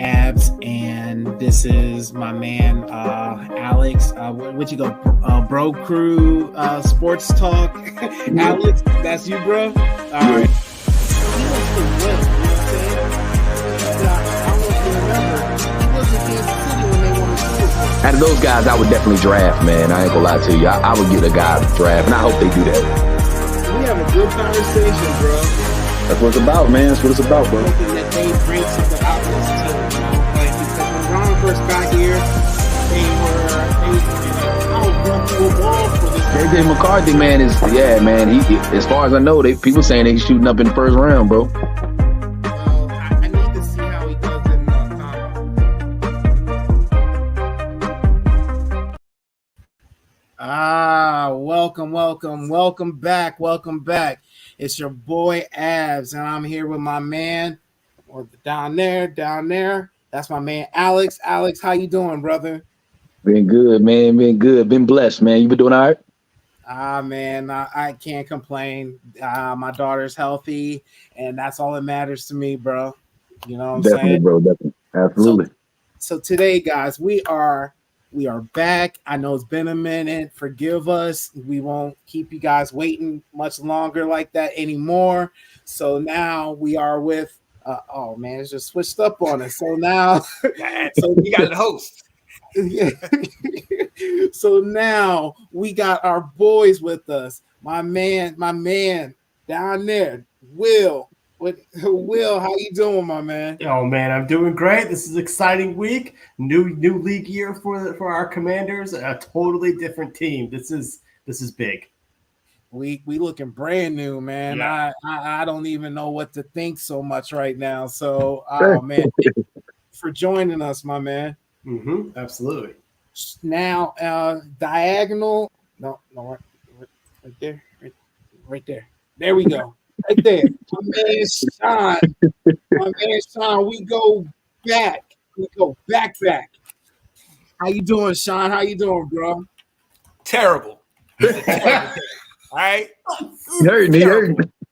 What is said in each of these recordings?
Abz, and this is my man Alyx. What you go, Bro Crew Sports Talk? Alyx, that's you, bro. All right. He wants to win. You know what I'm saying? I don't know if you remember. He was in Kansas City when they won the Super Bowl. Out of those guys, I would definitely draft, man. I ain't gonna lie to you. I would get a guy to draft, and I hope they do that. We have a good conversation, bro. That's what it's about, man. That's what it's about, bro. Hoping that they bring something out of this team, you know? Like, because when Ron first got here, they run through a wall for this. JJ McCarthy, man, man. He as far as I know, people saying he's shooting up in the first round, bro. I need to see how he does in time. Welcome back. It's your boy Abz, and I'm here with my man, or down there. That's my man Alyx. Alyx, how you doing, brother? Been good, man. Been blessed, man. You been doing all right? Man, I can't complain. My daughter's healthy, and that's all that matters to me, bro. You know what I'm definitely, saying? Bro, definitely. Absolutely. So today, guys, we are back. I know it's been a minute. Forgive us. We won't keep you guys waiting much longer like that anymore. So now we are with oh man, it's just switched up on us. So now so you got the host. Yeah. So now we got our boys with us. My man down there, Will. Will, how you doing, my man? Oh man, I'm doing great. This is an exciting week. New league year for our Commanders. A totally different team. This is big. We looking brand new, man. Yeah. I don't even know what to think so much right now. So, man, thank you for joining us, my man. Mm-hmm. Absolutely. Now, diagonal. No, right there. There we go. Right there. My man Sean, we go back. How you doing, Sean? How you doing, bro? Terrible. All right. You heard me. Why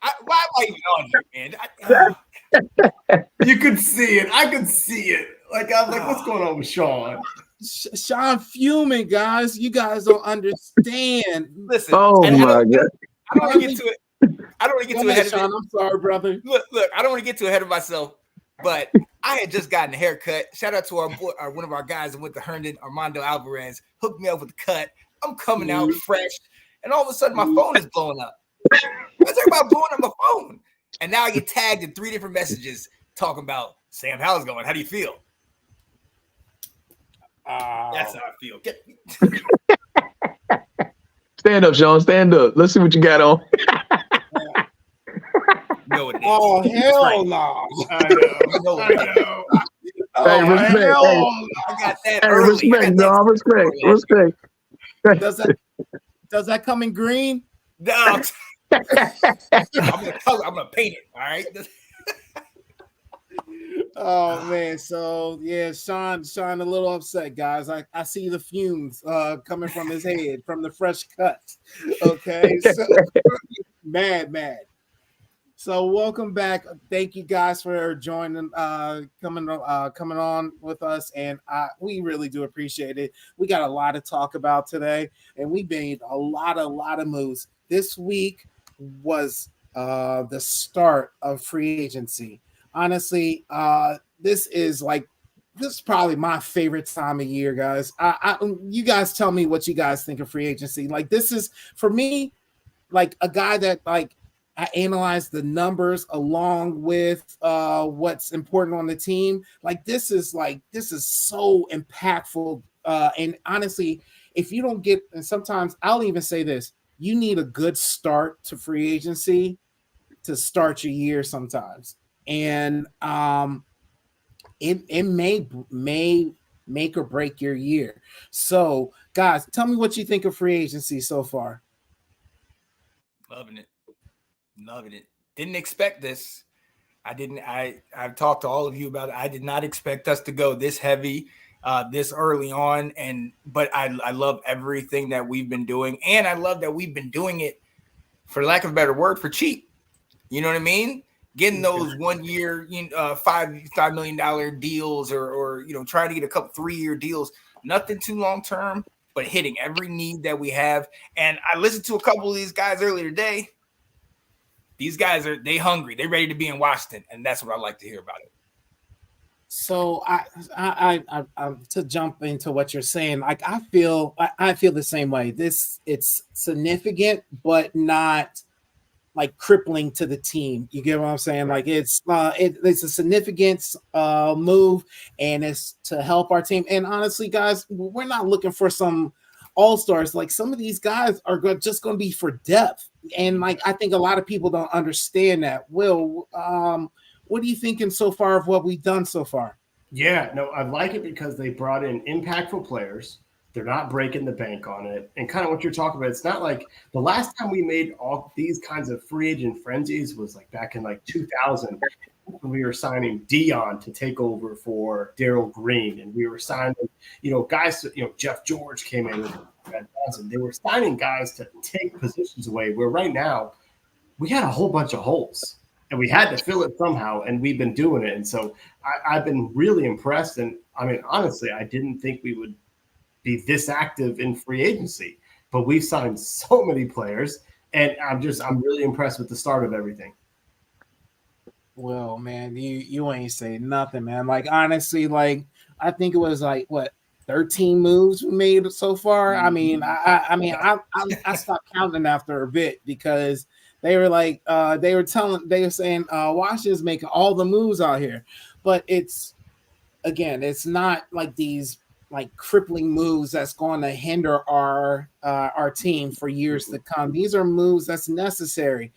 am I even on here, man? You could see it. I could see it. Like, I'm like, what's going on with Sean? Sean fuming, guys. You guys don't understand. Listen. Oh my God. I don't want to get to it. I don't want to get too ahead of Sean. I'm sorry, brother. Look, I don't want to get too ahead of myself, but I had just gotten a haircut. Shout out to our boy, one of our guys that went to Herndon, Armando Alvarez, hooked me up with the cut. I'm coming out fresh, and all of a sudden my phone is blowing up. Why's everybody blowing up my phone? And now I get tagged in 3 different messages talking about Sam, how's it going? How do you feel? That's how I feel. Stand up, Sean. Stand up. Let's see what you got on. No, oh, hell no. I know. Hey, respect. I got that early. Respect, no, respect. Does that come in green? No. I'm gonna paint it. All right. Oh man, so yeah, Sean a little upset, guys. I see the fumes coming from his head from the fresh cut. Okay, so mad. So welcome back. Thank you guys for joining, coming on with us, and we really do appreciate it. We got a lot to talk about today, and we made a lot of moves. This week was the start of free agency. Honestly, this is probably my favorite time of year, guys. You guys tell me what you guys think of free agency. Like, this is for me, like a guy that like I analyze the numbers along with what's important on the team. Like, this is so impactful. And honestly, if you don't get, and sometimes I'll even say this, you need a good start to free agency to start your year sometimes. And it may make or break your year. So, guys, tell me what you think of free agency so far. Loving it. Didn't expect this. I've talked to all of you about it. I did not expect us to go this heavy, this early on. But I love everything that we've been doing. And I love that we've been doing it, for lack of a better word, for cheap. You know what I mean? getting those 1 year, $5 million deals, or trying to get a couple 3-year deals. Nothing too long term, but hitting every need that we have. And I listened to a couple of these guys earlier today. These guys they hungry. They're ready to be in Washington, and that's what I like to hear about it. So I to jump into what you're saying, like I feel the same way. It's significant, but not like crippling to the team. You get what I'm saying? Like it's a significant move, and it's to help our team. And honestly, guys, we're not looking for some all-stars. Like some of these guys are just going to be for depth, and like I think a lot of people don't understand that. Will, what are you thinking so far of what we've done so far? Yeah, no, I like it because they brought in impactful players. They're not breaking the bank on it. And kind of what you're talking about, it's not like the last time we made all these kinds of free agent frenzies was like back in like 2000 when we were signing Dion to take over for Daryl Green. And we were signing, guys, Jeff George came in with Brad Johnson. They were signing guys to take positions away, where right now we had a whole bunch of holes. And we had to fill it somehow, and we've been doing it. And so I've been really impressed. And I mean, honestly, I didn't think we would be this active in free agency, but we've signed so many players, and I'm really impressed with the start of everything. Well, man, you ain't saying nothing, man. Like honestly, like I think it was like 13 moves we made so far. I mean, I stopped counting after a bit because they were like, they were saying Washington's making all the moves out here, but it's not like these like crippling moves that's going to hinder our team for years to come. These are moves that's necessary.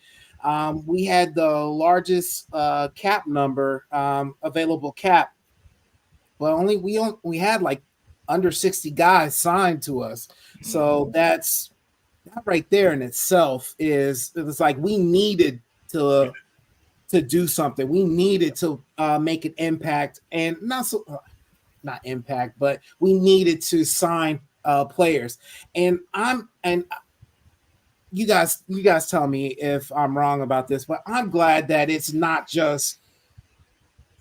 We had the largest cap number, available cap, but we had like under 60 guys signed to us. So that's that right there in itself it's like we needed to do something. We needed to make an impact, and not impact, but we needed to sign players. And you guys tell me if I'm wrong about this, but I'm glad that it's not just,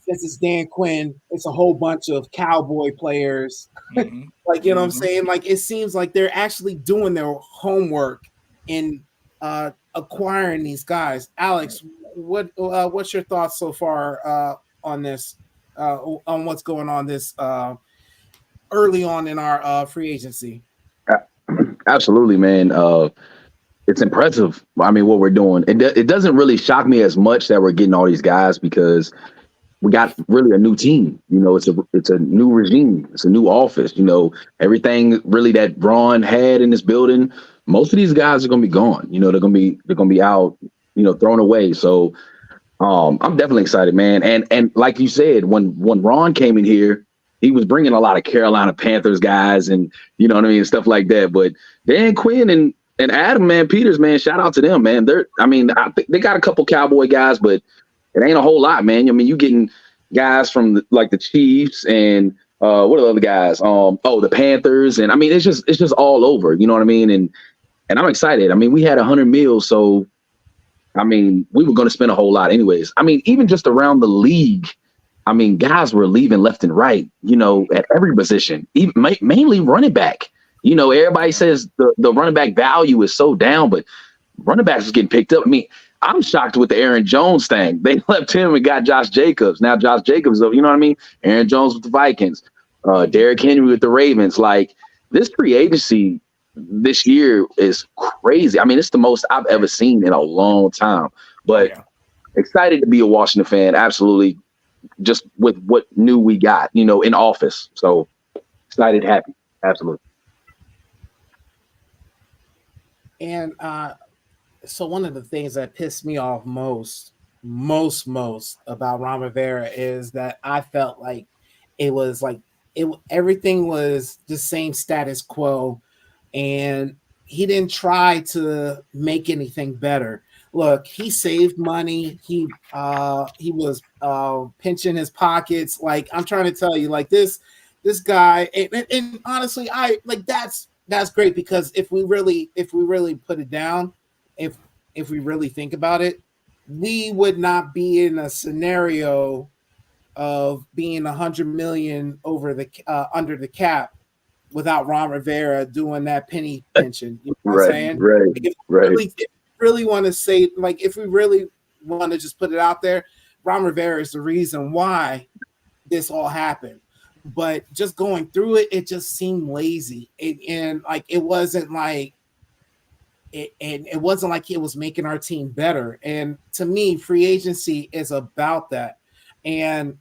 since it's Dan Quinn, it's a whole bunch of Cowboy players. Mm-hmm. Like, you know what I'm saying? Like, it seems like they're actually doing their homework in acquiring these guys. Alyx, what's your thoughts so far on this, on what's going on this early on in our free agency? Absolutely, man. It's impressive. I mean, what we're doing. It doesn't really shock me as much that we're getting all these guys, because we got really a new team. It's a new regime. It's a new office. Everything really that Braun had in this building, most of these guys are going to be gone. They're going to be out, thrown away. So I'm definitely excited, man. And like you said, when Ron came in here, he was bringing a lot of Carolina Panthers guys and, stuff like that. But Dan Quinn and Adam, man, Peters, man, shout out to them, man. I think they got a couple Cowboy guys, but it ain't a whole lot, man. I mean, you getting guys from the Chiefs and what are the other guys? The Panthers, and I mean, it's just all over. You know what I mean? And I'm excited. I mean, we had 100 mils, so I mean, we were going to spend a whole lot, anyways. I mean, even just around the league, I mean, guys were leaving left and right. At every position, even mainly running back. Everybody says the running back value is so down, but running backs is getting picked up. I mean, I'm shocked with the Aaron Jones thing. They left him and got Josh Jacobs. Now Josh Jacobs, you know what I mean? Aaron Jones with the Vikings, Derrick Henry with the Ravens. Like, this free agency this year is crazy. I mean, it's the most I've ever seen in a long time. But excited to be a Washington fan, absolutely. Just with what new we got, in office. So excited, happy, absolutely. And so one of the things that pissed me off most about Ron Rivera is that I felt like everything was the same status quo, and he didn't try to make anything better. Look, he saved money. He was pinching his pockets. Like, I'm trying to tell you, like this guy, and honestly, I like that's great, because if we really put it down, if we really think about it, we would not be in a scenario of being 100 million over the under the cap without Ron Rivera doing that penny pension. You know what I'm Right, saying? right, Like if right. if we really want to say, like, if we really want to just put it out there, Ron Rivera is the reason why this all happened. But just going through it, it just seemed lazy. And like it wasn't like it wasn't like it was making our team better. And to me, free agency is about that. And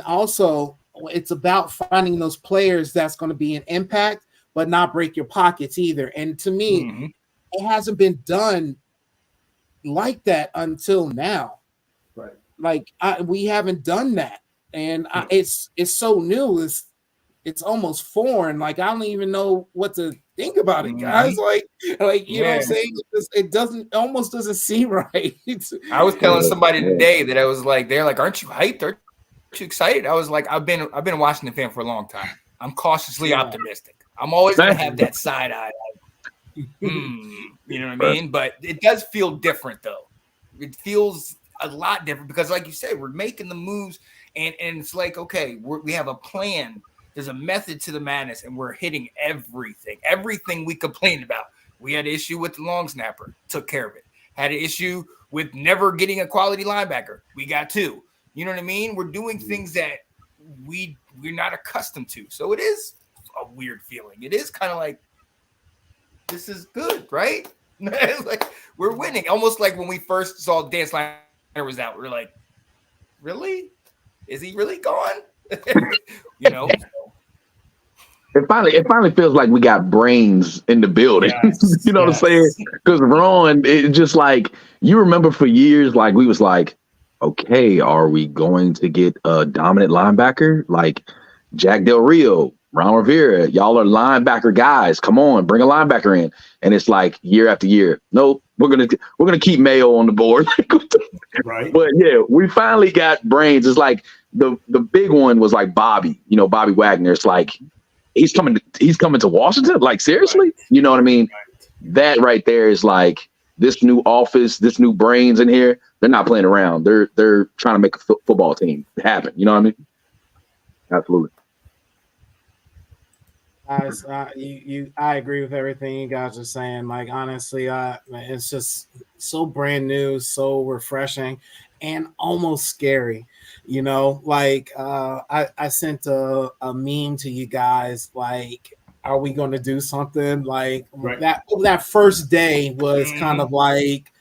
also it's about finding those players that's going to be an impact, but not break your pockets either. And to me, it hasn't been done like that until now. Right. Like we haven't done that, and it's so new. It's almost foreign. Like I don't even know what to think about it, guys. Like you know what I'm saying? It almost doesn't seem right. I was telling somebody today that I was like, they're like, "Aren't you hyped? Aren't you excited?" I was like, I've been a Washington fan for a long time. I'm cautiously optimistic. I'm always gonna have that side eye. Like, you know what I mean? But it does feel different, though. It feels a lot different because, like you said, we're making the moves, and it's like, okay, we have a plan. There's a method to the madness, and we're hitting everything we complained about. We had an issue with the long snapper, took care of it. Had an issue with never getting a quality linebacker. We got 2. You know what I mean? We're doing things that we're not accustomed to. So it is a weird feeling. It is kind of like, this is good, right? Like we're winning. Almost like when we first saw Dan Snyder was out, we were like, really? Is he really gone? You know? It finally feels like we got brains in the building. Yes, you know what I'm saying? Because Ron, it just like, you remember for years, like we was like, okay, are we going to get a dominant linebacker like Jack Del Rio, Ron Rivera? Y'all are linebacker guys. Come on, bring a linebacker in. And it's like year after year, nope, we're gonna keep Mayo on the board. Right. But yeah, we finally got brains. It's like the big one was like Bobby, Bobby Wagner. It's like he's coming to Washington. Like seriously, Right. You know what I mean? Right. That right there is like this new office, this new brains in here. They're not playing around. They're trying to make a football team happen. You know what I mean? Absolutely. Guys, I agree with everything you guys are saying. Like honestly, it's just so brand new, so refreshing, and almost scary. Like I sent a meme to you guys. Like, are we going to do something? Like that first day was kind of like,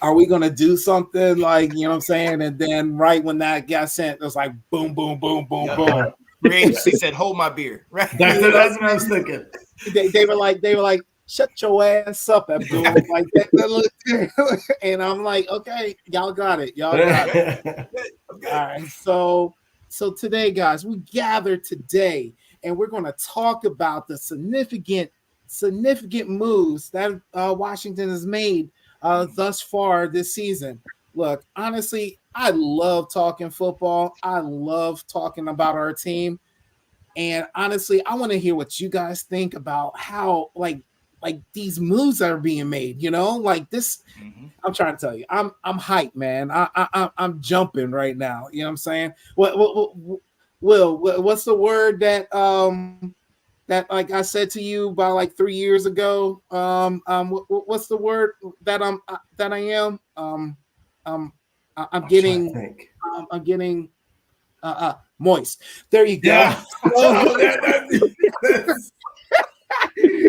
are we going to do something? Like, you know what I'm saying? And then right when that got sent, it was like boom, boom, boom, boom, boom. He said, "Hold my beer." Right. That's what I was thinking. They were like, shut your ass up, Abdul. Like that. And I'm like, okay, y'all got it. All right. So today, guys, we gathered today, and we're going to talk about the significant moves that Washington has made thus far this season. Look, honestly, I love talking football. I love talking about our team. And honestly, I want to hear what you guys think about how like these moves that are being made, like this. I'm trying to tell you, I'm hyped, man. I'm jumping right now. You know what I'm saying? Will, what's the word that that like I said to you about like 3 years ago? What's the word that I am? I'm getting moist. There you go. Yeah.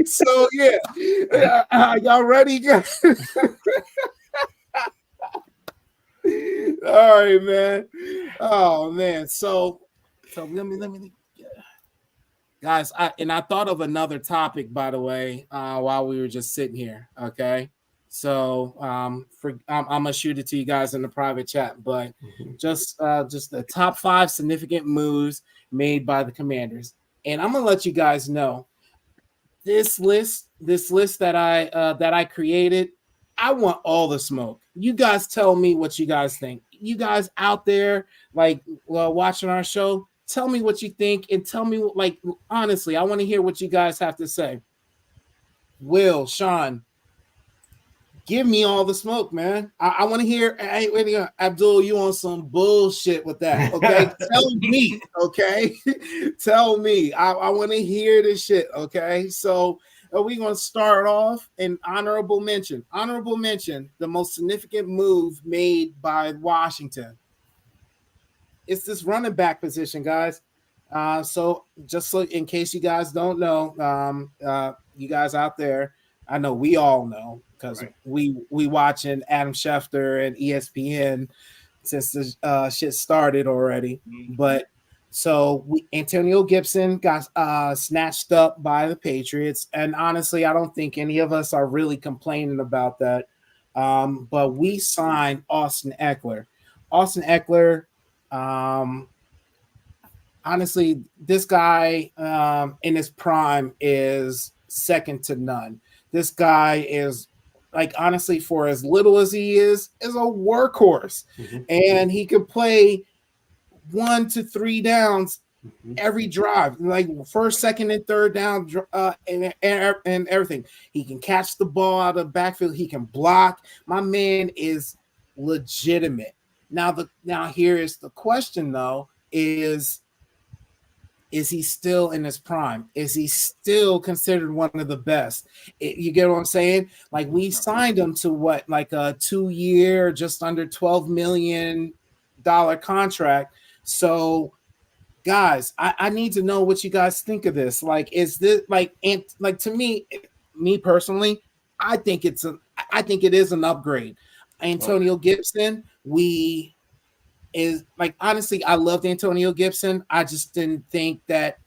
So yeah, y'all ready, guys? All right, man. Oh man. So let me guys. I thought of another topic, by the way, while we were just sitting here. Okay. So I'm gonna shoot it to you guys in the private chat, but just the top 5 significant moves made by the Commanders, and I'm gonna let you guys know this list that I created. I want all the smoke. You guys tell me what you guys think. You guys out there like watching our show, tell me what you think, and tell me like honestly, I want to hear what you guys have to say. Will, Sean, Give me all the smoke, man. I want to hear. Hey, wait, Abdul, you on some bullshit with that? Okay, tell me. Okay, tell me. I want to hear this shit. Okay, so are we gonna start off in honorable mention? Honorable mention: the most significant move made by Washington. It's this running back position, guys. So just so in case you guys don't know, you guys out there, I know we all know because we watching Adam Schefter and ESPN since the shit started already. But so Antonio Gibson got snatched up by the Patriots, and honestly, I don't think any of us are really complaining about that. But we signed Austin Eckler. Austin Eckler. Honestly, this guy in his prime is second to none. This guy is like, honestly, for as little as he is a workhorse. And he can play 1 to 3 downs every drive, like first, second, and third down, and everything. He can catch the ball out of the backfield. He can block. My man is legitimate. Now here is the question though: is he still in his prime? Is he still considered one of the best? You get what I'm saying? Like, we signed him to what, like a 2-year, just under $12 million contract. So, guys, I need to know what you guys think of this. Like, is this like to me personally, I think it is an upgrade. Antonio Gibson, is like, honestly, I loved Antonio Gibson. I just didn't think that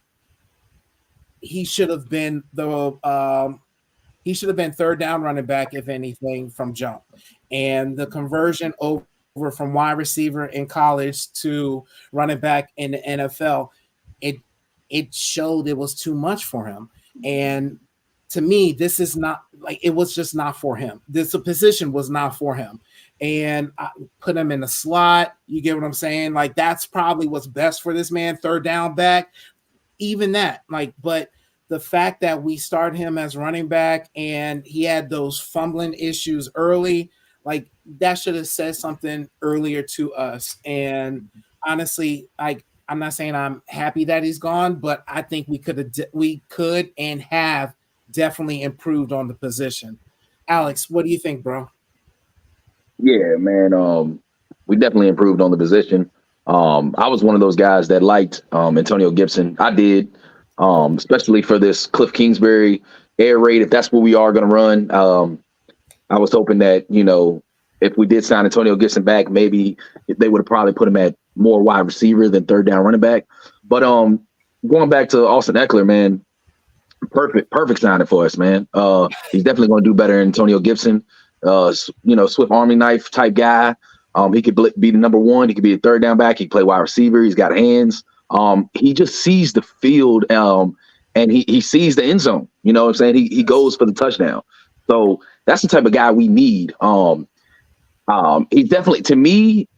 he should have been third down running back, if anything, from jump. And the conversion over from wide receiver in college to running back in the NFL, it showed it was too much for him. And to me, this is not like, it was just not for him. This position was not for him. And I put him in the slot. You get what I'm saying? Like, that's probably what's best for this man, third down back. Even that, like, but the fact that we started him as running back and he had those fumbling issues early, like, that should have said something earlier to us. And honestly, I'm not saying I'm happy that he's gone, but I think we could and have definitely improved on the position. Alex, what do you think, bro? Yeah, man. We definitely improved on the position. I was one of those guys that liked Antonio Gibson. I did, especially for this Cliff Kingsbury air raid. If that's what we are going to run, I was hoping that, if we did sign Antonio Gibson back, maybe they would have probably put him at more wide receiver than third down running back. But going back to Austin Eckler, man, perfect signing for us, man. He's definitely going to do better than Antonio Gibson. Swift Army knife type guy. He could be the number one. He could be a third down back. He can play wide receiver. He's got hands. He just sees the field, and he sees the end zone. You know what I'm saying? He goes for the touchdown. So that's the type of guy we need. He's definitely, to me,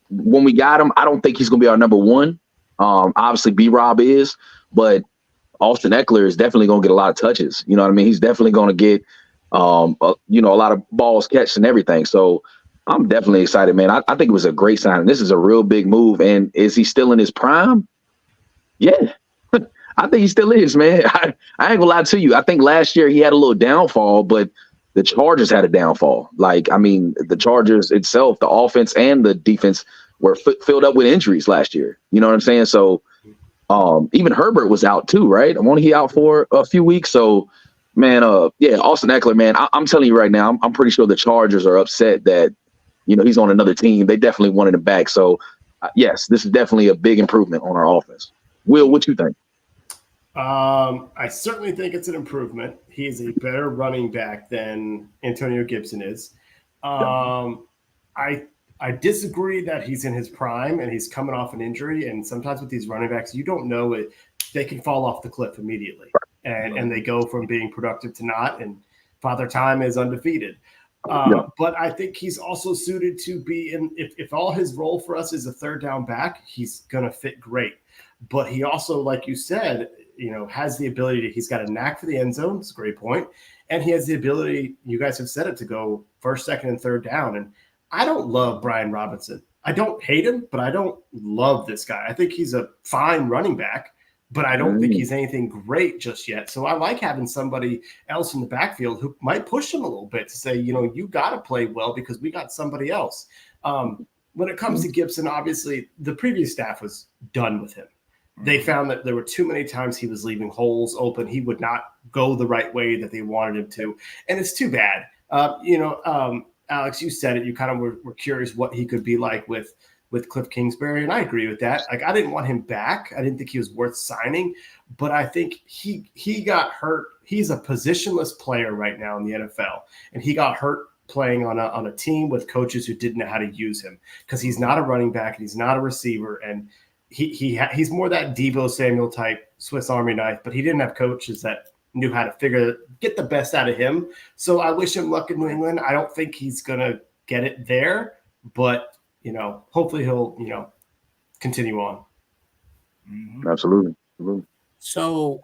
when we got him, I don't think he's going to be our number one. Obviously, B-Rob is, but Austin Eckler is definitely going to get a lot of touches. You know what I mean? He's definitely going to get a lot of balls catched and everything. So I'm definitely excited, man. I think it was a great signing. This is a real big move. And is he still in his prime? Yeah, I think he still is, man. I ain't gonna lie to you. I think last year he had a little downfall, but the Chargers had a downfall. Like, I mean, the Chargers itself, the offense and the defense were filled up with injuries last year. You know what I'm saying? So even Herbert was out too, right? I'm only out for a few weeks. So, man, Austin Eckler, man, I'm telling you right now, I'm pretty sure the Chargers are upset that, he's on another team. They definitely wanted him back. So, yes, this is definitely a big improvement on our offense. Will, what you think? I certainly think it's an improvement. He is a better running back than Antonio Gibson is. I disagree that he's in his prime and he's coming off an injury. And sometimes with these running backs, you don't know it. They can fall off the cliff immediately. And they go from being productive to not. And Father Time is undefeated. But I think he's also suited to be in. If all his role for us is a third down back, he's going to fit great. But he also, like you said, has the ability he's got a knack for the end zone. It's a great point. And he has the ability, you guys have said it, to go first, second, and third down. And I don't love Brian Robinson. I don't hate him, but I don't love this guy. I think he's a fine running back, but I don't think he's anything great just yet. So I like having somebody else in the backfield who might push him a little bit to say, you got to play well because we got somebody else. When it comes to Gibson, obviously the previous staff was done with him. They found that there were too many times he was leaving holes open. He would not go the right way that they wanted him to. And it's too bad. Alex, you said it. You kind of were curious what he could be like with Cliff Kingsbury. And I agree with that. Like, I didn't want him back. I didn't think he was worth signing. But I think he got hurt. He's a positionless player right now in the NFL. And he got hurt playing on a team with coaches who didn't know how to use him because he's not a running back and he's not a receiver. And he's more that Deebo Samuel type Swiss Army knife, but he didn't have coaches that knew how to get the best out of him. So I wish him luck in New England. I don't think he's going to get it there, but hopefully he'll, continue on. Absolutely. So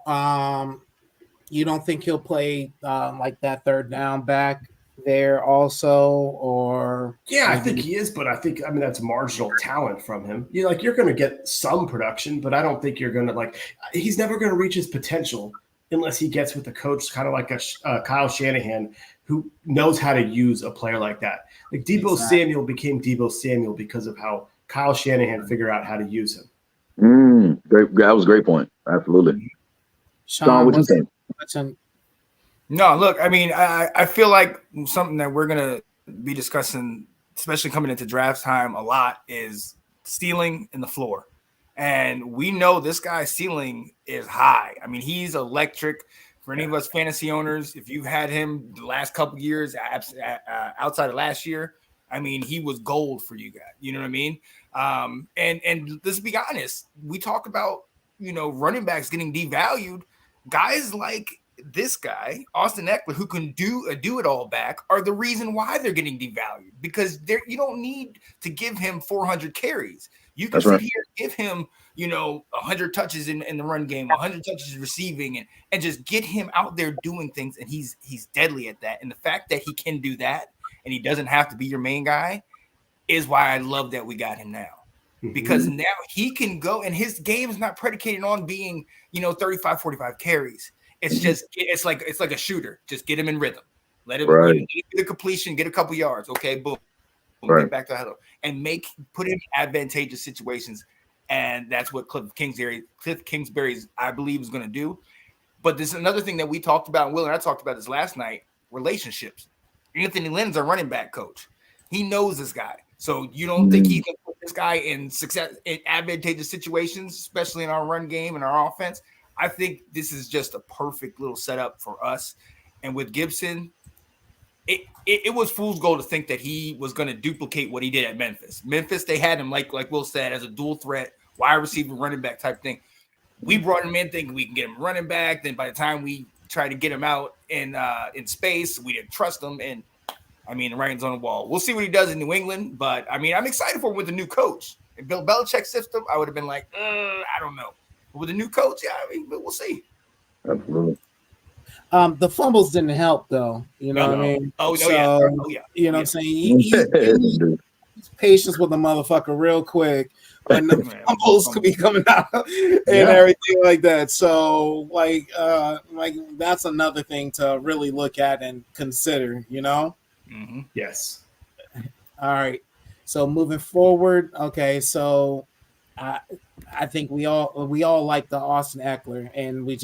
you don't think he'll play like that third down back there also, or I think he is, but I mean that's marginal talent from him. You're going to get some production, but I don't think you're going to he's never going to reach his potential unless he gets with a coach kind of like a Kyle Shanahan who knows how to use a player like that. Like Deebo Samuel became Deebo Samuel because of how Kyle Shanahan figured out how to use him. Great. That was a great point. Absolutely. Sean, what you think? No, look, I mean, I feel like something that we're going to be discussing, especially coming into draft time a lot, is ceiling and the floor. And we know this guy's ceiling is high. I mean, he's electric. For any of us fantasy owners, if you've had him the last couple of years outside of last year, I mean, he was gold for you guys. You know what I mean? And let's be honest. We talk about, running backs getting devalued. Guys like this guy, Austin Eckler, who can do it all back, are the reason why they're getting devalued, because you don't need to give him 400 carries. You can sit here and give him, 100 touches in the run game, 100 touches receiving, and just get him out there doing things. And he's deadly at that. And the fact that he can do that and he doesn't have to be your main guy is why I love that we got him now. Because now he can go, and his game is not predicated on being, 35, 45 carries. It's just it's like a shooter. Just get him in rhythm. Let him get the completion, get a couple yards. Okay, boom. Get back to huddle and put him in advantageous situations. And that's what Cliff Kingsbury's, I believe, is going to do. But there's another thing that we talked about, and Will and I talked about this last night: relationships. Anthony Lynn's our running back coach. He knows this guy. So you don't think he can put this guy in advantageous situations, especially in our run game and our offense? I think this is just a perfect little setup for us. And with Gibson, it was fool's gold to think that he was going to duplicate what he did at Memphis. Memphis, they had him, like Will said, as a dual threat, wide receiver, running back type thing. We brought him in thinking we can get him running back. Then by the time we tried to get him out in space, we didn't trust him. And, I mean, the writing's on the wall. We'll see what he does in New England. But, I mean, I'm excited for him with the new coach. In Bill Belichick's system, I would have been like, I don't know. But with a new coach, we'll see. Absolutely. The fumbles didn't help, though. You know what I mean? Yeah. You know what I'm saying? He's patience with the motherfucker real quick when the fumbles could be coming out and everything like that. So, like that's another thing to really look at and consider, Yes. All right. So moving forward, okay. So I think we all like the Austin Eckler, and we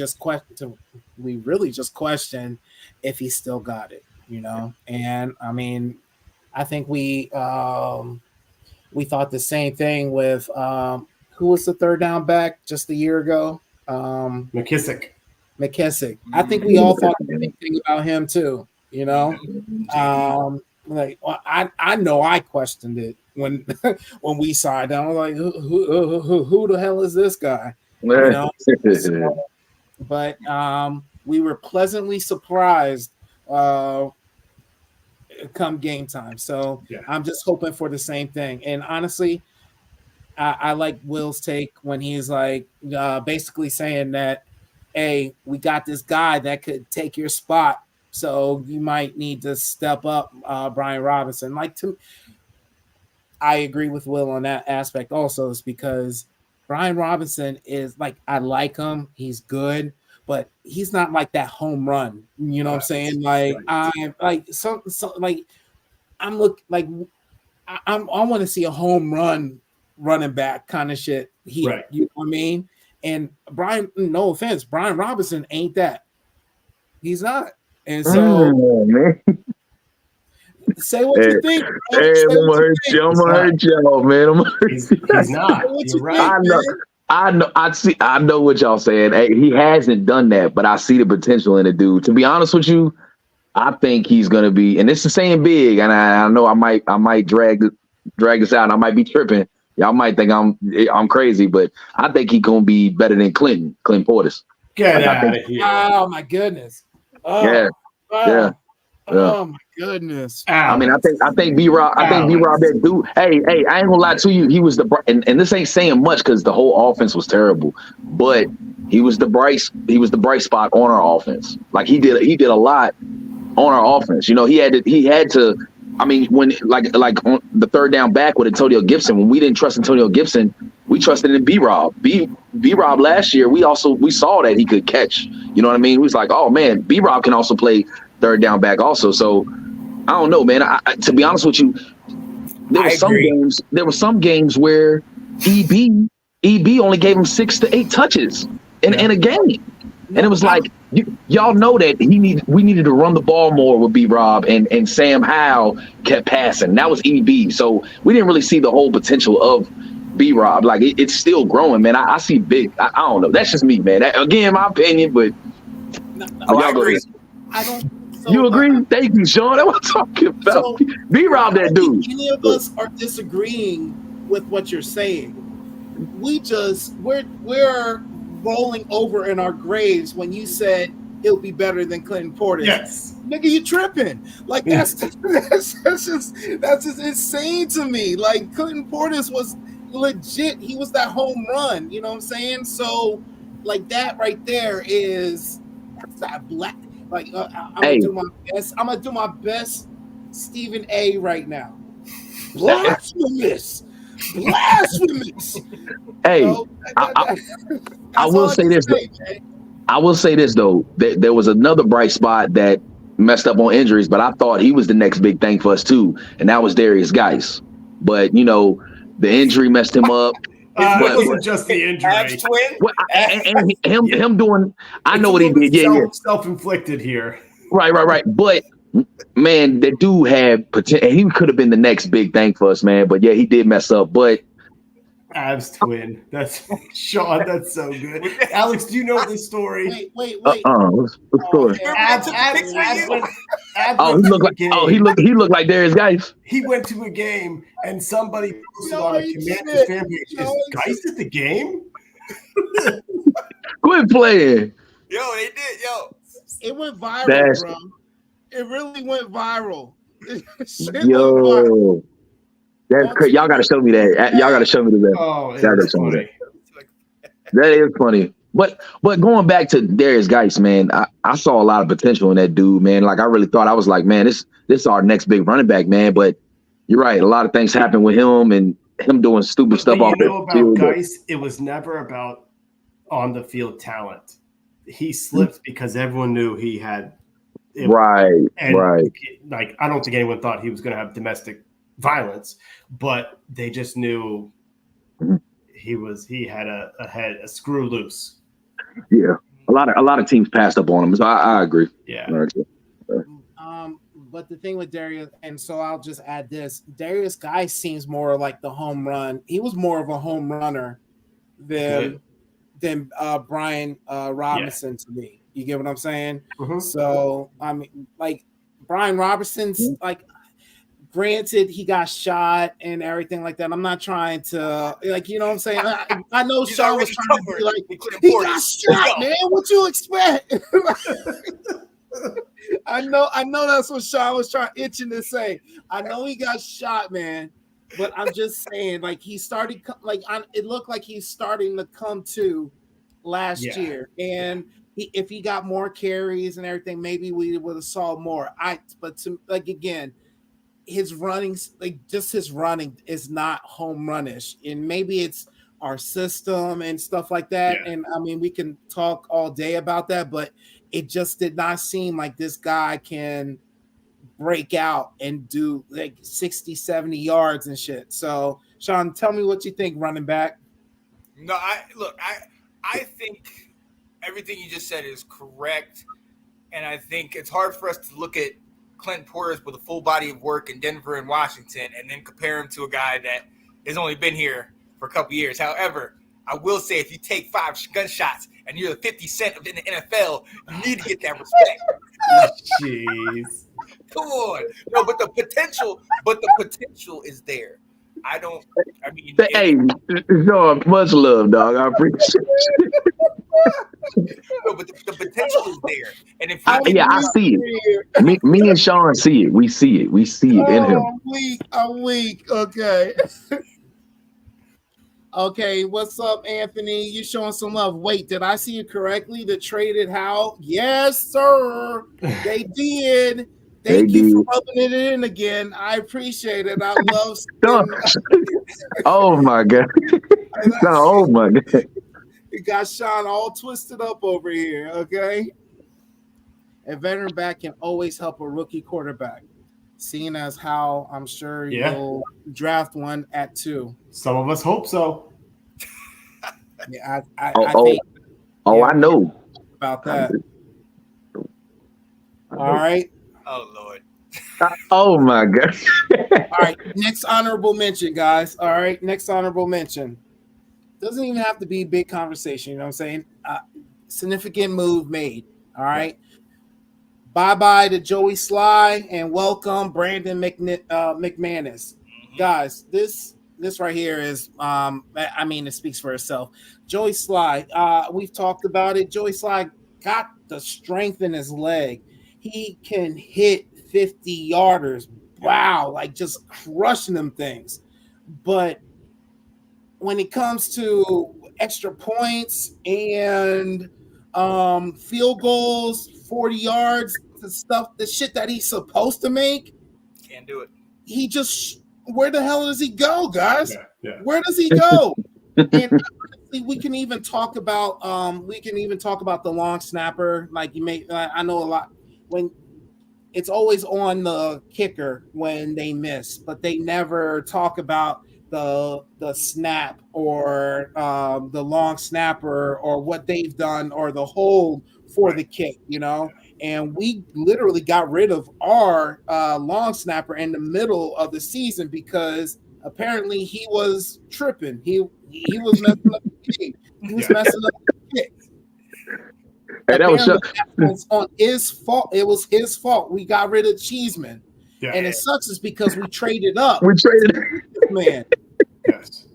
really just question if he still got it, And I mean, I think we thought the same thing with who was the third down back just a year ago? McKissick. I think we all thought the same thing about him too, I know I questioned it when we signed him. I was like, who the hell is this guy? But we were pleasantly surprised come game time. So I'm just hoping for the same thing. And honestly, I like Will's take when he's like basically saying that hey, we got this guy that could take your spot, so you might need to step up, Brian Robinson. I agree with Will on that aspect also, is because Brian Robinson is like, I like him, he's good, but he's not like that home run. You know what I'm saying? Like I'm like so like I'm I want to see a home run running back kind of shit here. Right. You know what I mean? And Brian, no offense, Brian Robinson ain't that. He's not. And so man. say what you think. Bro. Hey, Say I'm gonna hurt y'all, man. He's not. You're right. I know what y'all saying. Hey, he hasn't done that, but I see the potential in the dude. To be honest with you, I think he's gonna be, and this is saying big, and I know I might drag this out, and I might be tripping. Y'all might think I'm crazy, but I think he's gonna be better than Clinton Portis. Get out of here! Oh my goodness! Oh, yeah. Oh my goodness! I mean, I think B-Rob that dude. Hey, I ain't gonna lie to you. He was and this ain't saying much because the whole offense was terrible, but he was the bright spot on our offense. Like he did a lot on our offense. You know, he had to. I mean, when like on the third down back with Antonio Gibson, when we didn't trust Antonio Gibson, we trusted in B-Rob. B-Rob last year, we saw that he could catch. You know what I mean? We was like, oh man, B-Rob can also play third down back also. So I don't know, man. I to be honest with you, there were some games where EB only gave him 6 to 8 touches in a game. And it was like, y'all know that we needed to run the ball more with B-Rob, and Sam Howell kept passing. That was EB. So we didn't really see the whole potential of B-Rob. Like, it's still growing, man. I see big. I don't know. That's just me, man. Again, my opinion, but I agree. I don't. So, you agree? Thank you, Sean. That's what I'm talking about. So, B-Rob, that dude. Any of us are disagreeing with what you're saying. We're rolling over in our graves when you said he'll be better than Clinton Portis. Yes, nigga, you tripping? Like that's just insane to me. Like Clinton Portis was legit. He was that home run. You know what I'm saying? So like that right there that's that black. Like I'm gonna do my best. I'm gonna do my best. Stephen A. right now. Blasphemous. Hey, I will say this. I will say this though. There was another bright spot that messed up on injuries, but I thought he was the next big thing for us too, and that was Darius Geis. But you know, the injury messed him up. It wasn't just the injury. Abz twin. And him doing. I know what he did. Yeah, self-inflicted here. Right. But man, that dude had potential. He could have been the next big thing for us, man. But yeah, he did mess up. But Abz twin. That's Sean. That's so good. Alex, do you know this story? Wait. What's the story? He looked like Darius Geis. He went to a game and somebody posted on a Commanders fan page. Is Geis at the game? Quit playing. Yo, they did. Yo, it went viral, bro. It really went viral. Yo, that's crazy. Y'all got to show me that. Y'all got to show me that. Oh, it's funny. That is funny. But going back to Darius Geis, man, I saw a lot of potential in that dude, man. Like I really thought, I was like, man, this is our next big running back, man. But you're right, a lot of things happened with him and him doing stupid stuff off the field. Geis, it was never about on the field talent. He slipped because everyone knew he had. Right. Like I don't think anyone thought he was going to have domestic violence, but they just knew he had a screw loose. Yeah, a lot of teams passed up on him, so I agree. Yeah. But the thing with Darius, and so I'll just add this: Darius Geis seems more like the home run. He was more of a home runner than Brian Robinson to me. You get what I'm saying? Mm-hmm. So I mean, like Brian Robinson's like. Granted, he got shot and everything like that. I'm not trying to, like, you know what I'm saying? I know Sean was trying to be like, he got shot, man. What you expect? I know that's what Sean was itching to say. I know he got shot, man. But I'm just saying, like, he started, like, it looked like he's starting to come to last year, and if he got more carries and everything, maybe we would have saw more. But to again, his running, just his running is not home runish, and maybe it's our system and stuff like that. Yeah. And I mean, we can talk all day about that, but it just did not seem like this guy can break out and do like 60, 70 yards and shit. So, Sean, tell me what you think running back. No, I think everything you just said is correct. And I think it's hard for us to look at Clinton Portis with a full body of work in Denver and Washington and then compare him to a guy that has only been here for a couple years. However, I will say if you take 5 gunshots and you're the 50 Cent of the NFL, you need to get that respect. Jeez. Come on. No, but the potential is there. Hey, Sean, much love, dog. I appreciate it. No, but the potential is there. And if I see it. Me and Sean see it. We see it. We see it in him. I'm weak. Okay. Okay, what's up, Anthony? You showing some love. Wait, did I see it correctly? The traded how? Yes, sir. They did. Thank you for rubbing it in again. I appreciate it. I love Oh my God. Oh my God. It got Sean all twisted up over here, okay? A veteran back can always help a rookie quarterback, seeing as how I'm sure you'll draft one at 2. Some of us hope so. Yeah, I think. I know about that. All right. Oh, Lord. Oh, my God. All right. Next honorable mention, guys. All right. Next honorable mention. Doesn't even have to be big conversation. You know what I'm saying? Significant move made. All right. Bye-bye to Joey Sly and welcome Brandon McManus. Guys, this right here is, it speaks for itself. Joey Sly, we've talked about it. Joey Sly got the strength in his leg. He can hit 50-yarders. Wow, like just crushing them things. But when it comes to extra points and field goals, 40 yards, the shit that he's supposed to make, can't do it. He just, where the hell does he go, guys? Yeah. Where does he go? And we can even talk about the long snapper. Like I know a lot when it's always on the kicker when they miss, but they never talk about the snap or the long snapper or what they've done or the hold for the kick, And we literally got rid of our long snapper in the middle of the season because apparently he was tripping. He was messing up the kick. He was messing up the kick. Hey, that was on his fault. It was his fault. We got rid of Cheeseman. Yeah. And it sucks is because we traded up. Man. Yes.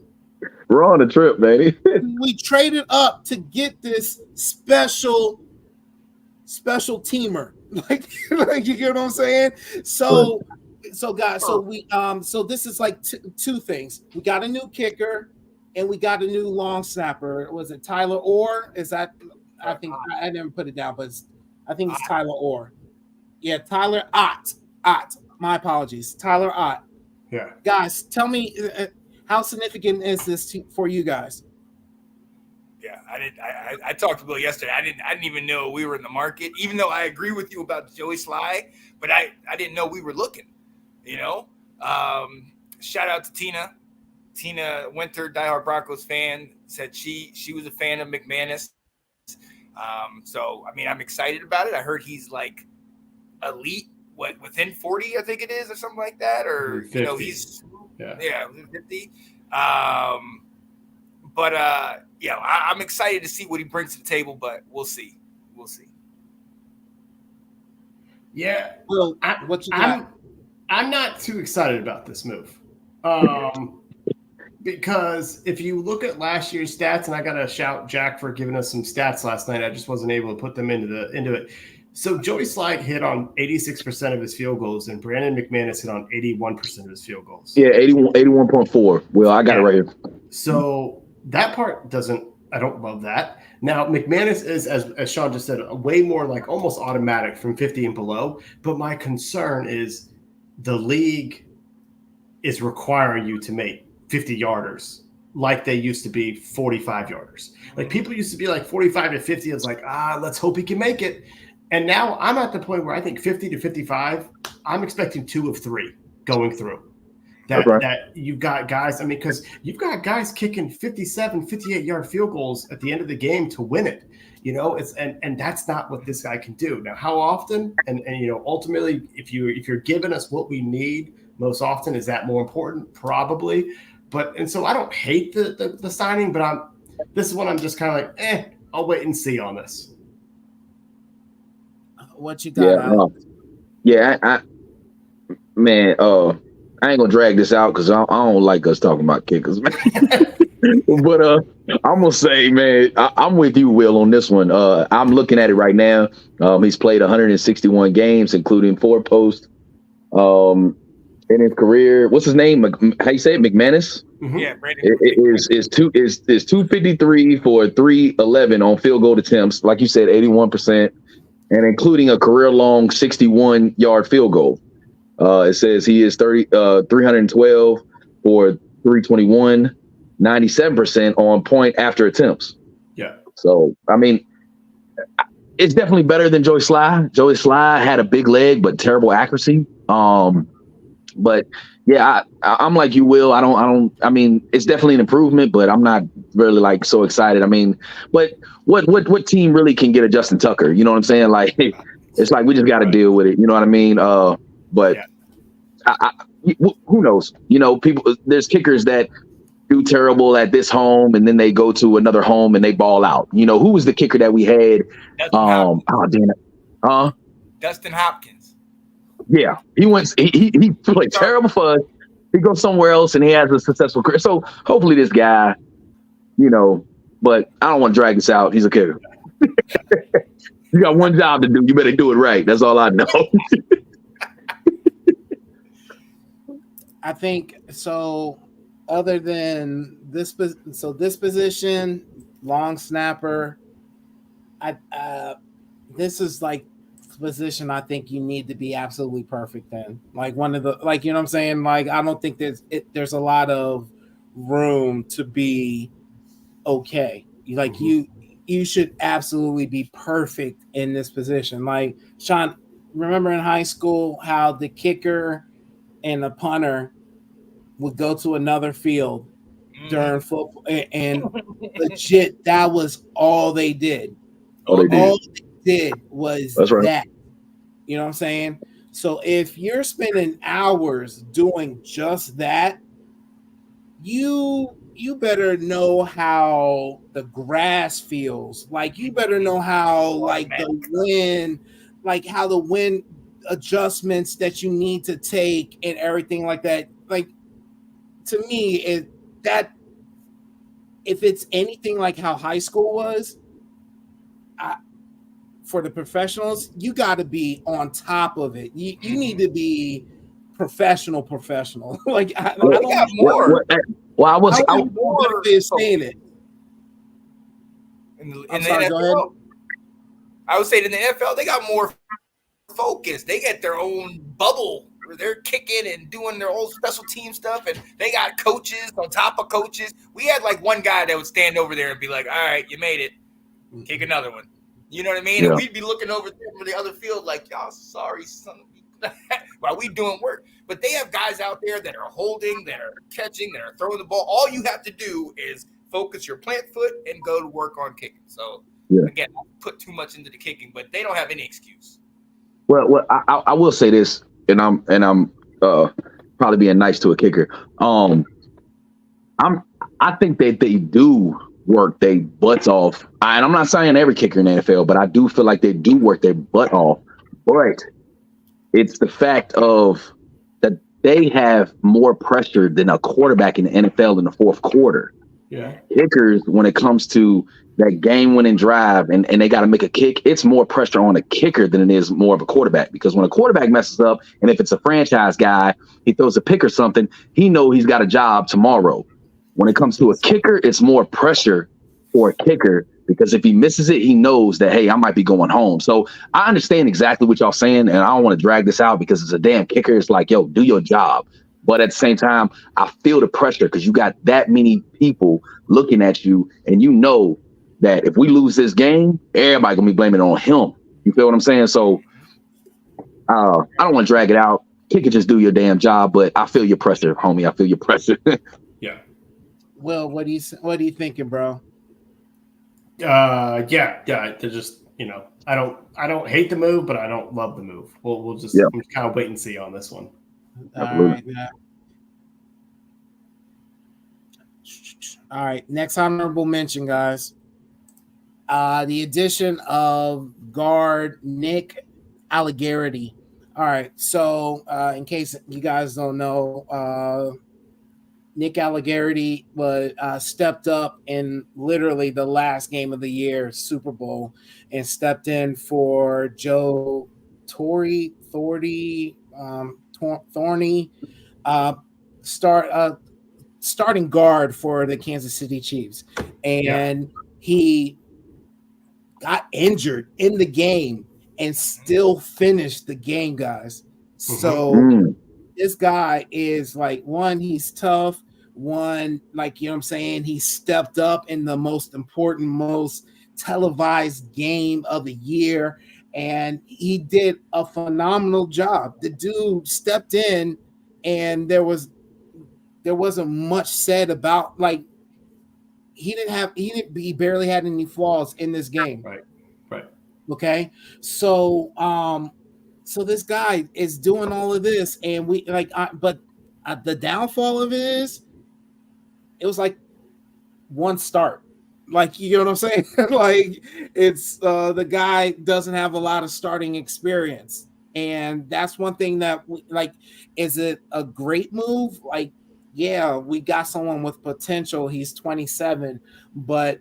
We're on a trip, baby. We traded up to get this special teamer. Like you get what I'm saying? So guys, so this is like two things. We got a new kicker and we got a new long snapper. Was it Tyler Orr? Is that I think I never put it down, but I think it's Tyler Orr. Yeah, Tyler Ott. My apologies. Tyler Ott. Yeah. Guys, tell me how significant is this for you guys? Yeah, I talked to Bill yesterday. I didn't even know we were in the market, even though I agree with you about Joey Sly, but I didn't know we were looking, Shout out to Tina. Tina Winter, diehard Broncos fan, said she was a fan of McManus. So I'm excited about it. I heard he's like elite, within 40, I think it is, or something like that, or 50. he's within 50. But I'm excited to see what he brings to the table, but we'll see. Yeah. Well, what you got? I'm not too excited about this move. Because if you look at last year's stats, and I got to shout Jack for giving us some stats last night. I just wasn't able to put them into it. So Joey Sly hit on 86% of his field goals, and Brandon McManus hit on 81% of his field goals. Yeah, 81.4. Well, I got it right here. So that part doesn't – I don't love that. Now, McManus is, as Sean just said, way more like almost automatic from 50 and below. But my concern is the league is requiring you to make 50-yarders like they used to be 45-yarders. Like people used to be like 45 to 50. It's like, let's hope he can make it. And now I'm at the point where I think 50 to 55, I'm expecting 2 of 3 going through. That you've got guys, I mean, because you've got guys kicking 57, 58-yard field goals at the end of the game to win it. You know, and that's not what this guy can do. Now, how often? And you know, ultimately, if you're giving us what we need most often, is that more important? Probably. And so I don't hate the signing, but this is one I'm just kind of like, I'll wait and see on this. What you got? I ain't gonna drag this out because I don't like us talking about kickers, man. But I'm gonna say, man, I'm with you, Will, on this one. I'm looking at it right now. He's played 161 games, including 4 posts. In his career, what's his name? How you say it? McManus? Mm-hmm. Yeah, Brandon. Is 253 for 311 on field goal attempts, like you said, 81%, and including a career-long 61-yard field goal. It says he is 312 for 321, 97% on point after attempts. Yeah. So, I mean, it's definitely better than Joey Sly. Joey Sly had a big leg, but terrible accuracy. But yeah, I'm like you, Will. I mean, it's definitely an improvement, but I'm not really like so excited. I mean, but what team really can get a Justin Tucker? You know what I'm saying? Like, it's like we just got to deal with it. You know what I mean? But who knows? You know, there's kickers that do terrible at this home and then they go to another home and they ball out. You know, who was the kicker that we had? Dustin Hopkins. Yeah, he played terrible for us. He goes somewhere else and he has a successful career. So hopefully this guy, you know, but I don't want to drag this out. He's a kicker. You got one job to do. You better do it right. That's all I know. I think so. Other than this position, long snapper, this is like position I think you need to be absolutely perfect in. Like one of the, like, you know what I'm saying? Like, I don't think there's a lot of room to be okay. Like you should absolutely be perfect in this position. Like, Sean, remember in high school how the kicker and the punter would go to another field during football and legit that was all they did. All they did was that. You know what I'm saying? So if you're spending hours doing just that, you better know how the grass feels. Like, you better know how the wind, like how the wind adjustments that you need to take and everything like that. Like, to me, if it's anything like how high school was, for the professionals, you got to be on top of it. You need to be professional. Like, I got more. Well, I was saying it. In the NFL, I would say in the NFL, they got more focus. They get their own bubble where they're kicking and doing their own special team stuff, and they got coaches on top of coaches. We had like one guy that would stand over there and be like, "All right, you made it. Kick another one." You know what I mean? Yeah. And we'd be looking over there for the other field like, "Y'all, sorry, son," while we doing work. But they have guys out there that are holding, that are catching, that are throwing the ball. All you have to do is focus your plant foot and go to work on kicking. So again, I put too much into the kicking, but they don't have any excuse. Well, I will say this, and I'm probably being nice to a kicker. I think that they do work their butts off. And I'm not saying every kicker in the NFL, but I do feel like they do work their butt off. But it's the fact of that they have more pressure than a quarterback in the NFL in the fourth quarter. Yeah. Kickers, when it comes to that game-winning drive and they got to make a kick, it's more pressure on a kicker than it is more of a quarterback. Because when a quarterback messes up, and if it's a franchise guy, he throws a pick or something, he knows he's got a job tomorrow. When it comes to a kicker, it's more pressure for a kicker, because if he misses it, he knows that, hey, I might be going home. So I understand exactly what y'all saying, and I don't want to drag this out because it's a damn kicker. It's like, yo, do your job. But at the same time, I feel the pressure because you got that many people looking at you, and you know that if we lose this game, everybody gonna be blaming it on him. You feel what I'm saying? So I don't want to drag it out. Kicker, just do your damn job. But I feel your pressure, homie. I feel your pressure. Yeah. Will, what are you thinking, bro? Yeah. They're just, I don't hate the move, but I don't love the move. We'll just kind of wait and see on this one. All right. Yeah. All right. Next honorable mention, guys. The addition of guard Nick Allegretti. All right. So, in case you guys don't know, Nick Allegretti was stepped up in literally the last game of the year, Super Bowl, and stepped in for Joe Thorney, starting guard for the Kansas City Chiefs, and he got injured in the game and still finished the game, guys. So this guy is like, one, he's tough. One, like, you know what I'm saying? He stepped up in the most important, most televised game of the year, and he did a phenomenal job. The dude stepped in, and there wasn't much said about, like, he barely had any flaws in this game. Right. Okay. So this guy is doing all of this, and but the downfall of it is, it was like one start. Like, you know what I'm saying? Like, it's the guy doesn't have a lot of starting experience. And that's one thing that is it a great move? Like, yeah, we got someone with potential. He's 27, but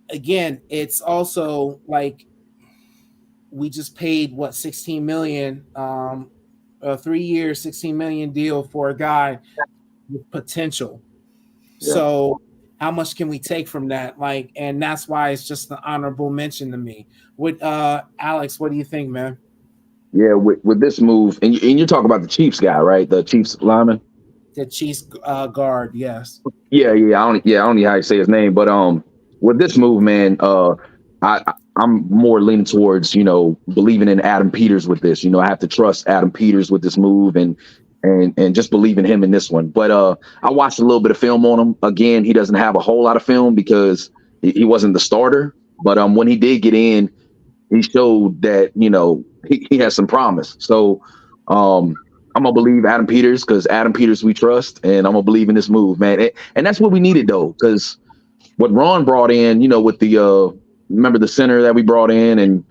again, it's also like, we just paid $16 million, a 3 year, $16 million deal for a guy with potential. Yeah. So how much can we take from that? Like, and that's why it's just an honorable mention to me. With Alex, what do you think, man? Yeah, with this move, and you're talking about the Chiefs guy, right? The Chiefs lineman. The Chiefs guard, yes. Yeah. I don't know how you say his name, but with this move, man, I'm more leaning towards, believing in Adam Peters with this. I have to trust Adam Peters with this move and just believe in him in this one. But I watched a little bit of film on him. Again, he doesn't have a whole lot of film because he wasn't the starter. But when he did get in, he showed that, he has some promise. So I'm going to believe Adam Peters because Adam Peters we trust, and I'm going to believe in this move, man. And that's what we needed, though, because what Ron brought in, with the remember the center that we brought in, and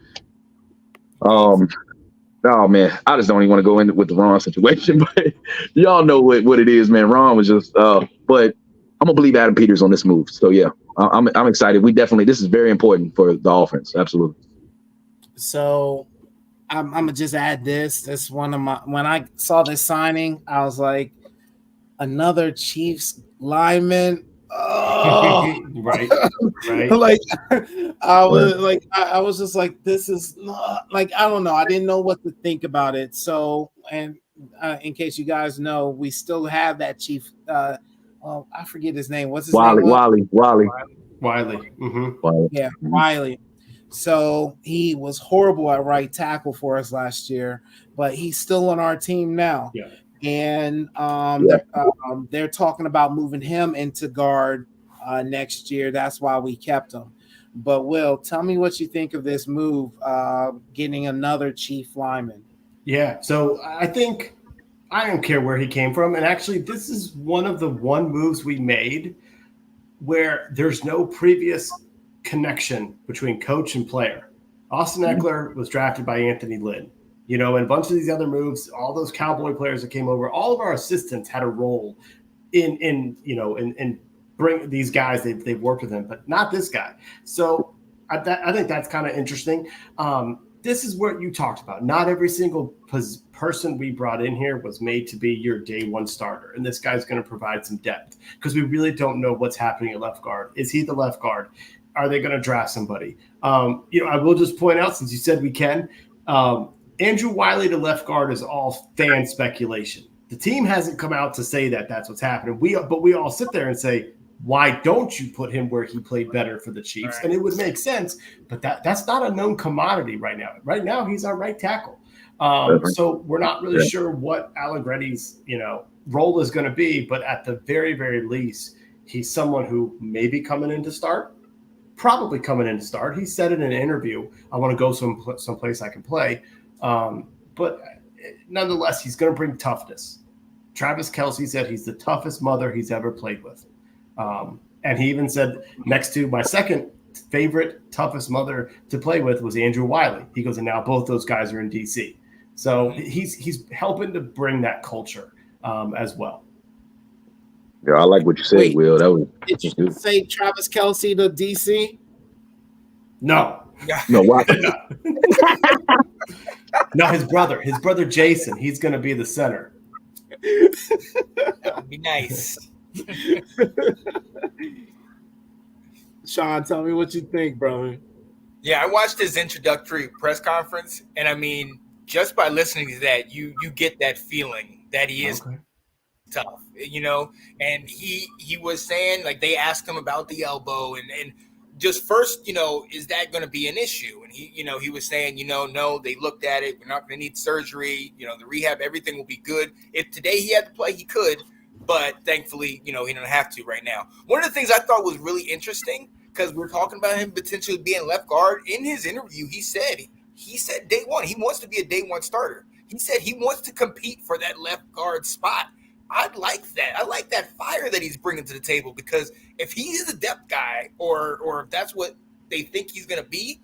oh man, I just don't even want to go in with the Ron situation, but y'all know what it is, man. Ron was just but I'm gonna believe Adam Peters on this move. So yeah, I'm excited. This is very important for the offense. Absolutely. So I'm gonna just add this. That's one of my, when I saw this signing, I was like, another Chiefs lineman. Oh. right. Like, I was just like, this is not, like, I don't know. I didn't know what to think about it. So, and in case you guys know, we still have that Chief. I forget his name. What's his name? Wiley. Mm-hmm. Yeah, Wiley. So he was horrible at right tackle for us last year, but he's still on our team now. Yeah. And they're talking about moving him into guard next year. That's why we kept him. But Will, tell me what you think of this move, getting another Chief lineman. Yeah, so I think I don't care where he came from. And actually, this is one of the moves we made where there's no previous connection between coach and player. Austin Eckler was drafted by Anthony Lynn. And a bunch of these other moves, all those Cowboy players that came over, all of our assistants had a role in bring these guys. They've worked with him, but not this guy. So I think that's kind of interesting. this is what you talked about. Not every single person we brought in here was made to be your day one starter. And this guy's going to provide some depth because we really don't know what's happening at left guard. Is he the left guard? Are they going to draft somebody? I will just point out, since you said we can, Andrew Wiley to left guard is all fan speculation. The team hasn't come out to say that that's what's happening. But we all sit there and say, why don't you put him where he played better for the Chiefs? Right. And it would make sense, but that's not a known commodity right now. Right now, he's our right tackle. So we're not really sure what Allegretti's role is going to be, but at the very, very least, he's someone who may be coming in to start, probably coming in to start. He said in an interview, I want to go someplace I can play. But nonetheless, he's going to bring toughness. Travis Kelce said he's the toughest mother he's ever played with. And he even said, next to my second favorite, toughest mother to play with was Andrew Wiley. He goes, and now both those guys are in DC. So he's helping to bring that culture as well. Yeah, I like what you said, Will. That was did you good. Say Travis Kelce to DC? No. No, why? No, his brother Jason, he's going to be the center. That would be nice. Sean, tell me what you think, brother. Yeah, I watched his introductory press conference, and I mean, just by listening to that, you get that feeling that he is tough, and he was saying, like, they asked him about the elbow and just first, is that going to be an issue? And he was saying, no, they looked at it. We're not going to need surgery. The rehab, everything will be good. If today he had to play, he could, but thankfully, he don't have to right now. One of the things I thought was really interesting, because we're talking about him potentially being left guard. In his interview, he said day one, he wants to be a day one starter. He said he wants to compete for that left guard spot. I like that. I like that fire that he's bringing to the table, because if he is a depth guy or if that's what they think he's going to be,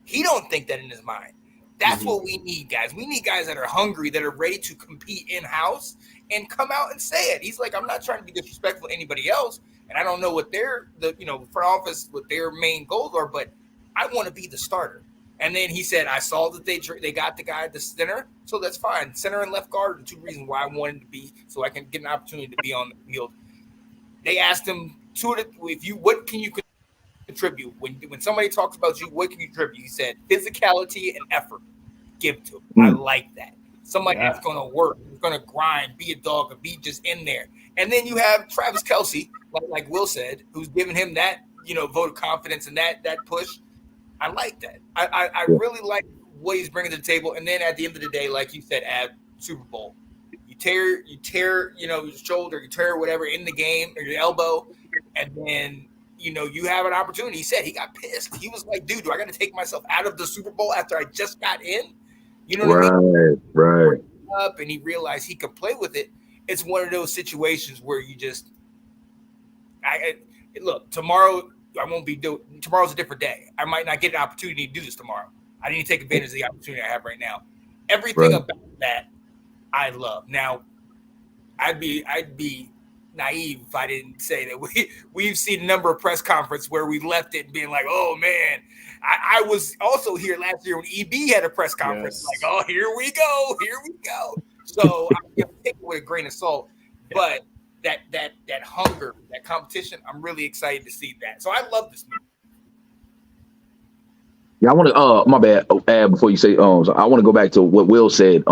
he don't think that in his mind. That's what we need, guys. We need guys that are hungry, that are ready to compete in-house and come out and say it. He's like, I'm not trying to be disrespectful to anybody else, and I don't know what front office, what their main goals are, but I want to be the starter. And then he said, I saw that they got the guy at the center, so that's fine. Center and left guard are the two reasons why I wanted to be, so I can get an opportunity to be on the field. They asked him, what can you contribute? When somebody talks about you, what can you contribute? He said, physicality and effort. Give to him. I like that. Somebody that's going to work, who's going to grind, be a dog, and be just in there. And then you have Travis Kelce, like Will said, who's giving him that, vote of confidence and that push. I like that. I really like what he's bringing to the table. And then at the end of the day, like you said, Super Bowl, you tear, your shoulder, you tear whatever in the game or your elbow, and then you have an opportunity. He said he got pissed. He was like, "Dude, do I got to take myself out of the Super Bowl after I just got in?" You know what I mean? Right. Up, and he realized he could play with it. It's one of those situations where you just, look, tomorrow. I won't be doing. Tomorrow's a different day. I might not get an opportunity to do this tomorrow. I need to take advantage of the opportunity I have right now. Everything about that, I love. Now, I'd be naive if I didn't say that we've seen a number of press conferences where we left it being like, oh man. I was also here last year when EB had a press conference, like, oh, here we go. So I'm gonna take it with a grain of salt, but. That hunger, that competition, I'm really excited to see that. So I love this movie. Yeah, I want to. My bad. Before you say, so I want to go back to what Will said.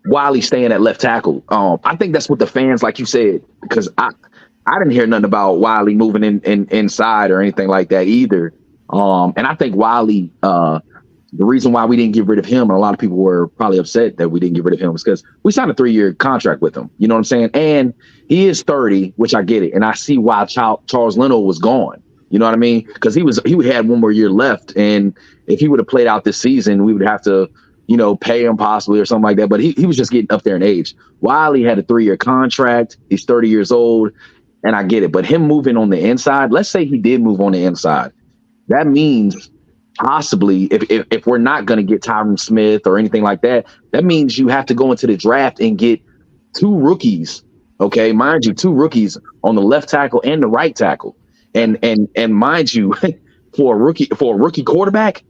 Wiley staying at left tackle. I think that's what the fans, like you said, because I didn't hear nothing about Wiley moving in inside or anything like that either. And I think Wiley. The reason why we didn't get rid of him, and a lot of people were probably upset that we didn't get rid of him, is because we signed a 3-year contract with him. You know what I'm saying? And he is 30, which I get it. And I see why Charles Leno was gone. You know what I mean? Because he had one more year left. And if he would have played out this season, we would have to, pay him possibly or something like that. But he was just getting up there in age. Wiley had a 3-year contract. He's 30 years old. And I get it. But him moving on the inside, let's say he did move on the inside. That means possibly if we're not going to get Tyron Smith or anything like that, that means you have to go into the draft and get 2 rookies. Okay, mind you, 2 rookies on the left tackle and the right tackle, and mind you, for a rookie quarterback,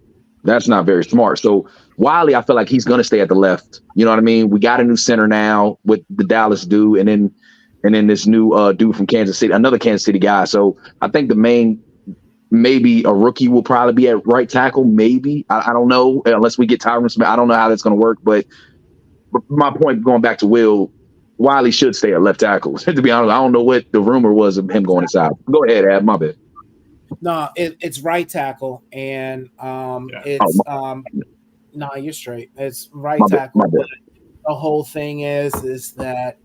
That's not very smart. So Wiley, I feel like he's going to stay at the left. You know what I mean? We got a new center now with the Dallas dude, and then this new dude from Kansas City, another Kansas City guy. So I think maybe a rookie will probably be at right tackle. Maybe I don't know, unless we get Tyron Smith. I don't know how that's going to work. But my point, going back to Will, Wiley should stay at left tackle. To be honest, I don't know what the rumor was of him going inside. Go ahead, Ab. My bad. No, it's right tackle, and no, you're straight. It's right tackle. My bad. The whole thing is that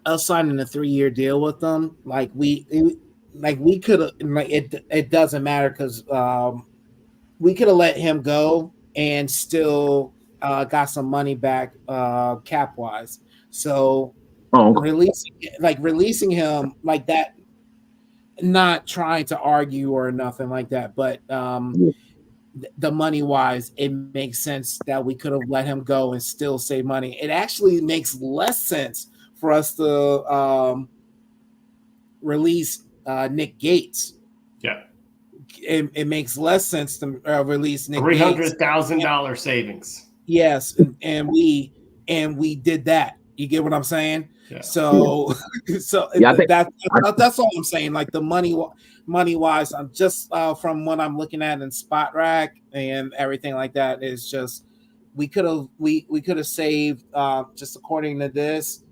us signing a 3-year deal with them, we could have, it doesn't matter because we could have let him go and still got some money back cap wise. So releasing him like that, not trying to argue or nothing like that, but the money wise, it makes sense that we could have let him go and still save money. It actually makes less sense for us to release Nick Gates. Yeah. It makes less sense to release Nick $300,000 savings. Yes, and we did that. You get what I'm saying? Yeah. So I think that's all I'm saying. Like the money wise, I'm just from what I'm looking at in Spot Rack and everything like that is just we could have saved just according to this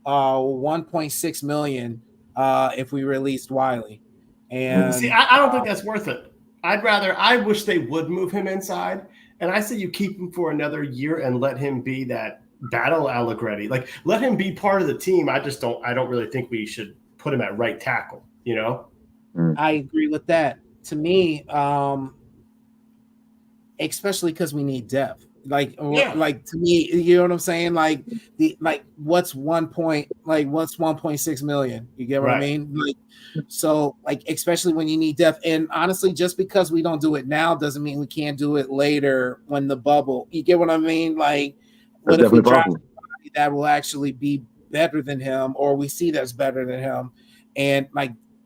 1.6 million if we released Wiley. And see, I don't think that's worth it. I wish they would move him inside. And I say you keep him for another year and let him be that battle Allegretti. Like, let him be part of the team. I don't really think we should put him at right tackle, you know? I agree with that. To me, especially because we need depth. Like to me, you know what I'm saying? What's 1.6 million? You get what I mean? Especially when you need depth. And honestly, just because we don't do it now doesn't mean we can't do it later when the bubble. You get what I mean? Like, what if we draft somebody that will actually be better than him, or we see that's better than him, and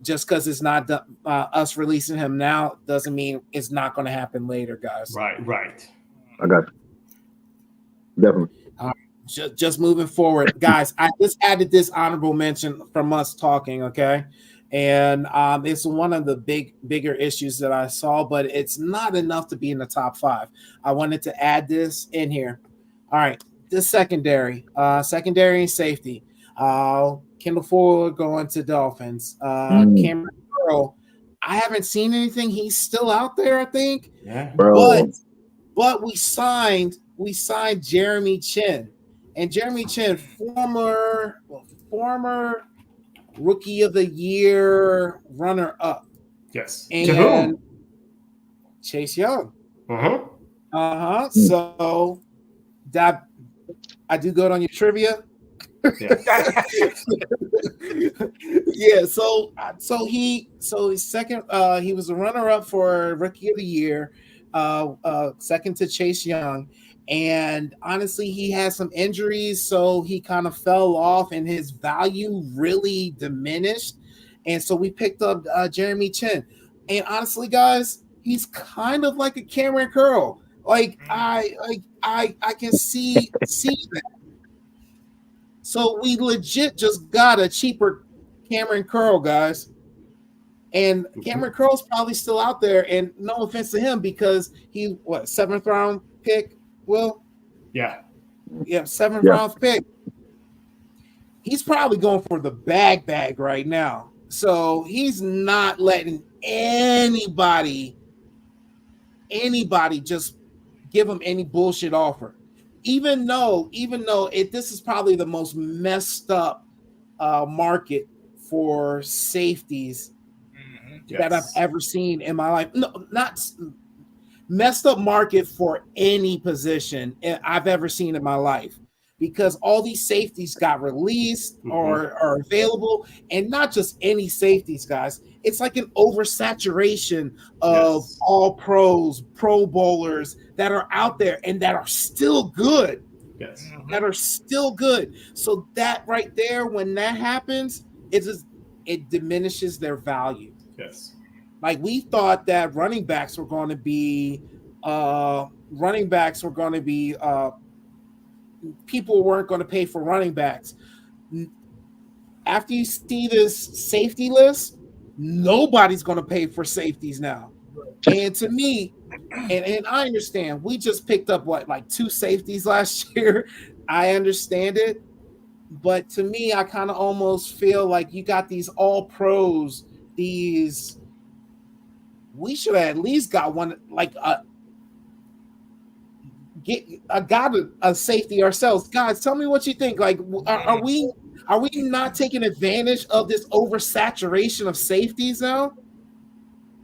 just because it's not us releasing him now doesn't mean it's not going to happen later, guys. Right. I got you. Definitely. Just moving forward, guys. I just added this honorable mention from us talking, okay? And it's one of the bigger issues that I saw, but it's not enough to be in the top 5. I wanted to add this in here. All right, this secondary and safety. Kendall Fuller going to Dolphins. Cameron Curl, I haven't seen anything. He's still out there, I think. Yeah, bro. But we signed Jeremy Chin, and Jeremy Chin, former Rookie of the Year runner up. Yes. And Chase Young. So that I do good on your trivia. Yeah. So he's second. He was a runner up for Rookie of the Year. Second to Chase Young. And honestly, he had some injuries, so he kind of fell off and his value really diminished. And so we picked up Jeremy Chin. And honestly, guys, he's kind of like a Cameron Curl. I can see that. So we legit just got a cheaper Cameron Curl, guys. And Cameron Curl's probably still out there. And no offense to him, because he 7th round pick. Will? Yeah, 7th round pick. He's probably going for the bag right now. So he's not letting anybody just give him any bullshit offer. Even though this is probably the most messed up market for safeties that I've ever seen in my life. No, not messed up market for any position I've ever seen in my life, because all these safeties got released or are available, and not just any safeties, guys. It's like an oversaturation of all pros, Pro Bowlers that are out there and that are still good. Yes. That are still good. So that right there, when that happens, it diminishes their value. Yes. Like we thought that running backs were going to be people weren't going to pay for running backs. After you see this safety list, nobody's going to pay for safeties now. And to me, and I understand, we just picked up like 2 safeties last year. I understand it. But to me, I kind of almost feel like you got these all pros, we should have at least got one, like got a safety ourselves. Guys, tell me what you think. Like, are we not taking advantage of this oversaturation of safeties now?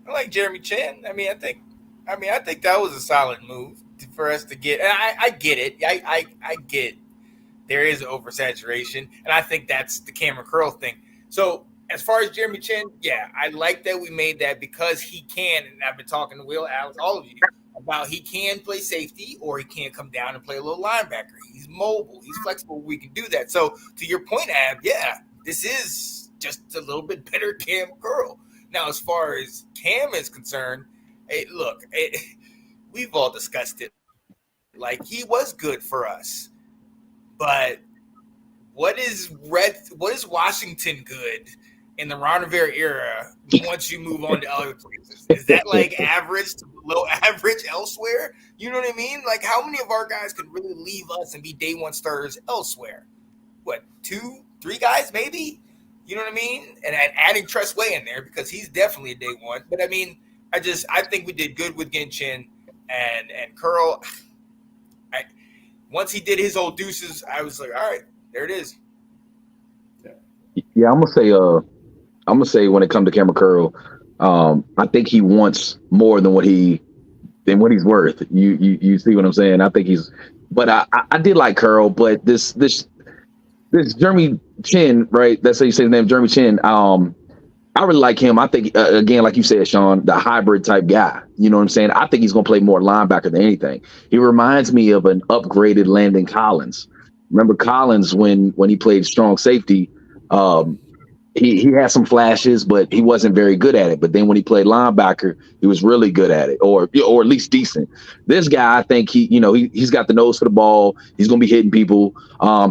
I like Jeremy Chin. I think that was a solid move for us to get. And I get it. I get there is oversaturation, and I think that's the Cameron Curl thing. So as far as Jeremy Chin, yeah, I like that we made that because he can. And I've been talking to Will, Alex, all of you about he can play safety or he can come down and play a little linebacker. He's mobile. He's flexible. We can do that. So to your point, Ab, yeah, this is just a little bit better Cam Curl. Now, as far as Cam is concerned, we've all discussed it. Like, he was good for us. But what is Washington good in the Ron Rivera era once you move on to other places? Is that like average to below average elsewhere? You know what I mean? Like, how many of our guys could really leave us and be day one starters elsewhere? What, 2, 3 guys maybe? You know what I mean? And adding Tress Way in there because he's definitely a day one. But I mean, I think we did good with getting Chin and Curl. Once he did his old deuces, I was like, all right, there it is. Yeah, I'm gonna say when it comes to Cameron Curl, I think he wants more than what he's worth. You see what I'm saying? I think but I did like Curl, but this Jeremy Chin, right? That's how you say his name, Jeremy Chin. I really like him. I think, again, like you said, Sean, the hybrid type guy. You know what I'm saying? I think he's going to play more linebacker than anything. He reminds me of an upgraded Landon Collins. Remember Collins when he played strong safety? He had some flashes, but he wasn't very good at it. But then when he played linebacker, he was really good at it, or at least decent. This guy, I think he's got the nose for the ball. He's going to be hitting people.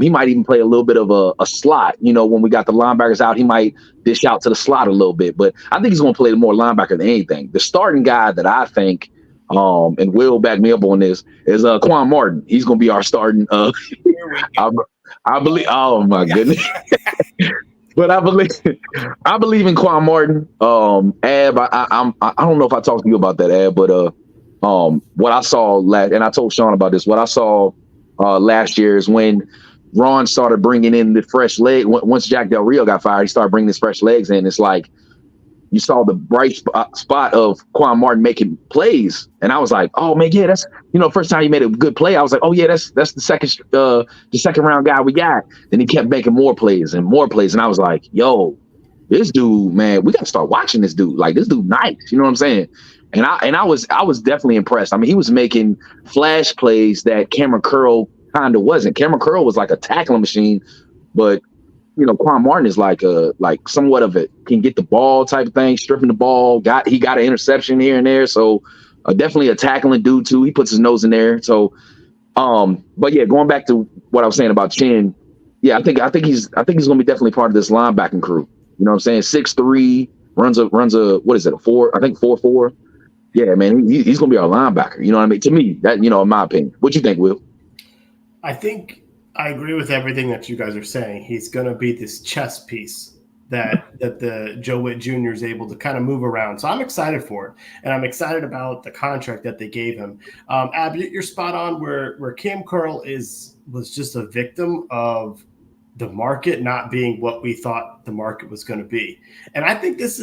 He might even play a little bit of a slot. When we got the linebackers out, he might dish out to the slot a little bit. But I think he's going to play more linebacker than anything. The starting guy that I think, and Will back me up on this, is Quan Martin. He's going to be our starting. I believe. Oh my goodness. But I believe in Quan Martin. Ab, I don't know if I talked to you about that, Ab, but what I saw and I told Sean about this. What I saw last year is when Ron started bringing in the fresh leg. Once Jack Del Rio got fired, he started bringing his fresh legs in. It's like you saw the bright spot of Quan Martin making plays, and I was like, oh man, yeah, that's first time he made a good play. I was like, oh yeah, that's the second round guy we got. Then he kept making more plays, and I was like, yo, this dude, man, we got to start watching this dude. Like, this dude nice, you know what I'm saying? And I was definitely impressed. I mean, he was making flash plays that Cameron Curl kind of wasn't. Cameron Curl was like a tackling machine, but Quan Martin is like somewhat of it, can get the ball type of thing, stripping the ball. He got an interception here and there, so definitely a tackling dude too. He puts his nose in there. So, but yeah, going back to what I was saying about Chin, yeah, I think he's going to be definitely part of this linebacking crew. You know what I'm saying? 6'3", runs a what is it, a 4? I think 4.4. Yeah, man, he's going to be our linebacker. You know what I mean? To me, that in my opinion. What you think, Will? I think I agree with everything that you guys are saying. He's going to be this chess piece that the Joe Witt Jr. is able to kind of move around. So I'm excited for it, and I'm excited about the contract that they gave him. Ab, you're spot on where Cam Curl was just a victim of the market not being what we thought the market was going to be. And I think this.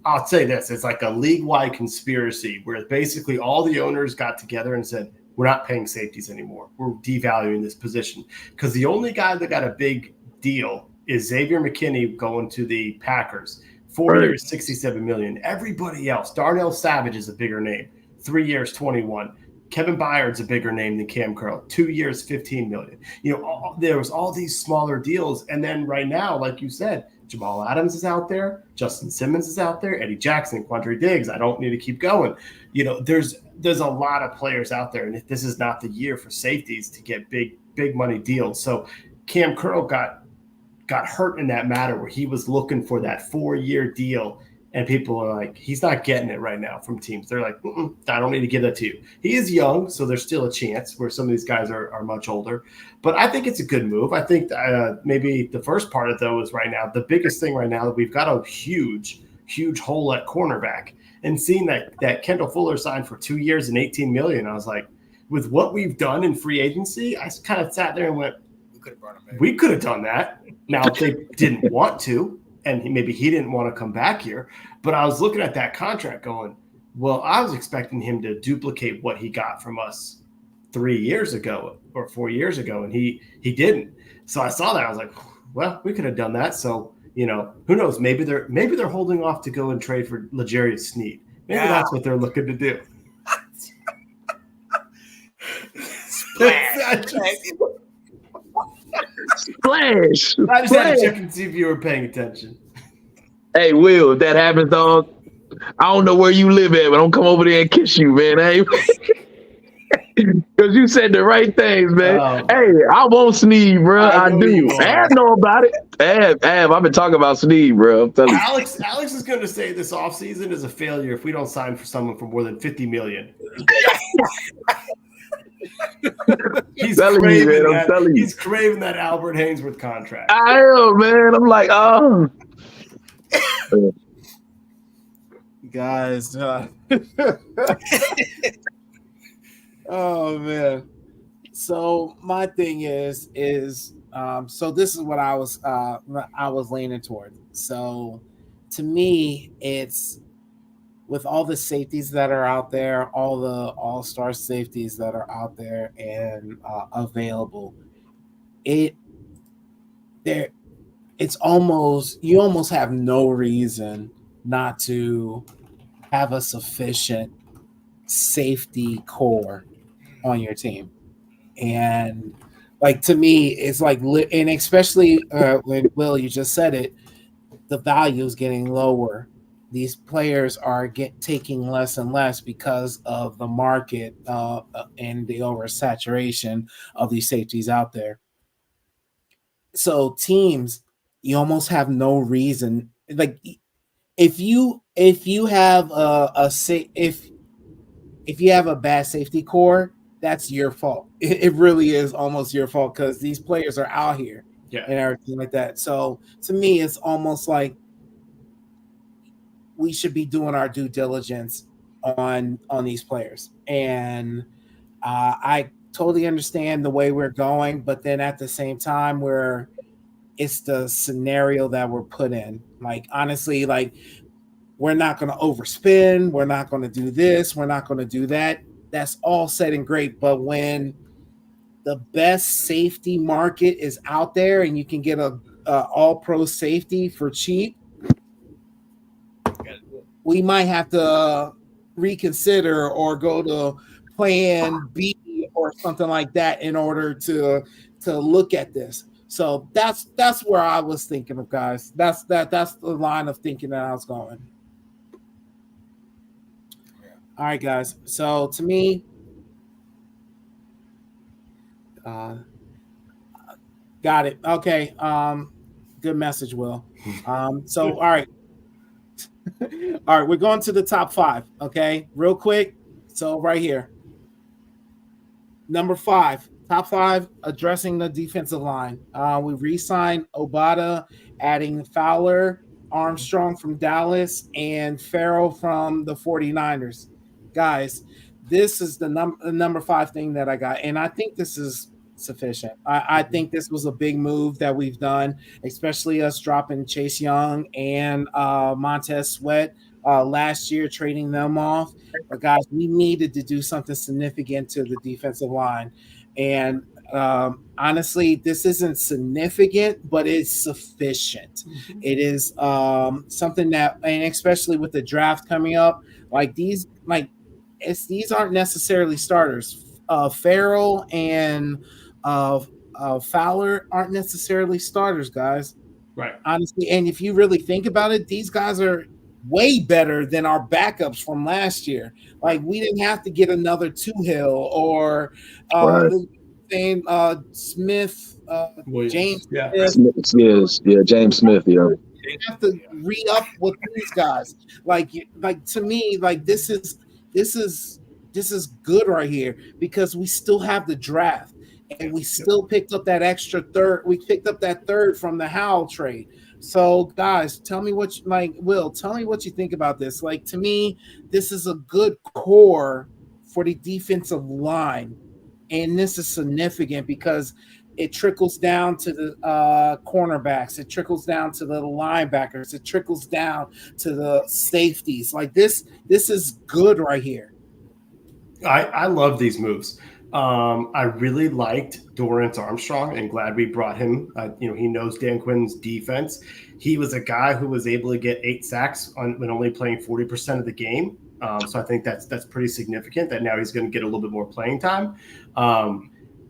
I'll say this: it's like a league-wide conspiracy where basically all the owners got together and said, we're not paying safeties anymore. We're devaluing this position. Because the only guy that got a big deal is Xavier McKinney going to the Packers. 4 years, $67 million. Everybody else, Darnell Savage is a bigger name. 3 years, $21 million. Kevin Byard's a bigger name than Cam Curl. 2 years, $15 million. There was all these smaller deals. And then right now, like you said, Jamal Adams is out there. Justin Simmons is out there. Eddie Jackson, Quandre Diggs. I don't need to keep going. There's a lot of players out there, and this is not the year for safeties to get big money deals. So Cam Curl got hurt in that matter where he was looking for that 4-year deal. And people are like, he's not getting it right now from teams. They're like, I don't need to give that to you. He is young, so there's still a chance where some of these guys are much older. But I think it's a good move. I think maybe the first part of though is right now, the biggest thing right now that we've got a huge hole at cornerback. And seeing that Kendall Fuller signed for 2 years and $18 million, I was like, with what we've done in free agency, I kind of sat there and went, we could have done that. Now, if they didn't want to, and maybe he didn't want to come back here. But I was looking at that contract going, well, I was expecting him to duplicate what he got from us 3 years ago or 4 years ago, and he didn't. So I saw that. I was like, well, we could have done that. So, who knows? Maybe they're holding off to go and trade for L'Jarius Sneed. Maybe that's what they're looking to do. Splash. I just had to check and see if you were paying attention. Hey, Will, if that happens, dog, I don't know where you live at, but I'm come over there and kiss you, man. Hey, because you said the right things, man. Hey, I want Sneed, bro. I do. Ab know about it. Ab, I've been talking about Sneed, bro. I'm telling you. Alyx is going to say this offseason is a failure if we don't sign for someone for more than $50 million. He's craving that Albert Hainsworth contract. I am, man. I'm like, oh. Guys. Oh, man. So my thing is so this is what I was leaning toward. So to me, it's with all the safeties that are out there, all the all-star safeties that are out there and available, you almost have no reason not to have a sufficient safety core on your team. And like, to me, it's like, and especially when Will, you just said it, the value is getting lower. These players are taking less and less because of the market and the oversaturation of these safeties out there. So teams, you almost have no reason. Like, if you have if you have a bad safety core, that's your fault. It really is almost your fault because these players are out here and everything like that. So to me, it's almost like we should be doing our due diligence on these players. And I totally understand the way we're going, but then at the same time, it's the scenario that we're put in. Like, honestly, like, we're not going to overspend. We're not going to do this. We're not going to do that. That's all said and great. But when the best safety market is out there and you can get a all-pro safety for cheap, we might have to reconsider or go to plan B or something like that in order to look at this. So that's where I was thinking of, guys. That's the line of thinking that I was going. All right, guys. So to me, got it. Okay. Good message, Will. So all right. All right, we're going to the top 5. Okay, real quick. So right here, number 5, top 5, addressing the defensive line. We re-signed Obata, adding Fowler, Armstrong from Dallas, and Farrell from the 49ers. Guys, this is the number 5 thing that I got, and I think this is sufficient. I think this was a big move that we've done, especially us dropping Chase Young and Montez Sweat last year, trading them off. But guys, we needed to do something significant to the defensive line. And honestly, this isn't significant, but it's sufficient. Mm-hmm. It is something that, and especially with the draft coming up, these aren't necessarily starters. Farrell and Fowler aren't necessarily starters, guys. Right. Honestly, and if you really think about it, these guys are way better than our backups from last year. Like we didn't have to get another Two-Hill or Right. same Smith, James Williams. Yeah. Smith. Yes, yeah, James Smith, yeah. Have to re-up with these guys. Like to me, like this is good right here because we still have the draft and we still picked up that extra third. We picked up that third from the Howell trade. So guys, tell me what Will, tell me what you think about this. Like to me, this is a good core for the defensive line. And this is significant because it trickles down to the cornerbacks. It trickles down to the linebackers. It trickles down to the safeties. Like this is good right here. I love these moves. I really liked Dorrance Armstrong and glad we brought him. He knows Dan Quinn's defense. He was a guy who was able to get 8 sacks when only playing 40% of the game. So I think that's pretty significant that now he's going to get a little bit more playing time.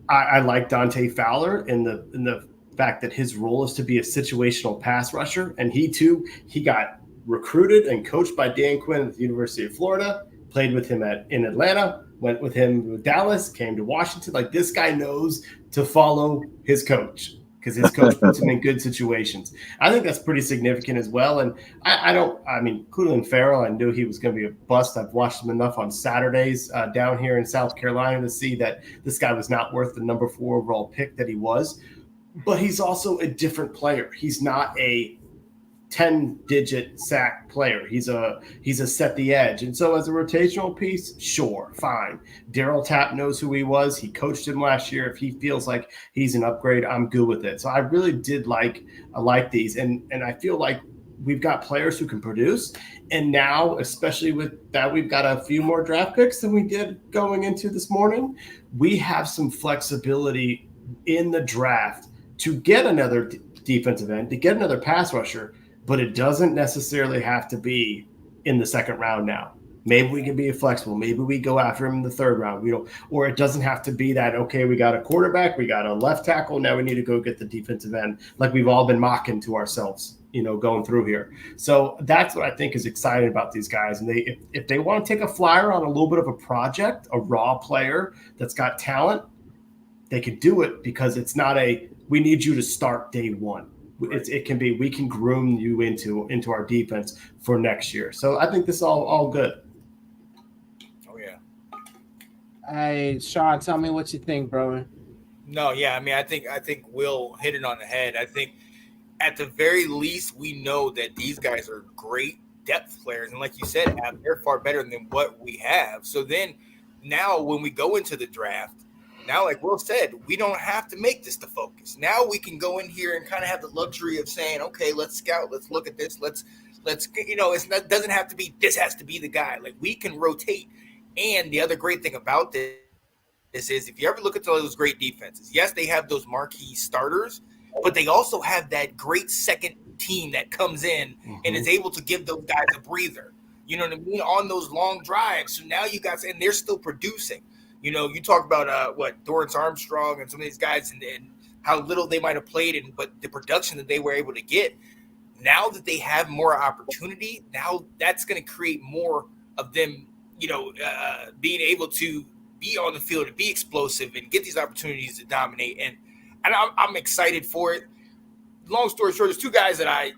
I like Dante Fowler in the fact that his role is to be a situational pass rusher. And he got recruited and coached by Dan Quinn at the University of Florida, played with him in Atlanta, went with him with Dallas, came to Washington. Like this guy knows to follow his coach because his coach puts him in good situations. I think that's pretty significant as well. And Cleveland Farrell, I knew he was going to be a bust. I've watched him enough on Saturdays down here in South Carolina to see that this guy was not worth the number 4 overall pick that he was. But he's also a different player. He's not a 10-digit sack player. He's a set the edge. And so as a rotational piece, sure, fine. Daryl Tapp knows who he was. He coached him last year. If he feels like he's an upgrade, I'm good with it. So I really did like these. And I feel like we've got players who can produce. And now, especially with that, we've got a few more draft picks than we did going into this morning. We have some flexibility in the draft to get another defensive end, to get another pass rusher, but it doesn't necessarily have to be in the second round now. Maybe we can be flexible. Maybe we go after him in the third round. Or it doesn't have to be that, okay, we got a quarterback, we got a left tackle, now we need to go get the defensive end, like we've all been mocking to ourselves, going through here. So that's what I think is exciting about these guys. And if they want to take a flyer on a little bit of a project, a raw player that's got talent, they could do it because it's not we need you to start day one. Right. It can be we can groom you into our defense for next year. So I think this is all good. Oh yeah. Hey, Sean, tell me what you think, brother. No, yeah, I think Will hit it on the head. I think at the very least we know that these guys are great depth players, and like you said, they're far better than what we have. So then now when we go into the draft. Now, like Will said, we don't have to make this the focus. Now we can go in here and kind of have the luxury of saying, okay, let's scout, let's look at this, let's doesn't have to be, this has to be the guy. Like we can rotate. And the other great thing about this is if you ever look at those great defenses, yes, they have those marquee starters, but they also have that great second team that comes in and is able to give those guys a breather. You know what I mean? On those long drives. So now you guys, and they're still producing. You talk about Dorrance Armstrong and some of these guys and how little they might have played, but the production that they were able to get. Now that they have more opportunity, now that's going to create more of them, being able to be on the field and be explosive and get these opportunities to dominate. And I'm excited for it. Long story short, there's 2 guys that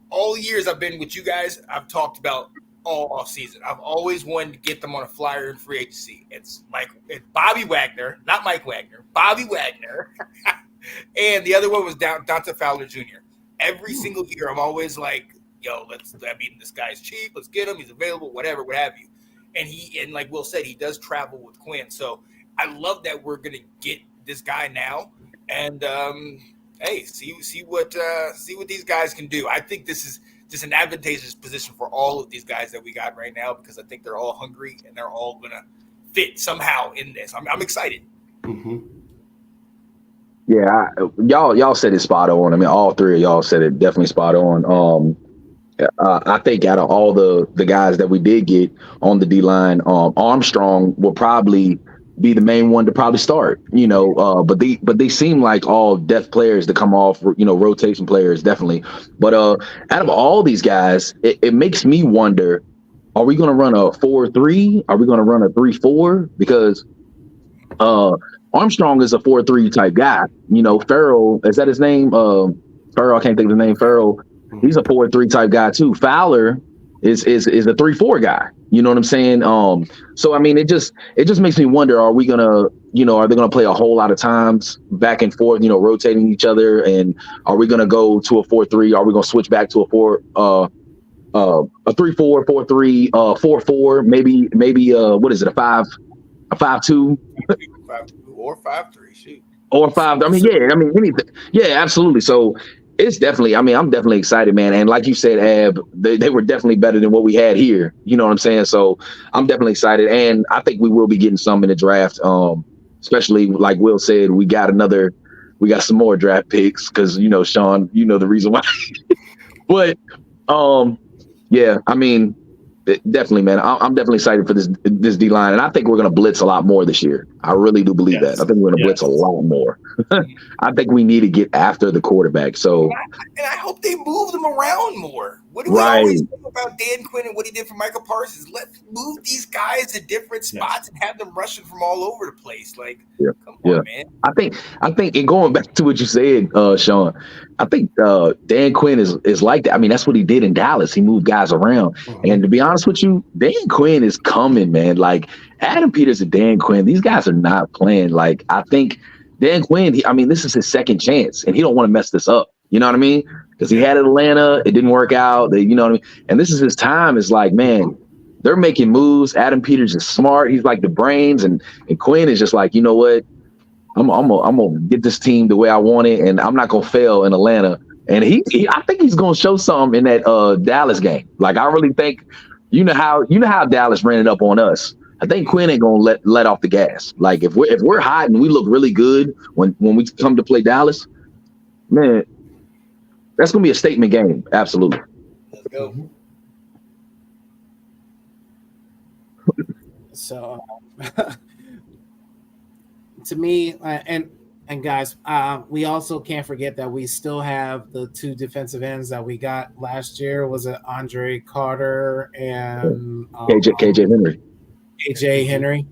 all years I've been with you guys, I've talked about all offseason. I've always wanted to get them on a flyer in free agency. It's Bobby Wagner, not Mike Wagner, Bobby Wagner. And the other one was Dante Fowler Jr. Every single year, I'm always like, yo, this guy's cheap. Let's get him. He's available, whatever, what have you. And like Will said, he does travel with Quinn. So I love that we're going to get this guy now. And, hey, see what these guys can do. I think this is just an advantageous position for all of these guys that we got right now because I think they're all hungry and they're all gonna fit somehow in this. I'm excited. Mm-hmm. Yeah, y'all said it spot on. I mean, all 3 of y'all said it definitely spot on. I think out of all the guys that we did get on the D line, Armstrong will probably be the main one to probably start, but they seem like all depth players to come off, rotation players, definitely. But out of all these guys, it makes me wonder, are we going to run a 4-3? Are we going to run a 3-4? Because Armstrong is a 4-3 type guy. Farrell, is that his name? Farrell, I can't think of his name. Farrell, he's a 4-3 type guy too. Fowler is a 3-4 guy. You know what I'm saying? So I mean, it just makes me wonder: are we gonna, are they gonna play a whole lot of times back and forth, rotating each other, and are we gonna go to a 4-3? Are we gonna switch back to a 3-4, 4-3, 4-4? Maybe what is it? A 5-2 or 5-3? Shoot. Or 5. I mean, yeah. I mean, anything. Yeah, absolutely. So it's definitely. I mean, I'm definitely excited, man. And like you said, Ab, they were definitely better than what we had here. You know what I'm saying? So I'm definitely excited, and I think we will be getting some in the draft. Especially like Will said, we got some more draft picks because Sean, the reason why. But yeah, I mean. Definitely, man. I'm definitely excited for this D line, and I think we're going to blitz a lot more this year. I really do believe that. I think we're going to blitz a lot more. I think we need to get after the quarterback. So, and I hope they move them around more. What do we always think about Dan Quinn and what he did for Michael Parsons? Let's move these guys to different spots and have them rushing from all over the place. Like, come on, man. I think, and going back to what you said, Sean, I think Dan Quinn is like that. I mean, that's what he did in Dallas. He moved guys around. And to be honest with you, Dan Quinn is coming, man. Like Adam Peters and Dan Quinn, these guys are not playing. Like I think Dan Quinn, this is his second chance, and he don't want to mess this up. You know what I mean? Because he had Atlanta, it didn't work out. You know what I mean? And this is his time. It's like, man, they're making moves. Adam Peters is smart. He's like the brains, and Quinn is just like, you know what? I'm gonna get this team the way I want it, and I'm not gonna fail in Atlanta. And I think he's gonna show something in that Dallas game. Like I really think, how Dallas ran it up on us. I think Quinn ain't gonna let off the gas. Like if we're hot and we look really good when we come to play Dallas, man, that's gonna be a statement game. Absolutely. Let's go. So. To me, and guys, we also can't forget that we still have the two defensive ends that we got last year. Was it Andre Carter and KJ Henry? KJ Henry.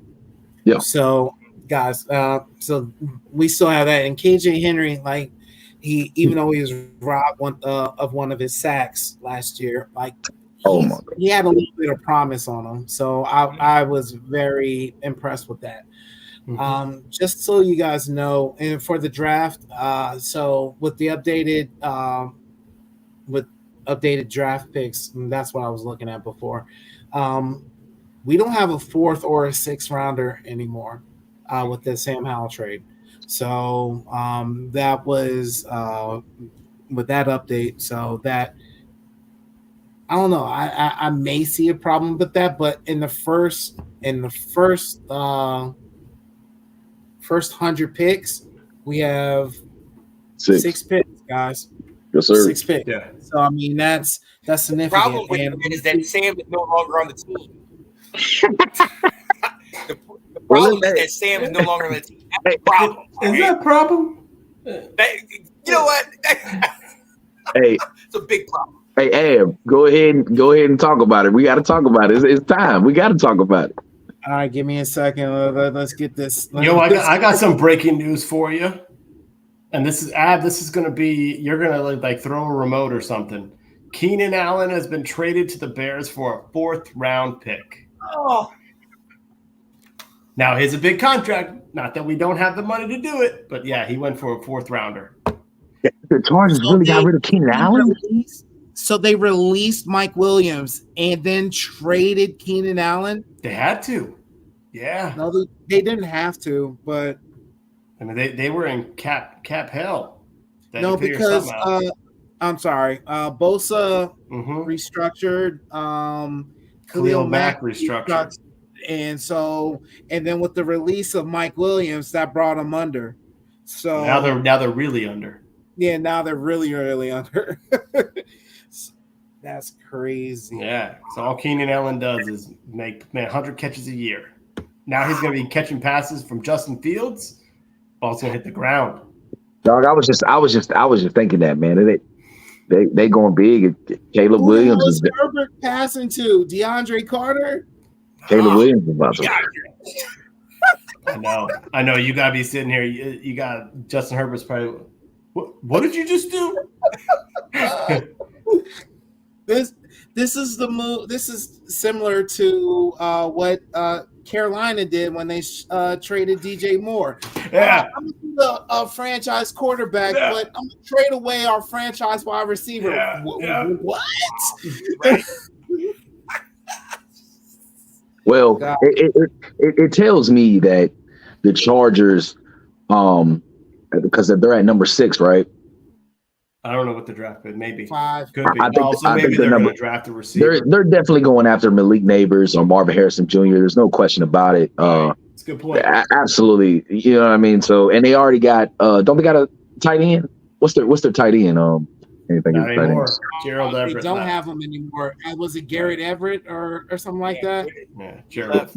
Yeah. So, guys, so we still have that, and KJ Henry, like even though he was robbed of one of his sacks last year, like he had a little bit of promise on him. So I was very impressed with that. Just so you guys know, and for the draft, so with the updated draft picks, and that's what I was looking at before. We don't have a 4th or a 6th rounder anymore with the Sam Howell trade. So that was with that update. So that I don't know. I may see a problem with that, but in the first 100 picks, we have 6 picks, guys. Yes, sir. 6 picks. Yeah. So I mean that's significant. The problem with it is that Sam is no longer on the team. the problem is that Sam is no longer on the team. That's the problem. Is that a problem? You know what? Hey, it's a big problem. Hey, Ab, go ahead and talk about it. We got to talk about it. It's time. We got to talk about it. All right, give me a second. Let's get this. I got some breaking news for you. And this is Ab. This is going to be, you're going to like throw a remote or something. Keenan Allen has been traded to the Bears for a 4th round pick. Oh. Now, here's a big contract. Not that we don't have the money to do it, but yeah, he went for a 4th rounder. The Chargers really got rid of Keenan Allen? So they released Mike Williams and then traded Keenan Allen? They had to. Yeah. No, they didn't have to, but I mean, they were in cap hell. No, because I'm sorry. Bosa restructured. Khalil Mack restructured. And then with the release of Mike Williams, that brought him under. So now they're really under. Yeah, now they're really, really under. That's crazy. Yeah. So all Keenan Allen does is make 100 catches a year. Now he's going to be catching passes from Justin Fields. Ball's going to hit the ground. Dog, I was just thinking that, man. They going big. Caleb Who Williams was Herbert passing to? DeAndre Carter? Caleb Williams is about to. I know. You got to be sitting here. You got Justin Herbert's probably. What did you just do? This is the move. This is similar to what Carolina did when they traded DJ Moore. Yeah, I'm gonna be a franchise quarterback, but I'm gonna trade away our franchise wide receiver. What? Right. Well, it tells me that the Chargers, because they're at number 6, right? I don't know what the draft is. Maybe 5. Could be. Maybe they're going to draft a receiver. They're definitely going after Malik Neighbors or Marvin Harrison Jr. There's no question about it. That's a good point. Absolutely. You know what I mean? So, and they already got. Don't they got a tight end? What's their tight end? Anything? Not anymore. Gerald Everett. They don't have him anymore. Was it Garrett Everett or something like that? Yeah, Gerald.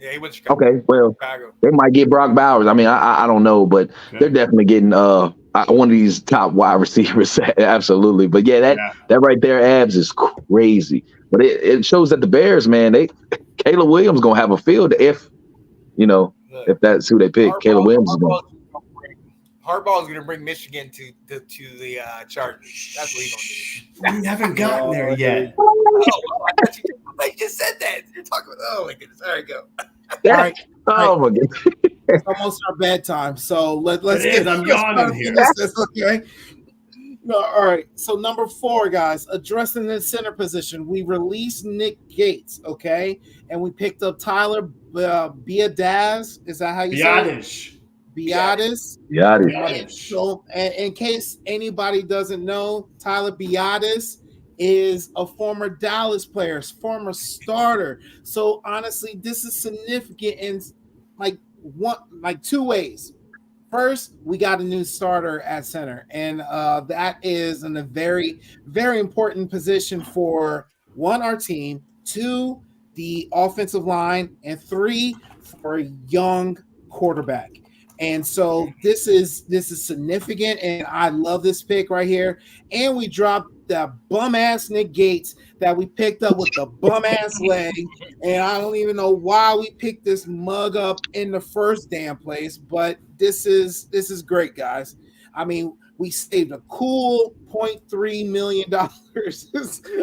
Yeah, he went to Chicago. Okay, well, they might get Brock Bowers. I mean, I don't know, but they're definitely getting one of these top wide receivers. Absolutely. But that right there, Abs, is crazy. But it shows that the Bears, man, Caleb Williams gonna have a field if that's who they pick. Caleb Williams is going. Harbaugh is going to bring Michigan to the Chargers. That's what he's going to do. We haven't gotten there yet. I thought you just said that. You're talking about. Oh my goodness! All right, go. All right. Oh my goodness! It's almost our bedtime, so let's get. I'm yawning here. Okay. No, all right. So number 4, guys, addressing the center position, we released Nick Gates, okay, and we picked up Tyler Biadasz. Is that how you say it? Biadasz. So, in case anybody doesn't know, Tyler Biadasz is a former Dallas player, former starter. So honestly, this is significant in like 2 ways. First, we got a new starter at center, and that is in a very, very important position for 1, our team, 2, the offensive line, and 3, for a young quarterback. And so this is significant, and I love this pick right here. And we dropped that bum ass Nick Gates that we picked up with the bum ass leg, and I don't even know why we picked this mug up in the first damn place. But this is great, guys. I mean, we saved a cool $0.3 million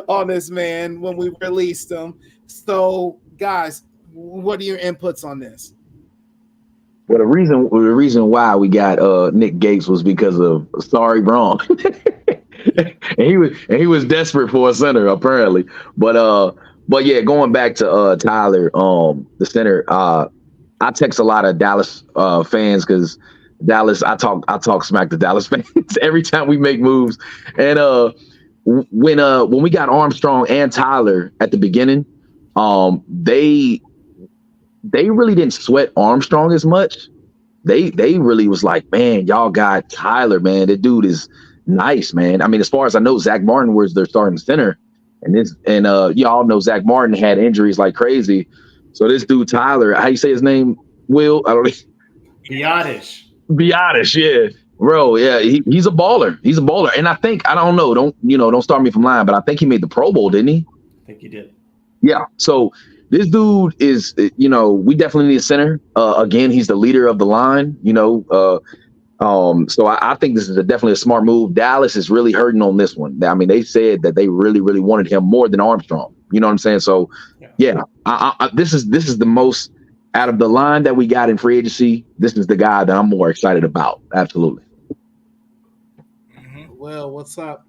on this man when we released him. So, guys, what are your inputs on this? Well, the reason why we got Nick Gates was because of Sorry Braun. and he was desperate for a center apparently. But yeah, going back to Tyler, the center, I text a lot of Dallas fans because Dallas, I talk smack to Dallas fans every time we make moves. And when we got Armstrong and Tyler at the beginning, they really didn't sweat Armstrong as much. They really was like, man, y'all got Tyler, man. That dude is nice, man. I mean, as far as I know, Zach Martin was their starting center, and y'all know Zach Martin had injuries like crazy. So this dude Tyler, how you say his name? Will I don't know. Biadasz, yeah, bro, yeah, he's a baller. He's a baller, and I think I don't know. Don't start me from lying, but I think he made the Pro Bowl, didn't he? I think he did. Yeah. So. This dude is, we definitely need a center. Again, he's the leader of the line, So I think this is definitely a smart move. Dallas is really hurting on this one. I mean, they said that they really, really wanted him more than Armstrong. You know what I'm saying? So, yeah, this is the most out of the line that we got in free agency. This is the guy that I'm more excited about. Absolutely. Well, what's up?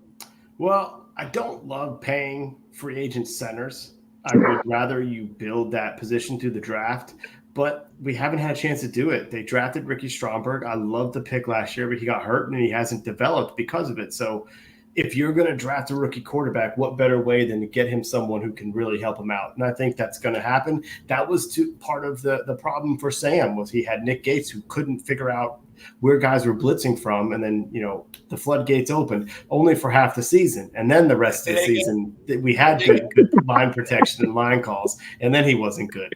Well, I don't love paying free agent centers. I would rather you build that position through the draft, but we haven't had a chance to do it. They drafted Ricky Stromberg. I loved the pick last year, but he got hurt and he hasn't developed because of it. So if you're going to draft a rookie quarterback, what better way than to get him someone who can really help him out? And I think that's going to happen. That was part of the problem for Sam was he had Nick Gates who couldn't figure out where guys were blitzing from, and then the floodgates opened only for half the season, and then the rest of the season we had good line protection and line calls, and then he wasn't good.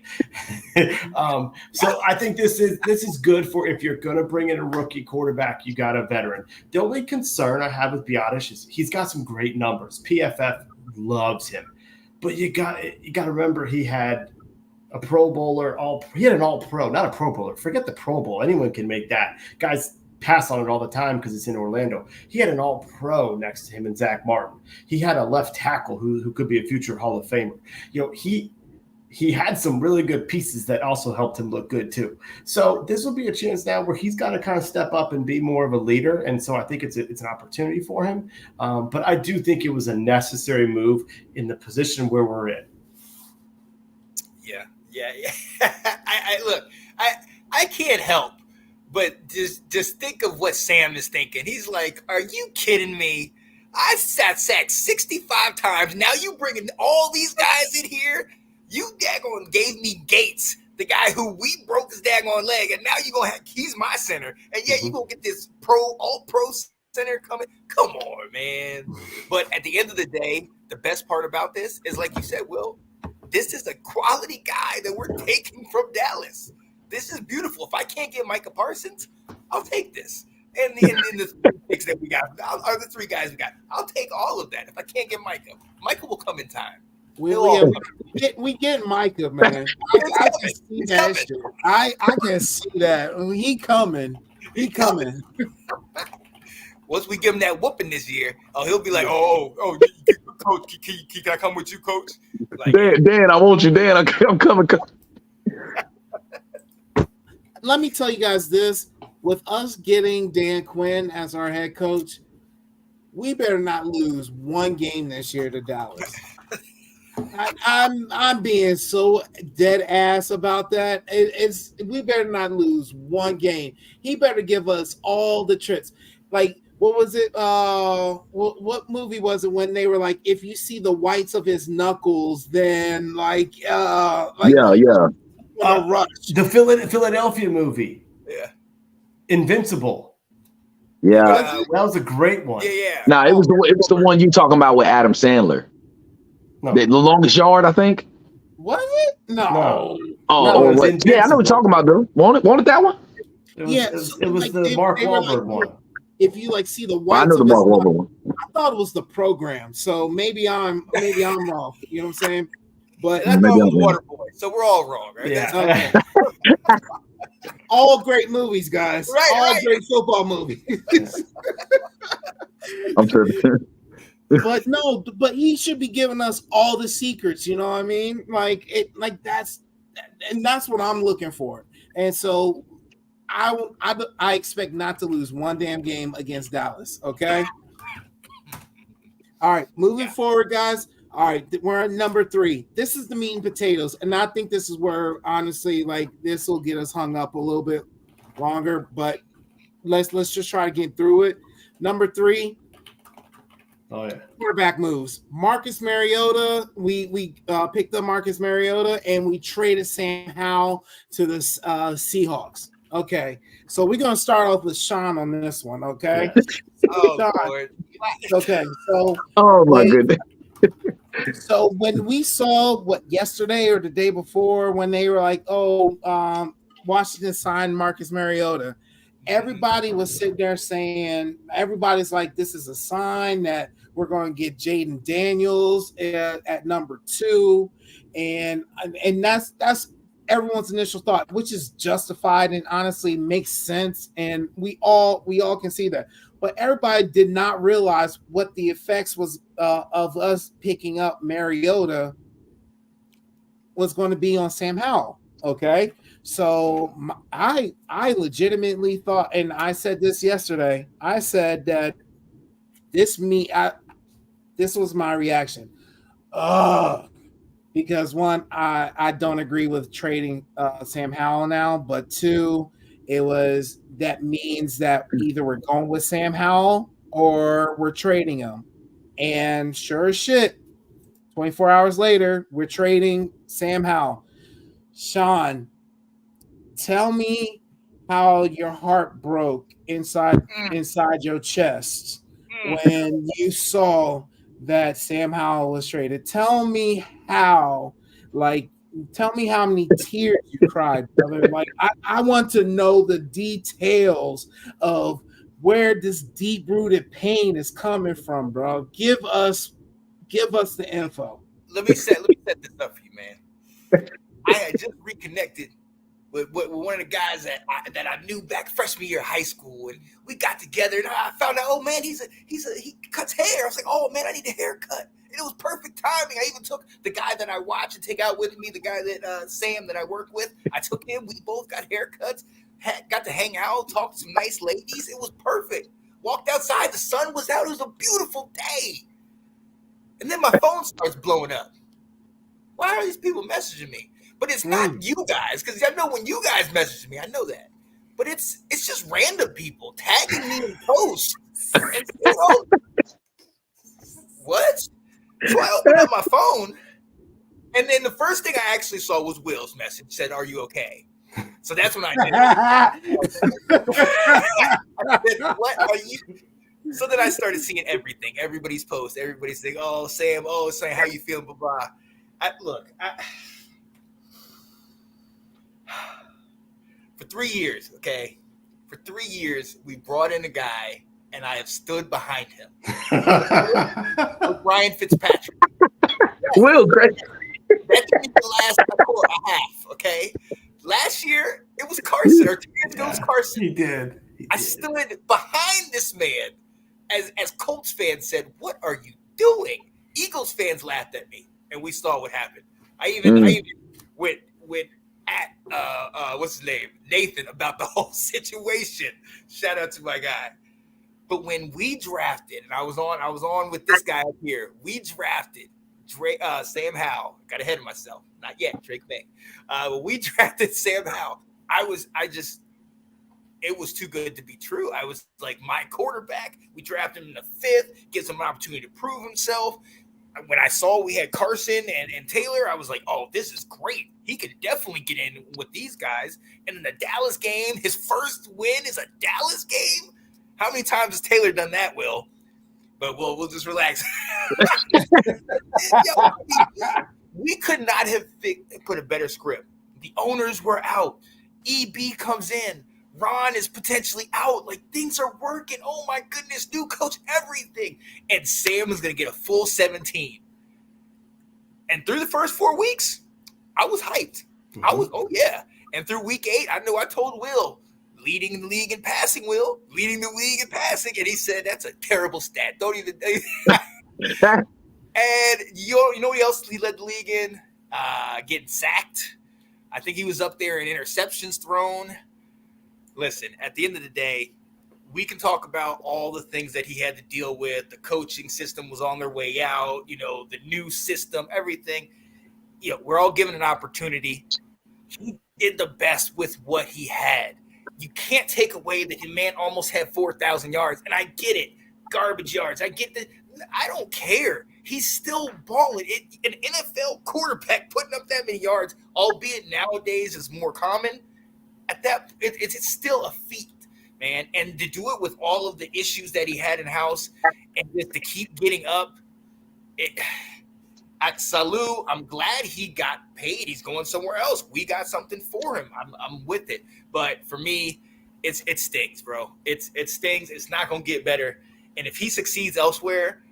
So I think this is good for if you're going to bring in a rookie quarterback, you got a veteran. The only concern I have with Biadasz is he's got some great numbers. PFF loves him, but you got to remember he had a Pro Bowler, he had an All-Pro, not a Pro Bowler. Forget the Pro Bowl. Anyone can make that. Guys pass on it all the time because it's in Orlando. He had an All-Pro next to him in Zach Martin. He had a left tackle who could be a future Hall of Famer. He had some really good pieces that also helped him look good too. So this will be a chance now where he's got to kind of step up and be more of a leader. And so I think it's an opportunity for him. But I do think it was a necessary move in the position where we're in. Yeah. I can't help but just think of what Sam is thinking. He's like, are you kidding me? I sat sacked 65 times. Now you bringing all these guys in here? You daggone gave me Gates, the guy who we broke his daggone leg, and now he's my center. And you gonna get this all-pro center coming? Come on, man. But at the end of the day, the best part about this is, like you said, Will, this is a quality guy that we're taking from Dallas. This is beautiful. If I can't get Micah Parsons, I'll take this. And the picks that we got, are the three guys we got, I'll take all of that. If I can't get Micah will come in time. We get Micah, man. I can see that shit. I can see that. He coming. Once we give him that whooping this year, he'll be like, coach, can I come with you, coach? Like, Dan, I want you. Dan, I'm coming. Let me tell you guys this. With us getting Dan Quinn as our head coach, we better not lose one game this year to Dallas. I'm being so dead ass about that. We better not lose one game. He better give us all the tricks. Like, what was it? What movie was it when they were like, if you see the whites of his knuckles, then Rush. The Philadelphia movie. Yeah. Invincible. Yeah. That was a great one. Yeah. Nah, it was the one you talking about with Adam Sandler. No. The Longest Yard, I think. Was it? No. Oh, no, yeah, I know what you're talking about, though. Want it that one? It was the Mark Wahlberg one. If you see the whites, I know the Mark Wahlberg one. I thought it was the program, so maybe I'm wrong. You know what I'm saying? But that's all Waterboy, so we're all wrong, right? Yeah. Okay. All great movies, guys. All great football movies. I'm sure. But he should be giving us all the secrets, you know what I mean? That's what I'm looking for. And so I expect not to lose one damn game against Dallas, okay? All right, moving forward, guys. All right, we're at number 3. This is the meat and potatoes, and I think this is where, honestly, this will get us hung up a little bit longer, but let's just try to get through it. Number 3. Oh, yeah. Quarterback moves. Marcus Mariota. We picked up Marcus Mariota and we traded Sam Howell to the Seahawks. Okay, so we're gonna start off with Sean on this one. Okay. Oh, Lord. Okay. So. Oh my goodness. So when we saw yesterday or the day before when they were like, Washington signed Marcus Mariota. Everybody was sitting there saying, everybody's like, this is a sign that we're going to get Jaden Daniels at number 2. And that's everyone's initial thought, which is justified and honestly makes sense. And we all can see that. But everybody did not realize what the effects was of us picking up Mariota was going to be on Sam Howell. Okay. So I legitimately thought, and I said this yesterday, I said that this was my reaction. Because one, I don't agree with trading Sam Howell now, but 2, that means that either we're going with Sam Howell or we're trading him. And sure as shit, 24 hours later, we're trading Sam Howell. Sean, tell me how your heart broke inside Mm, your chest mm. when you saw that Sam Howell was traded. Tell me how, like, tell me how many tears you cried, brother. Like, I want to know the details of where this deep rooted pain is coming from, bro. Give us the info. Let me set this up for you, man. I had just reconnected with one of the guys that I knew back freshman year of high school, and we got together, and I found out, oh man, he cuts hair. I was like, oh man, I need a haircut. And it was perfect timing. I even took the guy that I watch and take out with me, the guy that Sam that I work with. I took him. We both got haircuts. Got to hang out, talk to some nice ladies. It was perfect. Walked outside. The sun was out. It was a beautiful day. And then my phone starts blowing up. Why are these people messaging me? But it's not you guys, because I know when you guys message me, I know that. But it's just random people tagging me in posts. And what? So I opened up my phone, and then the first thing I actually saw was Will's message. Said, "Are you okay?" So that's when I did. I said, "What are you?" So then I started seeing everything. Everybody's post. Everybody's saying, "Oh, Sam. Oh, Sam, how you feeling?" Blah blah. For 3 years, okay? For 3 years, we brought in a guy, and I have stood behind him. Ryan Fitzpatrick. Will, great. That could be the last half, okay? Last year, it was Carson, or 2 years ago, it was Carson. He did. I stood behind this man. As Colts fans said, what are you doing? Eagles fans laughed at me, and we saw what happened. I even went at what's his name, Nathan, about the whole situation. Shout out to my guy. But when we drafted, and I was on with this guy up here, we drafted Sam Howell. Got ahead of myself. Not yet, Drake May. When we drafted Sam Howell, it was too good to be true. I was like, my quarterback, we drafted him in the 5th, gives him an opportunity to prove himself. When I saw we had Carson and Taylor, I was like, oh, this is great. He could definitely get in with these guys. And in the Dallas game, his first win is a Dallas game. How many times has Taylor done that, Will? But we'll just relax. We could not have put a better script. The owners were out. EB comes in. Ron is potentially out. Like, things are working. Oh, my goodness. New coach, everything. And Sam is going to get a full 17. And through the first 4 weeks, I was hyped. Mm-hmm. I was, oh, yeah. And through week 8, I know I told Will, leading the league in passing, Will. Leading the league in passing. And he said, that's a terrible stat. Don't even. And you know what else he led the league in? Getting sacked. I think he was up there in interceptions thrown. Listen, at the end of the day, we can talk about all the things that he had to deal with. The coaching system was on their way out, the new system, everything. We're all given an opportunity. He did the best with what he had. You can't take away that the man almost had 4,000 yards. And I get it. Garbage yards. I get that. I don't care. He's still balling. An NFL quarterback putting up that many yards, albeit nowadays is more common. At that, it's still a feat, man. And to do it with all of the issues that he had in house, and just to keep getting up, at Salou, I'm glad he got paid. He's going somewhere else. We got something for him. I'm with it. But for me, it stings, bro. It stings. It's not going to get better. And if he succeeds elsewhere,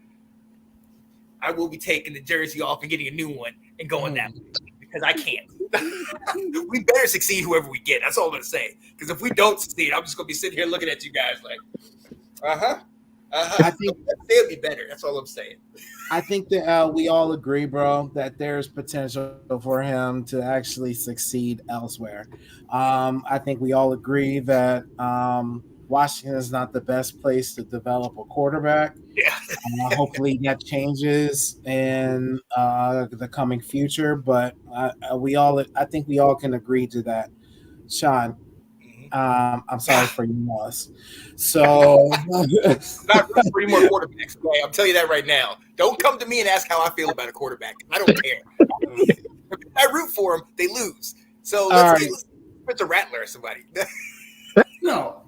I will be taking the jersey off and getting a new one and going that way, because I can't. We better succeed whoever we get. That's all I'm going to say. Because if we don't succeed, I'm just going to be sitting here looking at you guys like, I think they'll be better. That's all I'm saying. I think that we all agree, bro, that there's potential for him to actually succeed elsewhere. I think we all agree that Washington is not the best place to develop a quarterback. Yeah. Hopefully that changes in the coming future, but I think we all can agree to that. Sean, I'm sorry for your loss. So, not rooting for any more quarterbacks. Okay? I'll tell you that right now. Don't come to me and ask how I feel about a quarterback. I don't care. If I root for them, they lose. So let's get a Rattler or somebody. No.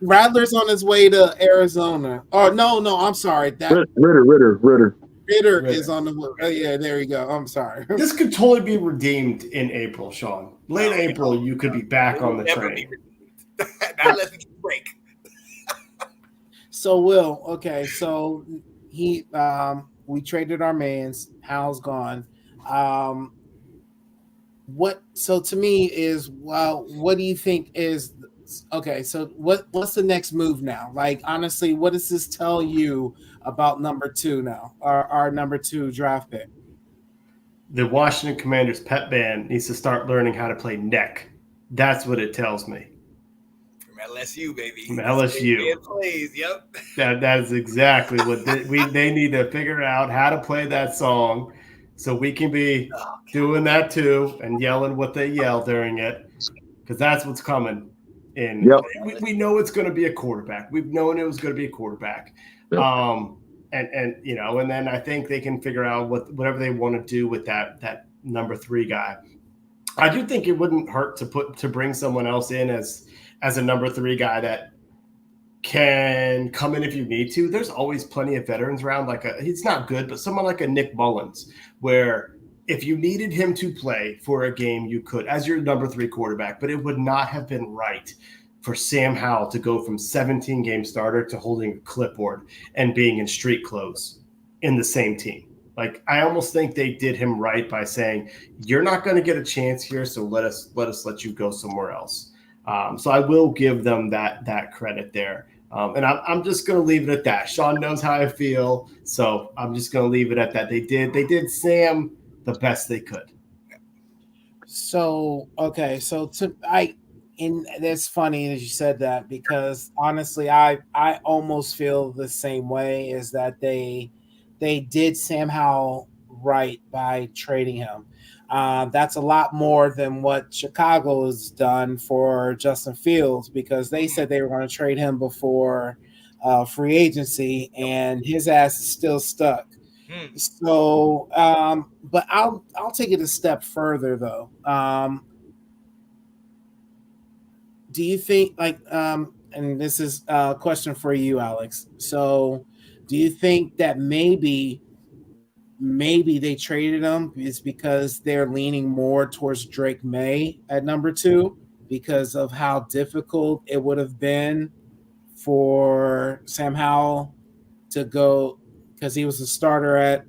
Rattler's on his way to Arizona. Or no, I'm sorry. That Ritter. is on the way. Oh, yeah, there you go. I'm sorry. This could totally be redeemed in April, Sean. Late April, you could be back on the train. Not let me get a break. So Will, okay, so we traded our mans. Hal's gone. So to me is, well, what do you think is okay? So what's the next move now? Like, honestly, what does this tell you about number 2 now? Our number 2 draft pick. The Washington Commanders pep band needs to start learning how to play neck. That's what it tells me. From LSU, baby. From LSU. Plays, yep. That is exactly what they need to figure out how to play that song, so we can be doing that too and yelling what they yell during it, because that's what's coming. We know it's going to be a quarterback. We've known it was going to be a quarterback. Yep. And and then I think they can figure out whatever they want to do with that number 3 guy. I do think it wouldn't hurt to bring someone else in as a number 3 guy that can come in if you need to. There's always plenty of veterans around. He's not good, but someone like a Nick Mullins, where if you needed him to play for a game, you could as your number 3 quarterback. But it would not have been right for Sam Howell to go from 17-game starter to holding a clipboard and being in street clothes in the same team. I almost think they did him right by saying, you're not going to get a chance here, so let us let you go somewhere else. So I will give them that credit there. And I'm just going to leave it at that. Sean knows how I feel, so I'm just going to leave it at that. They did Sam the best they could. So, okay. So and that's funny that you said that, because honestly, I almost feel the same way, is that they did Sam Howell right by trading him. That's a lot more than what Chicago has done for Justin Fields, because they said they were going to trade him before free agency, and his ass is still stuck. So, but I'll take it a step further though. Do you think, and this is a question for you, Alex. So, do you think that maybe they traded him is because they're leaning more towards Drake May at number 2 because of how difficult it would have been for Sam Howell to go, because he was a starter at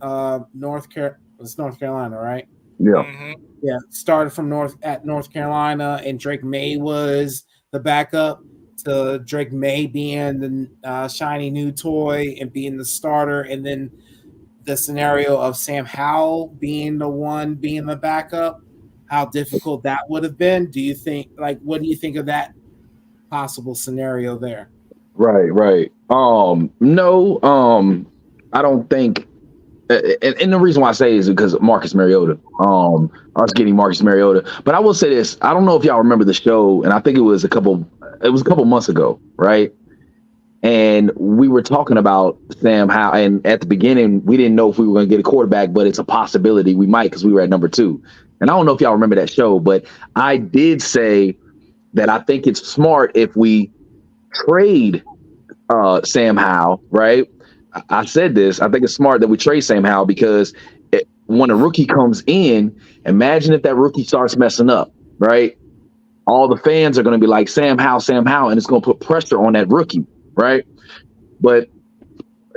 North Carolina, right? Yeah. Mm-hmm. Yeah, started from North Carolina, and Drake May was the backup to Drake May being the shiny new toy and being the starter, and then the scenario of Sam Howell being the backup, how difficult that would have been. Do you think, what do you think of that possible scenario there? Right. No, I don't think, and the reason why I say is because of Marcus Mariota. Us getting Marcus Mariota. But I will say this: I don't know if y'all remember the show, and I think it was a couple months ago, right? And we were talking about Sam Howell, and at the beginning, we didn't know if we were going to get a quarterback, but it's a possibility we might, because we were at number 2. And I don't know if y'all remember that show, but I did say that I think it's smart if we trade Sam Howell, right? I said this. I think it's smart that we trade Sam Howell, because when a rookie comes in, imagine if that rookie starts messing up, right? All the fans are going to be like, Sam Howell, and it's going to put pressure on that rookie, right? But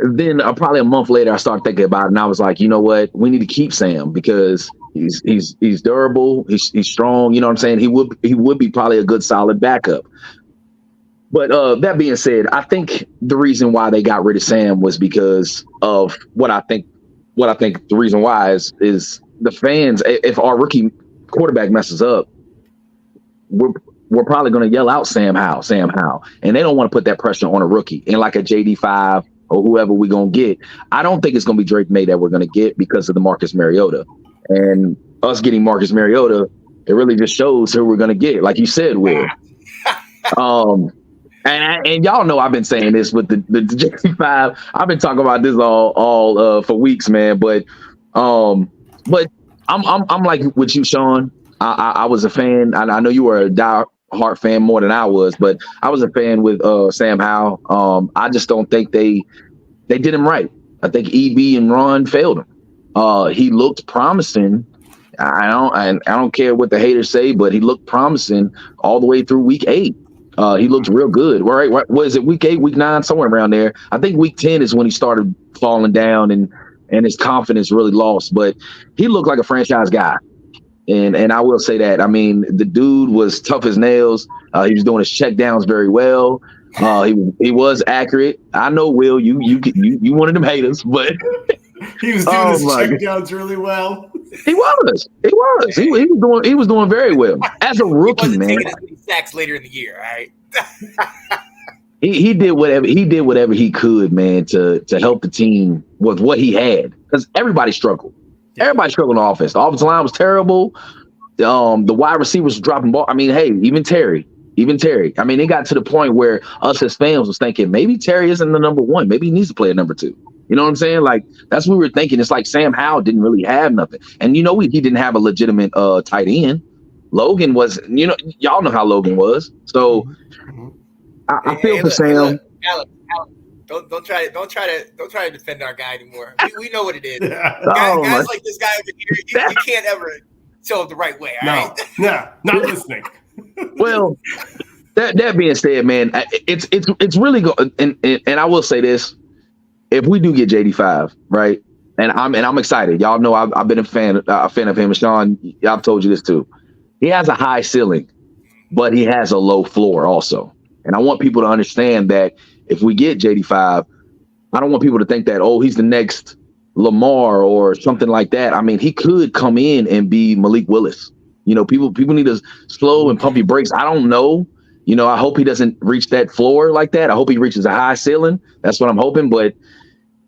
then probably a month later, I started thinking about it, and I was like, you know what? We need to keep Sam, because he's durable, he's strong. You know what I'm saying? He would be probably a good solid backup. But that being said, I think the reason why they got rid of Sam was because of what I think the reason why is the fans. If our rookie quarterback messes up, we're probably going to yell out Sam Howell, and they don't want to put that pressure on a rookie. And like a JD5 or whoever we're going to get, I don't think it's going to be Drake May that we're going to get because of the Marcus Mariota. And us getting Marcus Mariota, it really just shows who we're going to get, like you said, Will. And y'all know I've been saying this with the JD5. I've been talking about this all for weeks, man. But I'm like with you, Sean. I was a fan. I know you were a Hart fan more than I was, but I was a fan with Sam Howell. I just don't think they did him right. I think EB and Ron failed him. He looked promising. I don't care what the haters say, but he looked promising all the way through week 8. He looked real good. Right? What is it? Week 8, week 9, somewhere around there. I think week 10 is when he started falling down and his confidence really lost. But he looked like a franchise guy. And I will say that. I mean, the dude was tough as nails. He was doing his check downs very well. He was accurate. I know, Will, you one of them haters, but he was doing his check downs really well. He was doing very well as a rookie, man. Taking as many sacks later in the year, all right. he did whatever he could, man, to help the team with what he had, because everybody struggled. Everybody struggled on offense. The offensive line was terrible. The wide receivers were dropping ball. I mean, hey, even Terry. I mean, it got to the point where us as fans was thinking maybe Terry isn't the number 1. Maybe he needs to play at number 2. You know what I'm saying? Like, that's what we were thinking. It's like Sam Howell didn't really have nothing. And, he didn't have a legitimate tight end. Logan was, y'all know how Logan was. So I feel for Sam. Alex, don't try to defend our guy anymore. We know what it is. Guys like this guy over here, you can't ever show it the right way. All right? No, not listening. Well, that being said, man, it's really good. And I will say this: if we do get JD5, right, and I'm excited. Y'all know I've been a fan of him. And Sean, I've told you this too. He has a high ceiling, but he has a low floor also. And I want people to understand that if we get JD5, I don't want people to think that, he's the next Lamar or something like that. I mean, he could come in and be Malik Willis. People need to slow and pump your brakes. I don't know. I hope he doesn't reach that floor like that. I hope he reaches a high ceiling. That's what I'm hoping. But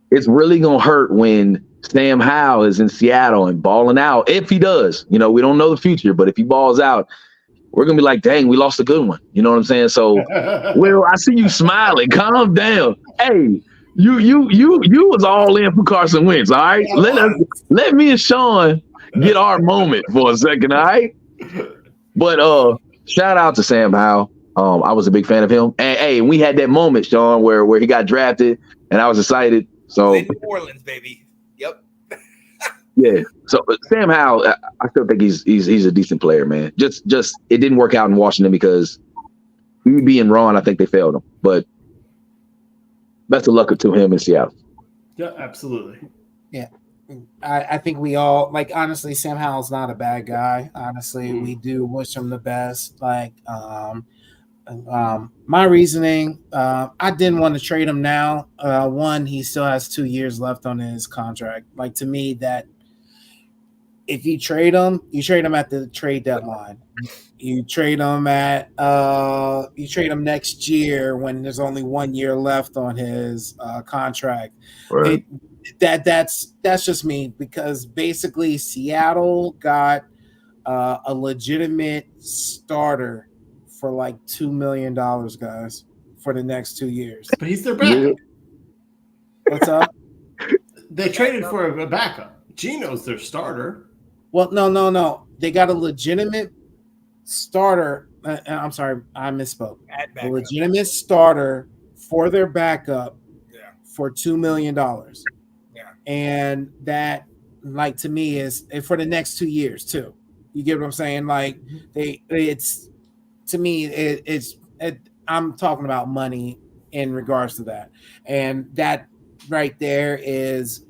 it's really going to hurt when Sam Howell is in Seattle and balling out. If he does, we don't know the future, but if he balls out, we're going to be like, dang, we lost a good one. You know what I'm saying? So, Will, I see you smiling. Calm down. Hey, you was all in for Carson Wentz, all right? Let me and Sean get our moment for a second, all right? But shout out to Sam Howell. I was a big fan of him. And hey, we had that moment, Sean, where he got drafted, and I was excited. So in New Orleans, baby. Yep. Yeah. So Sam Howell, I still think he's a decent player, man. Just it didn't work out in Washington because EB and Ron, I think they failed him. But best of luck to him in Seattle. Yeah, absolutely. Yeah. I think we all, like, honestly, Sam Howell's not a bad guy. Honestly, we do wish him the best. Like, my reasoning, I didn't want to trade him now. One, he still has 2 years left on his contract. Like, to me, that if you trade him at the trade deadline. You trade him next year when there's only 1 year left on his contract. Right. That's just me, because basically Seattle got a legitimate starter for like $2 million, guys, for the next 2 years. But he's their backup. What's up? They traded for a backup. Gino's their starter. Well, no. They got a legitimate starter. I'm sorry, I misspoke. A legitimate starter for their backup for $2 million. And that, like, to me, is for the next 2 years too. You get what I'm saying? Like, I'm talking about money in regards to that. And that right there is,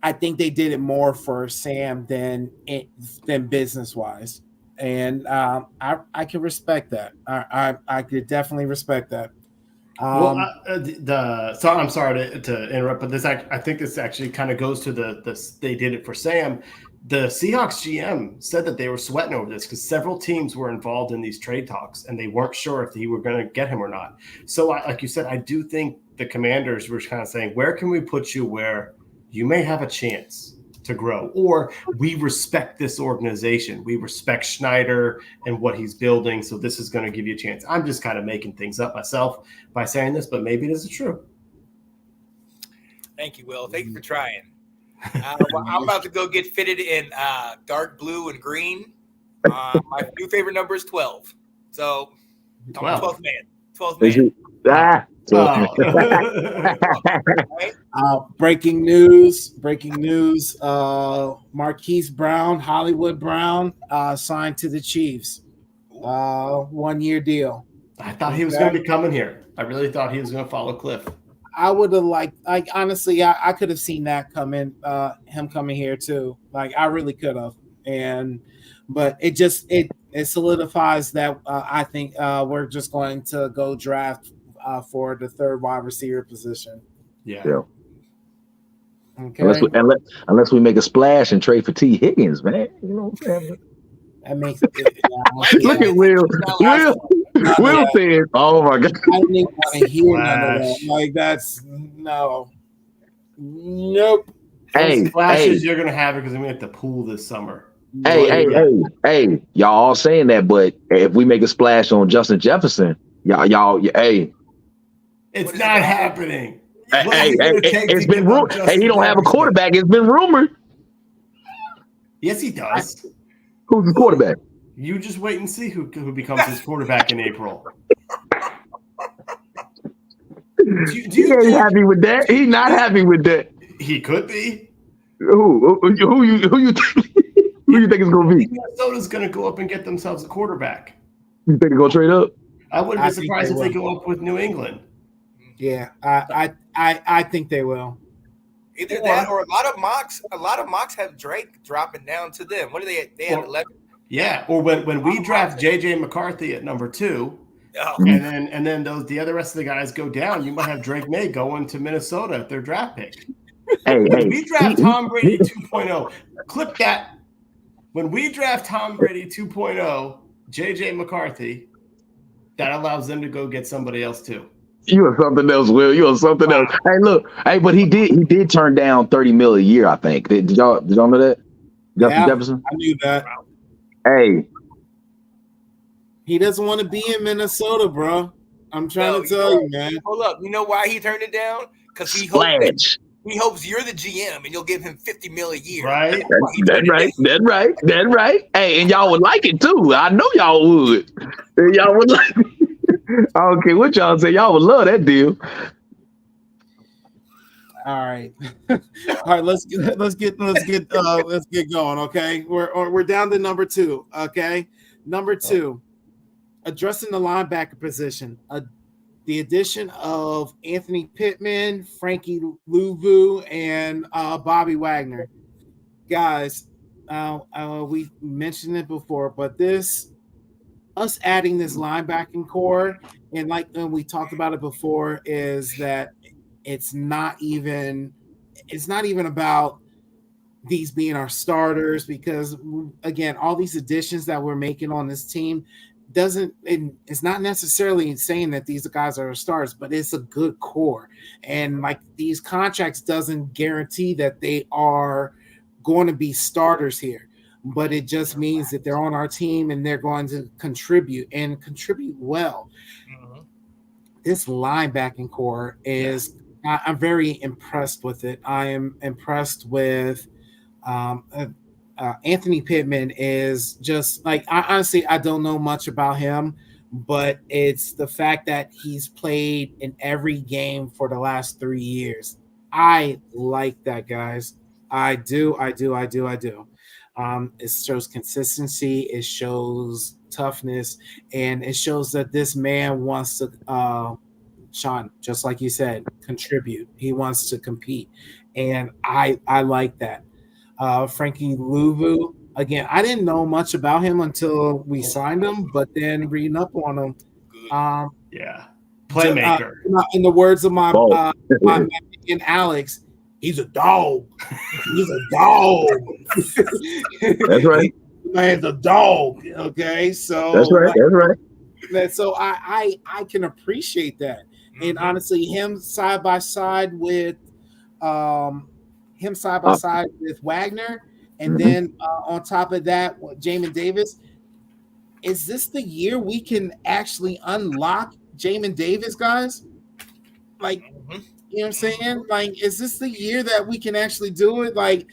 I think they did it more for Sam than business wise. And I can respect that. I could definitely respect that. So I'm sorry to interrupt, but I think this actually kind of goes to the they did it for Sam. The Seahawks GM said that they were sweating over this because several teams were involved in these trade talks and they weren't sure if they were going to get him or not. So, like you said, I do think the Commanders were kind of saying, where can we put you where you may have a chance to grow, or we respect this organization. We respect Schneider and what he's building. So this is going to give you a chance. I'm just kind of making things up myself by saying this, but maybe this is true. Thank you, Will. Thank you for trying. Well, I'm about to go get fitted in dark blue and green My new favorite number is 12. So I'm 12th man. 12th Is man. it? Breaking news. Marquise Brown, Hollywood Brown, signed to the Chiefs. 1 year deal. I thought he was going to be coming here. I really thought he was going to follow Cliff. I would have honestly, I could have seen that coming, him coming here too. Like I really could have. But it solidifies that I think we're just going to go draft for the third wide receiver position. Yeah. Okay. Unless we make a splash and trade for T. Higgins, man. You know what I'm saying? That makes Look at Will. Will said, "Oh my God." I didn't even want to hear none of that. Like that's nope. Those flashes you're gonna have because I'm at the pool this summer. Hey, y'all all saying that, but if we make a splash on Justin Jefferson, y'all, hey. It's not happening. It's been rumored. Hey, he don't have a quarterback. It's been rumored. Yes, he does. Who's the quarterback? You just wait and see who becomes his quarterback in April. He ain't happy with that. He's not happy with that. He could be. Who you think? Who you think is going to be? Minnesota's going to go up and get themselves a quarterback. You think they're going to trade up? I wouldn't be surprised if they go up with New England. Yeah, I think they will. Either that or a lot of mocks have Drake dropping down to them. What do they have 11? Yeah, or when we draft JJ McCarthy at number 2, and then the other rest of the guys go down, you might have Drake May going to Minnesota at their draft pick. When we draft Tom Brady 2.0, clip that. When we draft Tom Brady 2.0, JJ McCarthy, that allows them to go get somebody else too. You are something else, Will. You are something else. Hey, look. Hey, but he did turn down $30 million a year, I think. Did y'all know that? Justin Jefferson? I knew that. Hey. He doesn't want to be in Minnesota, bro. I'm trying to tell you, man. Hold up. You know why he turned it down? Because he hopes you're the GM and you'll give him $50 million a year. Right? That's right. Hey, and y'all would like it too. I know y'all would. Y'all would like it. I don't care what y'all say. Y'all would love that deal. All right. Let's get going. Okay, we're down to number 2. Okay, number 2, addressing the linebacker position. The addition of Anthony Pittman, Frankie Louvu, and Bobby Wagner. Guys, we mentioned it before, but us adding this linebacking core, and like we talked about it before, is that it's not even about these being our starters, because again, all these additions that we're making on this team it's not necessarily saying that these guys are stars, but it's a good core. And like these contracts doesn't guarantee that they are going to be starters here, but it just means that they're on our team and they're going to contribute well. Mm-hmm. This linebacking core is, I'm very impressed with it. I am impressed with Anthony Pittman. Is just like, I don't know much about him, but it's the fact that he's played in every game for the last 3 years. I like that, guys. I do. It shows consistency, it shows toughness, and it shows that this man wants to, Sean, just like you said, contribute. He wants to compete, and I like that. Frankie Louvu, again, I didn't know much about him until we signed him, but then reading up on him, playmaker. In the words of my man Alyx, he's a dog. He's a dog. That's right. Man's a dog. Okay, so that's right. So I can appreciate that, and honestly, him side by side with Wagner, and then on top of that, Jamin Davis. Is this the year we can actually unlock Jamin Davis, guys? Like, you know what I'm saying? Like, is this the year that we can actually do it? Like,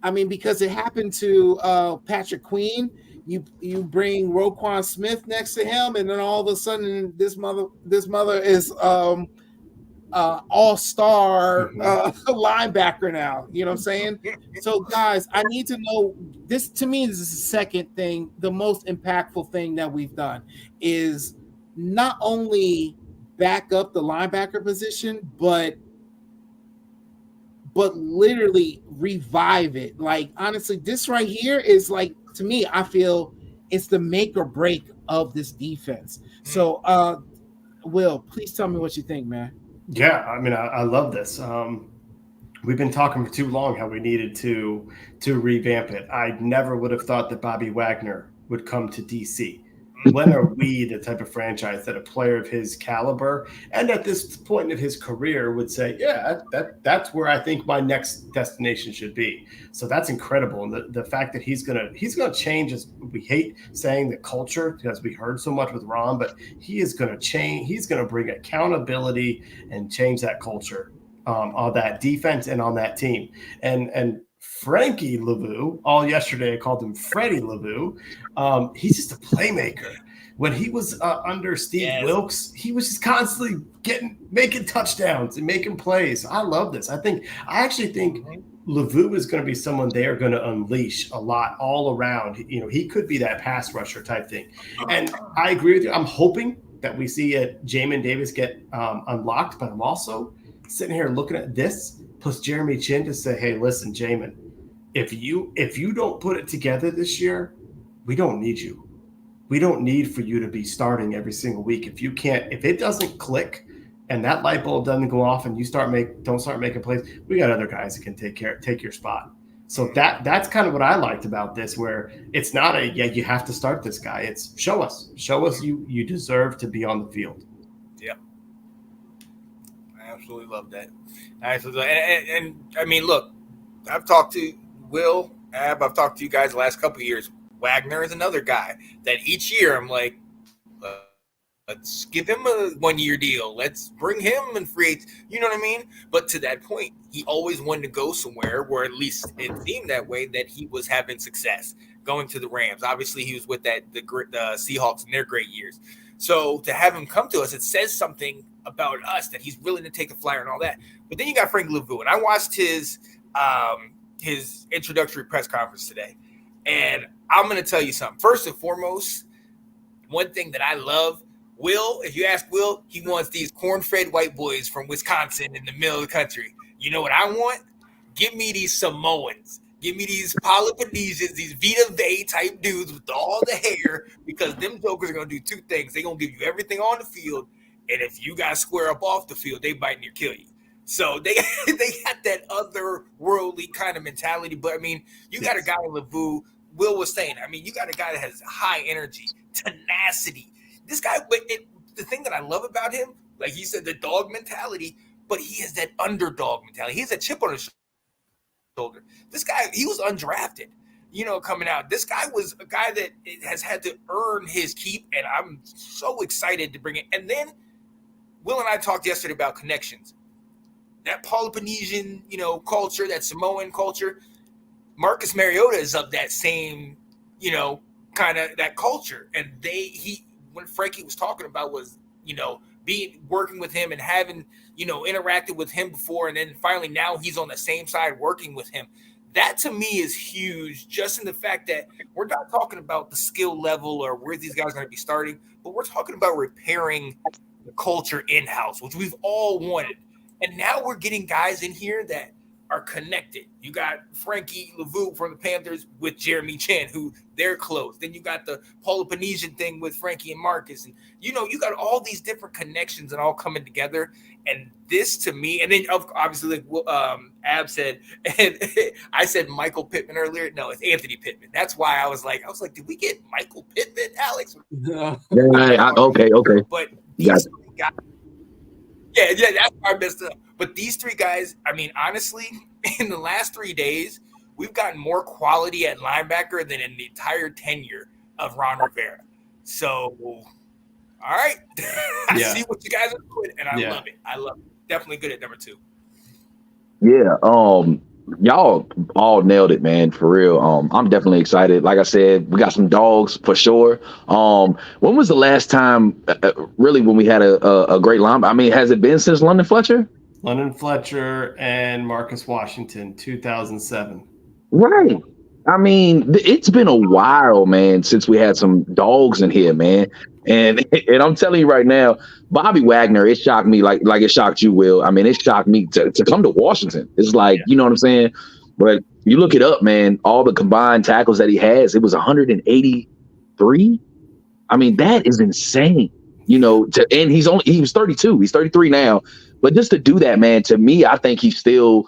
I mean, because it happened to Patrick Queen. You bring Roquan Smith next to him, and then all of a sudden this mother is all-star linebacker now. You know what I'm saying? So guys, I need to know this. To me, this is the second thing, the most impactful thing that we've done is not only back up the linebacker position, but literally revive it. Like, honestly, this right here is like, to me, I feel it's the make or break of this defense. So Will, please tell me what you think, man. Yeah, I mean, I love this. We've been talking for too long how we needed to revamp it. I never would have thought that Bobby Wagner would come to DC. When are we the type of franchise that a player of his caliber and at this point of his career would say, yeah, that's where I think my next destination should be. So that's incredible. And the fact that he's gonna change, as we hate saying the culture because we heard so much with Ron, but he is gonna change. He's gonna bring accountability and change that culture on that defense and on that team. And Frankie Lavu, all yesterday I called him Freddie Lavu. He's just a playmaker. When he was under Steve Wilkes, he was just constantly making touchdowns and making plays. I love this. I actually think Lavu is going to be someone they are going to unleash a lot all around. You know, he could be that pass rusher type thing. And I agree with you. I'm hoping that we see Jamin Davis get unlocked, but I'm also sitting here looking at this plus Jeremy Chin to say, hey, listen, Jamin, if you don't put it together this year, we don't need you. We don't need for you to be starting every single week. If it doesn't click and that light bulb doesn't go off and you don't start making plays, we got other guys that can take your spot. So that's kind of what I liked about this, where it's not you have to start this guy. It's show us you deserve to be on the field. Yeah. I absolutely love that. And I mean, look, I've talked to Will, Ab, I've talked to you guys the last couple of years. Wagner is another guy that each year I'm like, let's give him a 1-year deal. Let's bring him in free agent. You know what I mean? But to that point, he always wanted to go somewhere where at least it seemed that way that he was having success going to the Rams. Obviously, he was with the Seahawks in their great years. So to have him come to us, it says something about us that he's willing to take a flyer and all that. But then you got Frank Lavu, and I watched his introductory press conference today. And I'm going to tell you something. First and foremost, one thing that I love, Will, if you ask Will, he wants these corn-fed white boys from Wisconsin in the middle of the country. You know what I want? Give me these Samoans. Give me these Peloponnesians, these Vita Vea type dudes with all the hair, because them jokers are going to do two things. They're going to give you everything on the field, and if you got to square up off the field, they bite and kill you. So they got that otherworldly kind of mentality. But, I mean, you got a guy in Lavu, Will was saying, I mean, you got a guy that has high energy, tenacity. This guy, the thing that I love about him, like he said, the dog mentality, but he has that underdog mentality. He has a chip on his shoulder. This guy, he was undrafted, coming out. This guy was a guy that has had to earn his keep, and I'm so excited to bring it. And then Will and I talked yesterday about connections. That Peloponnesian, culture, that Samoan culture, Marcus Mariota is of that same, kind of that culture. And when Frankie was talking about was, working with him and having, interacted with him before. And then finally now he's on the same side working with him. That to me is huge, just in the fact that we're not talking about the skill level or where these guys are going to be starting, but we're talking about repairing the culture in-house, which we've all wanted. And now we're getting guys in here that are connected. You got Frankie Lavu from the Panthers with Jeremy Chin, who they're close. Then you got the Peloponnesian thing with Frankie and Marcus. And, you got all these different connections and all coming together. And this to me, and then obviously like Ab said, and I said Michael Pittman earlier. No, it's Anthony Pittman. That's why I was like, did we get Michael Pittman, Alex? No. Okay. But these guys, yeah, that's why I messed up. But these three guys, I mean, honestly, in the last 3 days, we've gotten more quality at linebacker than in the entire tenure of Ron Rivera. So, all right. I see what you guys are doing, and I love it. I love it. Definitely good at number 2. Yeah. Y'all all nailed it, man, for real. I'm definitely excited. Like I said, we got some dogs for sure. When was the last time, really, when we had a great line? I mean, has it been since London Fletcher? London Fletcher and Marcus Washington, 2007. Right. I mean, it's been a while, man, since we had some dogs in here, man. And and I'm telling you right now, Bobby Wagner, it shocked me like it shocked you, Will. I mean, it shocked me to come to Washington. It's like, you know what I'm saying? But you look it up, man, all the combined tackles that he has, it was 183. I mean, that is insane. You know, and he was 32. He's 33 now. But just to do that, man, to me, I think he's still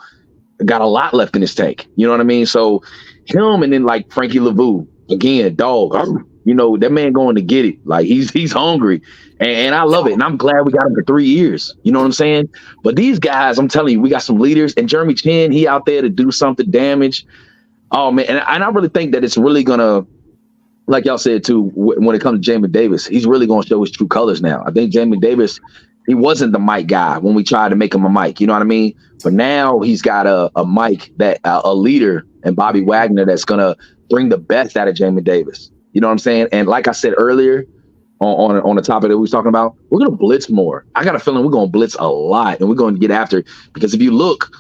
got a lot left in his tank. You know what I mean? So him and then like Frankie Lavu, again, dog, you know, that man going to get it. Like he's hungry. And I love it. And I'm glad we got him for 3 years. You know what I'm saying? But these guys, I'm telling you, we got some leaders. And Jeremy Chin, he out there to do something damage. Oh, man. And I really think that it's really going to, like y'all said, too, when it comes to Jamin Davis, he's really going to show his true colors now. I think Jamin Davis, he wasn't the Mike guy when we tried to make him a Mike. You know what I mean? But now he's got a Mike, that a leader, and Bobby Wagner that's going to bring the best out of Jamin Davis. You know what I'm saying? And like I said earlier on the topic that we was talking about, we're going to blitz more. I got a feeling we're going to blitz a lot, and we're going to get after it. Because if you look,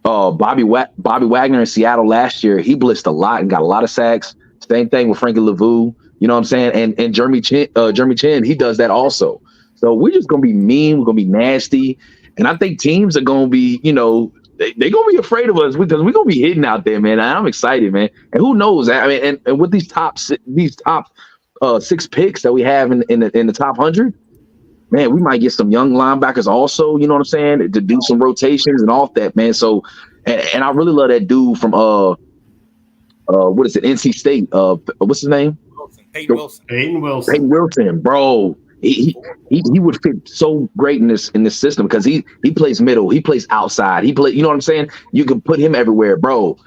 Bobby Wagner in Seattle last year, he blitzed a lot and got a lot of sacks. Same thing with Frankie Lavu. You know what I'm saying? And Jeremy Chin, he does that also. So we're just going to be mean. We're going to be nasty. And I think teams are going to be, you know, they're going to be afraid of us because we're going to be hitting out there, man. I'm excited, man. And who knows? I mean, and with these top 6 picks that we have in the top 100, man, we might get some young linebackers also, you know what I'm saying, to do some rotations and all that, man. So, and I really love that dude from, what is it, NC State? What's his name? Peyton Wilson, bro. He would fit so great in this system because he plays middle, he plays outside, you know what I'm saying? You can put him everywhere, bro.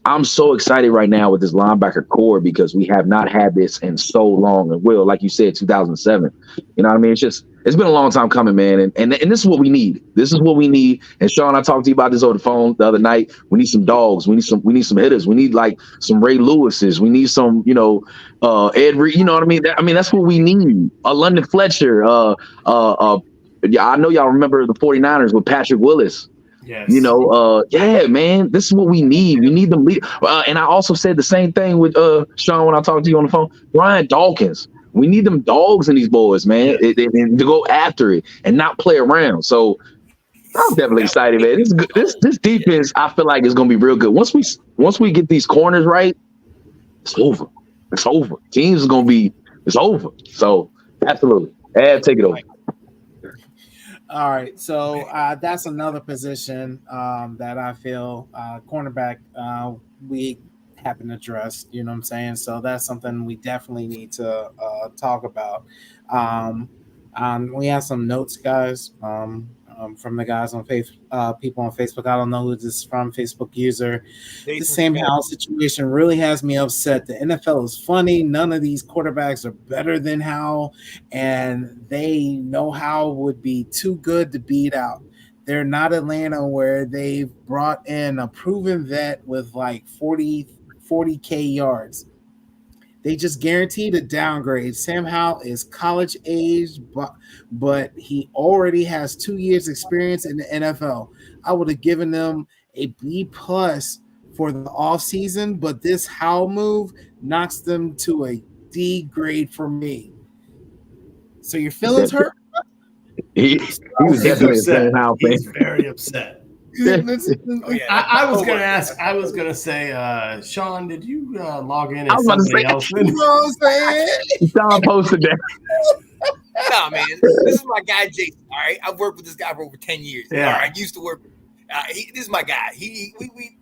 I'm so excited right now with this linebacker core because we have not had this in so long. And Will, like you said, 2007. You know what I mean? It's been a long time coming, man. And this is what we need. This is what we need. And Sean, I talked to you about this over the phone the other night. We need some dogs. We need some hitters. We need like some Ray Lewises. We need some, you know, Ed Reed. You know what I mean? That's what we need. A London Fletcher. Yeah, I know y'all remember the 49ers with Patrick Willis. Yes. You know, yeah, man, this is what we need. We need them lead. And I also said the same thing with Sean when I talked to you on the phone. Brian Dawkins. We need them dogs in these boys, man, and to go after it and not play around. So I'm definitely excited, man. This defense, I feel like is going to be real good. Once we get these corners right, it's over. It's over. Teams is going to be. It's over. So absolutely, take it over. All right, so that's another position that I feel cornerback we haven't addressed. You know what I'm saying? So that's something we definitely need to talk about. We have some notes, guys, from the guys on people on Facebook. I don't know who this is from. Facebook user. The same house situation really has me upset. The NFL is funny. None of these quarterbacks are better than Howell, and they know Howell would be too good to beat out. They're not Atlanta, where they've brought in a proven vet with like 40K yards. They just guaranteed a downgrade. Sam Howell is college age, but he already has 2 years experience in the NFL. I would have given them a B+ for the offseason, but this Howell move knocks them to a D grade for me. So your feelings hurt? He was definitely upset. Howell fan. He's very upset. I was gonna ask. I was gonna say, Sean, did you log in as somebody else? You know what I'm saying? Sean posted that. Nah, man, this is my guy, Jason. All right, I've worked with this guy for over 10 years. Yeah. All right, I used to work. This is my guy. We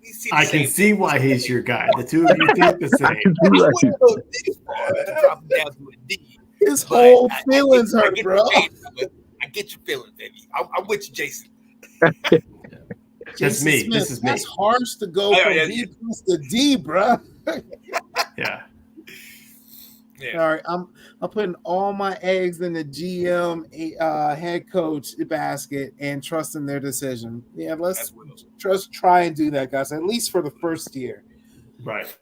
see. I can see why he's your guy. The two of you think the same. I wouldn't go this far to drop him down to a D. His whole feelings hurt, bro. I get your feelings, baby. I'm with you, Jason. That's me. Smith, this is me. That's harsh to go from B+ to D, bro. Yeah. Yeah. All right, I'm putting all my eggs in the GM head coach basket and trusting their decision. Yeah, let's try and do that, guys. At least for the first year. Right.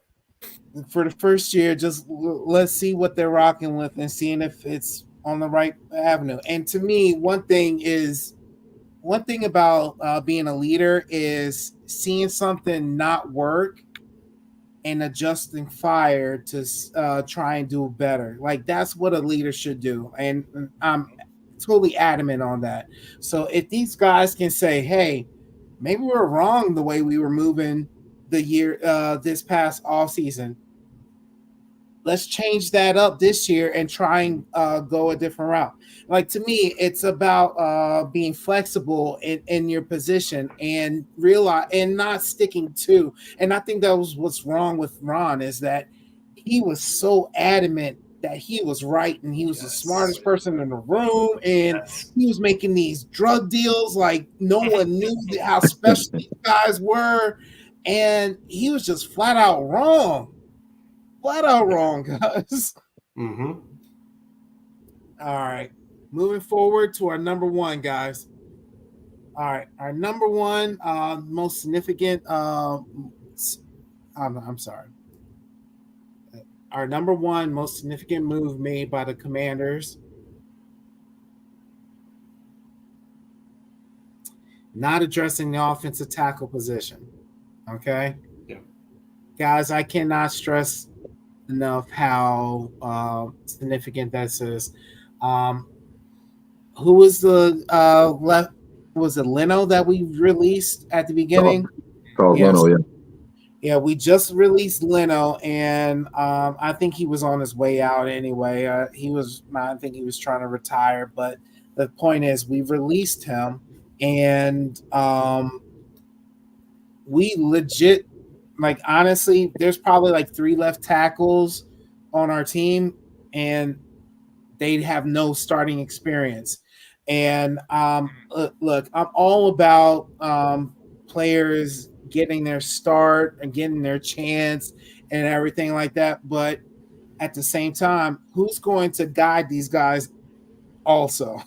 For the first year, just let's see what they're rocking with and seeing if it's on the right avenue. And to me, one thing about being a leader is seeing something not work and adjusting fire to try and do better. Like that's what a leader should do, and I'm totally adamant on that. So if these guys can say, "Hey, maybe we're wrong the way we were moving the year this past off season. Let's change that up this year and try and go a different route." Like to me, it's about being flexible in your position and realize and not sticking to. And I think that was what's wrong with Ron is that he was so adamant that he was right and he was the smartest person in the room and he was making these drug deals like no one knew how special these guys were, and he was just flat out wrong. Flat out wrong, guys. Mm-hmm. All right. Moving forward to our number one, guys. All right. Our number one most significant I'm sorry. Our number one most significant move made by the Commanders. Not addressing the offensive tackle position. Okay? Yeah. Guys, I cannot stress enough how significant this is. Who was the left? Was it Leno that we released at the beginning? Charles Leno, yeah. Yeah, we just released Leno, and I think he was on his way out anyway. I think he was trying to retire, but the point is, we released him, and we legit. Like, honestly, there's probably like 3 left tackles on our team, and they have no starting experience. And look, I'm all about players getting their start and getting their chance and everything like that. But at the same time, who's going to guide these guys also?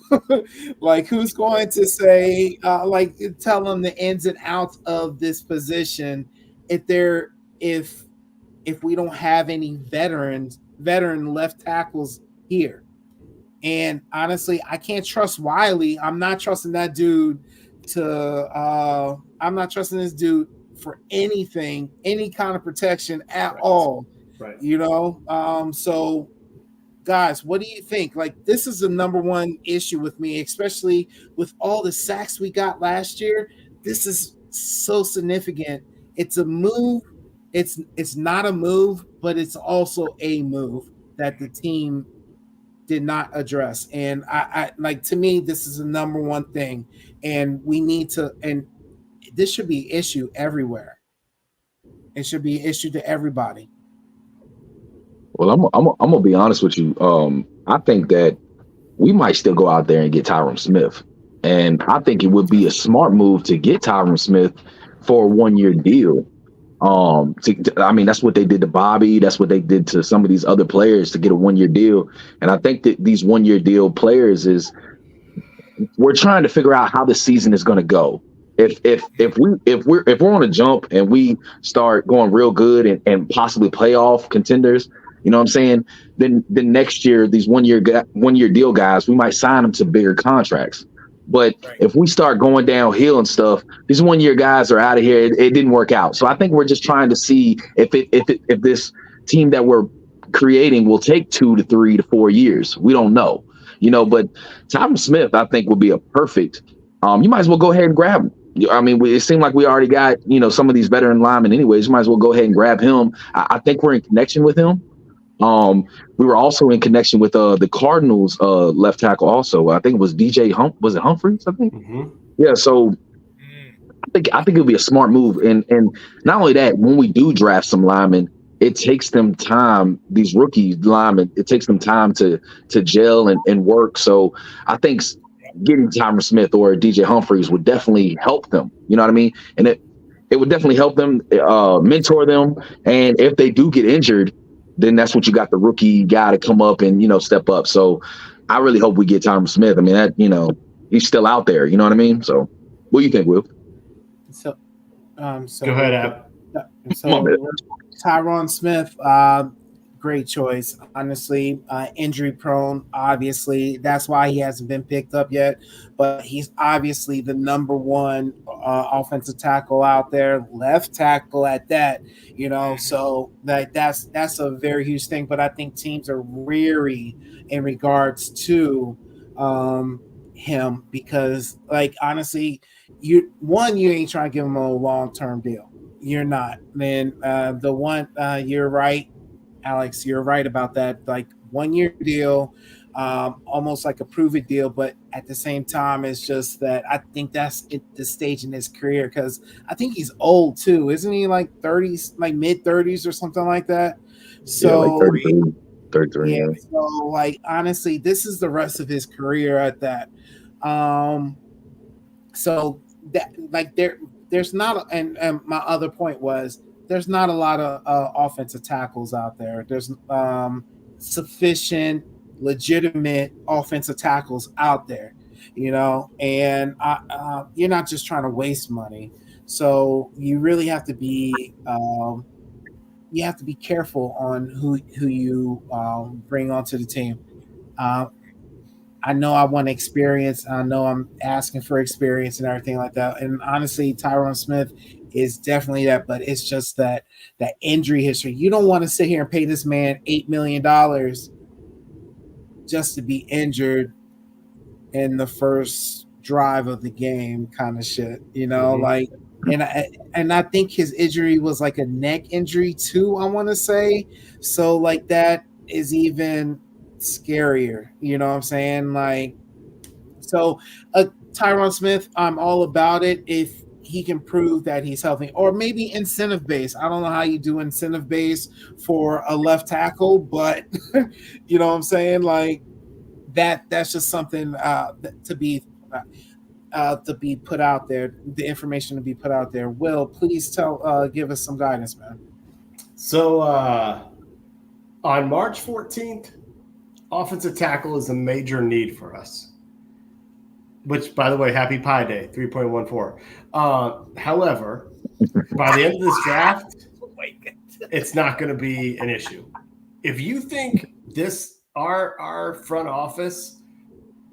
Like, who's going to say, tell them the ins and outs of this position if we don't have any veteran left tackles here? And honestly, I can't trust Wiley. I'm not trusting that dude I'm not trusting this dude for anything, any kind of protection at all. Right. You know? So guys, what do you think? Like, this is the number one issue with me, especially with all the sacks we got last year. This is so significant. It's a move. It's not a move, but it's also a move that the team did not address. And I like, to me, this is the number one thing. And we need to, and this should be an issue everywhere. It should be an issue to everybody. Well, I'm gonna be honest with you. I think that we might still go out there and get Tyron Smith, and I think it would be a smart move to get Tyron Smith for a 1-year deal. I mean, that's what they did to Bobby. That's what they did to some of these other players to get a 1-year deal. And I think that these 1-year deal players we're trying to figure out how the season is going to go. If we're on a jump and we start going real good and possibly playoff contenders, you know what I'm saying? Then next year, these 1-year deal guys, we might sign them to bigger contracts. But if we start going downhill and stuff, these 1-year guys are out of here. It didn't work out. So I think we're just trying to see if this team that we're creating will take 2 to 3 to 4 years. We don't know, you know. But Tyron Smith, I think, would be a perfect. You might as well go ahead and grab him. I mean, it seemed like we already got, you know, some of these veteran linemen anyways. You might as well go ahead and grab him. I think we're in connection with him. We were also in connection with the Cardinals left tackle also. I think it was was it Humphreys, I think? Mm-hmm. Yeah, so I think it'll be a smart move. And not only that, when we do draft some linemen, it takes them time, these rookie linemen, it takes them time to gel and work. So I think getting Tyron Smith or DJ Humphreys would definitely help them. You know what I mean? And it would definitely help them, mentor them. And if they do get injured, then that's what you got the rookie guy to come up and, step up. So I really hope we get Tyron Smith. I mean, that, he's still out there. You know what I mean? So what do you think, Will? So Go ahead, Ab. So Tyron Smith, great choice. Honestly, injury prone. Obviously, that's why he hasn't been picked up yet. But he's obviously the number one offensive tackle out there, left tackle at that. So that's a very huge thing. But I think teams are weary in regards to him because, honestly, you ain't trying to give him a long-term deal. You're not, man. You're right, Alex. You're right about that. 1-year deal, almost like a prove-it deal. But at the same time, it's just that I think that's the stage in his career because I think he's old too, isn't he? 30s, mid-30s or something like that. So 33. Yeah. So honestly, this is the rest of his career at that. So that there's not, and my other point was there's not a lot of offensive tackles out there. There's sufficient, legitimate offensive tackles out there, and you're not just trying to waste money. So you really have to be careful on who you bring onto the team. I know I want experience. I know I'm asking for experience and everything like that. And honestly, Tyron Smith is definitely that, but it's just that injury history. You don't want to sit here and pay this man $8 million just to be injured in the first drive of the game kind of shit, and I think his injury was like a neck injury too, I want to say. So that is even scarier, you know what I'm saying? So Tyron Smith, I'm all about it if he can prove that he's healthy, or maybe incentive base. I don't know how you do incentive base for a left tackle, but you know what I'm saying? That's just something to be put out there, the information to be put out there. Will, please give us some guidance, man. So on March 14th, offensive tackle is a major need for us, which, by the way, happy Pi Day, 3.14. However, by the end of this draft, it's not going to be an issue. If you think our front office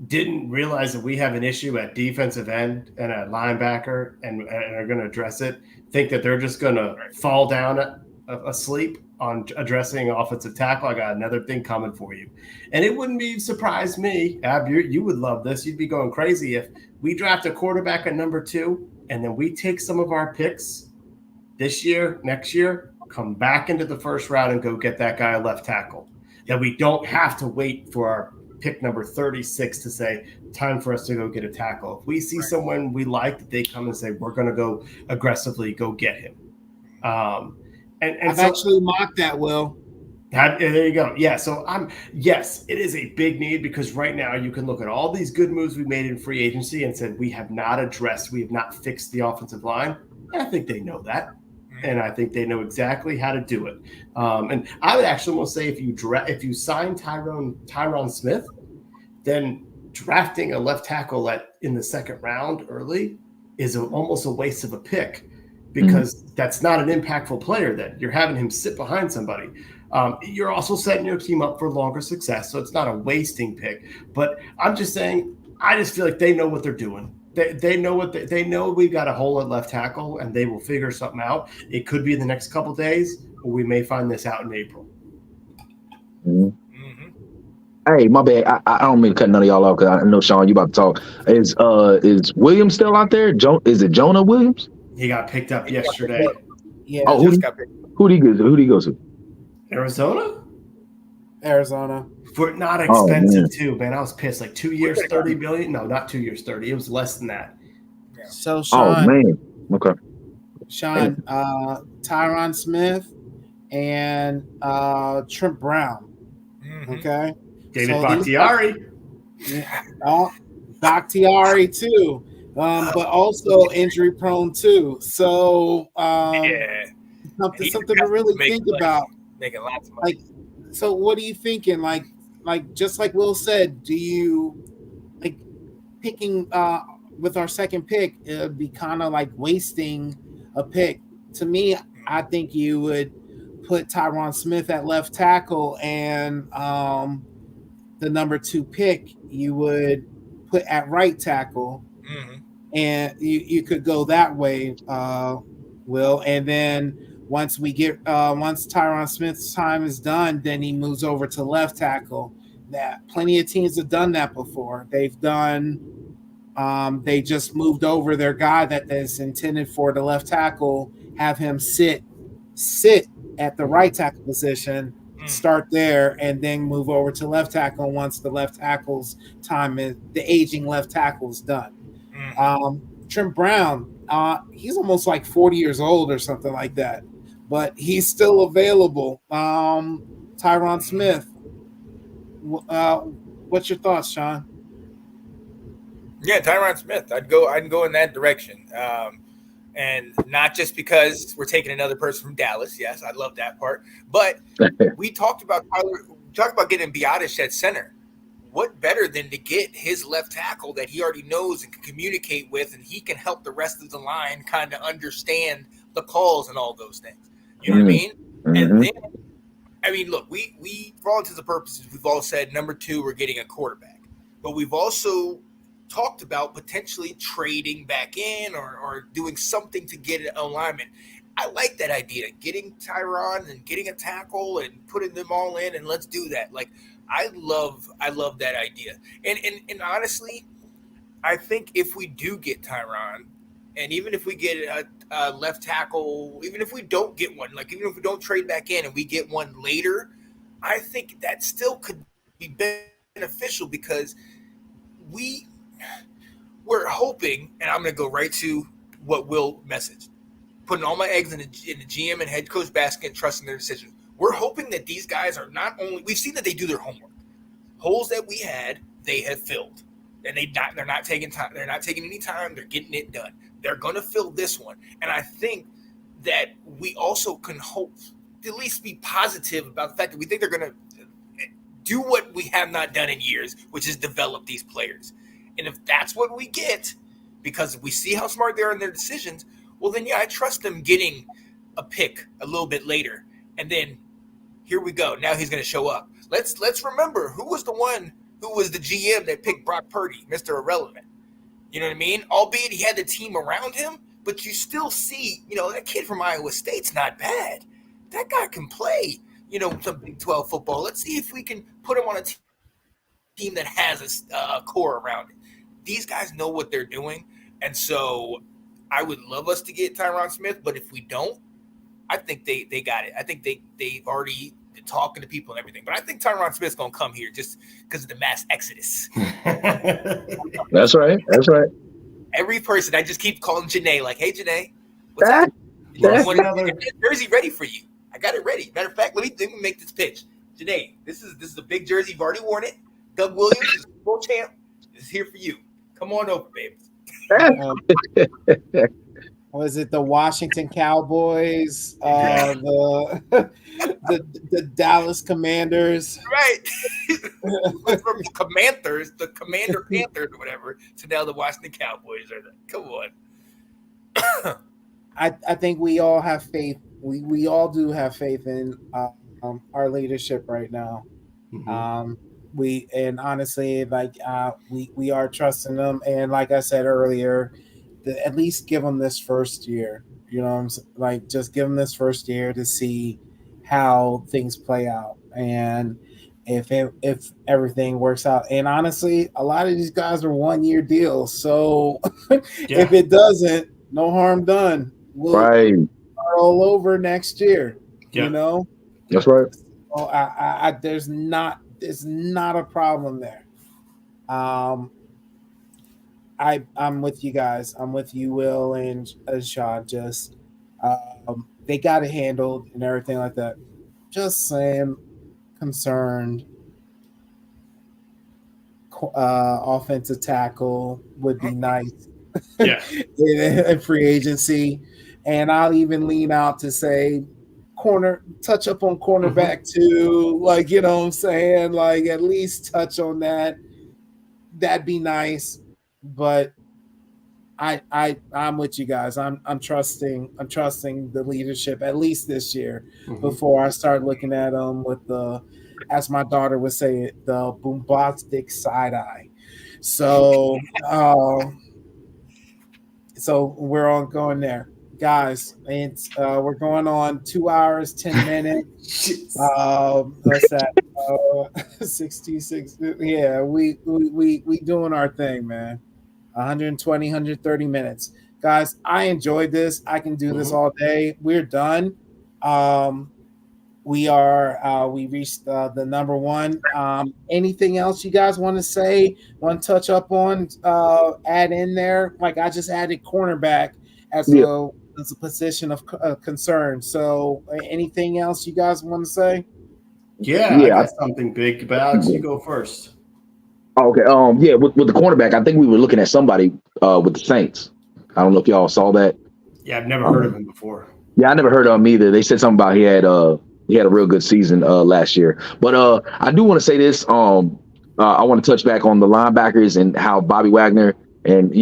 didn't realize that we have an issue at defensive end and at linebacker and are going to address it, think that they're just going to fall down asleep on addressing offensive tackle, I got another thing coming for you. And it wouldn't surprise me, Ab, you would love this. You'd be going crazy if we draft a quarterback at number 2 and then we take some of our picks this year, next year, come back into the first round and go get that guy a left tackle. That we don't have to wait for our pick number 36 to say, time for us to go get a tackle. If we see someone we like, that they come and say, we're going to go aggressively go get him. And I've actually mocked that, Will. There you go. Yeah. So yes, it is a big need because right now you can look at all these good moves we made in free agency and said we have not fixed the offensive line. And I think they know that. And I think they know exactly how to do it. And I would actually almost say if you sign Tyron Smith, then drafting a left tackle in the second round early is almost a waste of a pick because that's not an impactful player then. You're having him sit behind somebody. You're also setting your team up for longer success, so it's not a wasting pick. But I'm just saying, I just feel like they know what they're doing. They know they know we've got a hole at left tackle, and they will figure something out. It could be in the next couple of days, or we may find this out in April. Hey, my bad. I don't mean to cut none of y'all off because I know, Sean, you about to talk. Is Williams still out there? Is it Jonah Williams? He got picked up yesterday. Yeah. Who'd he go to? Arizona. For not expensive too, man. I was pissed. 2 years, $30 million. No, not 2 years, 30. It was less than that. Yeah. So Sean. Man. Okay. Sean, Tyron Smith and Trent Brown. Okay. David Bakhtiari. Bakhtiari too. But also injury prone too. So something to really think about. Making lots of money. So what are you thinking? Like just like Will said, do you like picking with our second pick? It would be kind of like wasting a pick. To me, I think you would put Tyron Smith at left tackle, and the number 2 pick you would put at right tackle, and you could go that way, Will. And then once Tyron Smith's time is done, then he moves over to left tackle. That plenty of teams have done that before. They just moved over their guy that is intended for the left tackle, have him sit at the right tackle position, start there, and then move over to left tackle once the left tackle's time is the aging left tackle is done. Trent Brown, he's almost like 40 years old or something like that, but he's still available. Tyron Smith, what's your thoughts, Sean? Yeah, Tyron Smith. I'd go in that direction. And not just because we're taking another person from Dallas. Yes, I love that part. But we talked about getting Biotish at center. What better than to get his left tackle that he already knows and can communicate with, and he can help the rest of the line kind of understand the calls and all those things. You know what I mean? And then, I mean, look, we for all intents and purposes, we've all said number 2, we're getting a quarterback. But we've also talked about potentially trading back in or doing something to get an alignment. I like that idea, getting Tyron and getting a tackle and putting them all in, and let's do that. Like, I love that idea. And honestly, I think if we do get Tyron, and even if we get a left tackle, even if we don't get one, like even if we don't trade back in and we get one later, I think that still could be beneficial because we're hoping, and I'm going to go right to what Will messaged, putting all my eggs in the GM and head coach basket and trusting their decisions. We're hoping that these guys are not only – we've seen that they do their homework. Holes that we had, they have filled. And they're not taking time. They're not taking any time. They're getting it done. They're going to fill this one. And I think that we also can hope at least be positive about the fact that we think they're going to do what we have not done in years, which is develop these players. And if that's what we get, because we see how smart they are in their decisions, well, then, yeah, I trust them getting a pick a little bit later. And then here we go. Now he's going to show up. Let's remember who was the one who was the GM that picked Brock Purdy, Mr. Irrelevant. You know what I mean? Albeit he had the team around him, but you still see, that kid from Iowa State's not bad. That guy can play, some Big 12 football. Let's see if we can put him on a team that has a core around it. These guys know what they're doing. And so I would love us to get Tyron Smith, but if we don't, I think they got it. I think they've already been talking to people and everything. But I think Tyron Smith's going to come here just because of the mass exodus. That's right. Every person, I just keep calling Janae, like, hey, Janae, what's up? I want to get jersey ready for you. I got it ready. Matter of fact, let me make this pitch. Janae, this is a big jersey. You've already worn it. Doug Williams is Super Bowl champ. It's here for you. Come on over, baby. Was it the Washington Cowboys? The Dallas Commanders? Right. From the Commander Panthers or whatever, to now the Washington Cowboys. Come on. I think we all have faith. We all do have faith in our leadership right now. Mm-hmm. We honestly, we are trusting them, and like I said earlier, at least give them this first year. Just give them this first year to see how things play out, and if everything works out. And honestly, a lot of these guys are 1-year deals, so if it doesn't, no harm done. We'll start all over next year. That's right. So there's not a problem there. I'm with you guys. I'm with you, Will and Sean. Just they got it handled and everything like that. Just saying, concerned. Offensive tackle would be nice. Yeah. in free agency, and I'll even lean out to say touch up on cornerback too. Like, you know what I'm saying? Like, at least touch on that. That'd be nice. But I'm with you guys. I'm trusting the leadership at least this year before I start looking at them with the, as my daughter would say it, the bombastic side eye. So so we're on going there, guys. It's we're going on 2 hours 10 minutes. What's that? 66. Yeah, we doing our thing, man. 120, 130 minutes. Guys, I enjoyed this. I can do this all day. We're done. We reached the number one. Anything else you guys want to say, want to touch up on, add in there? Like, I just added cornerback as a position of concern. So anything else you guys want to say? Yeah, I got something big, but Alex, you go first. Okay. With the cornerback, I think we were looking at somebody with the Saints. I don't know if y'all saw that. Yeah, I've never heard of him before. Yeah, I never heard of him either. They said something about he had a real good season last year. But I do want to say this. I want to touch back on the linebackers and how Bobby Wagner and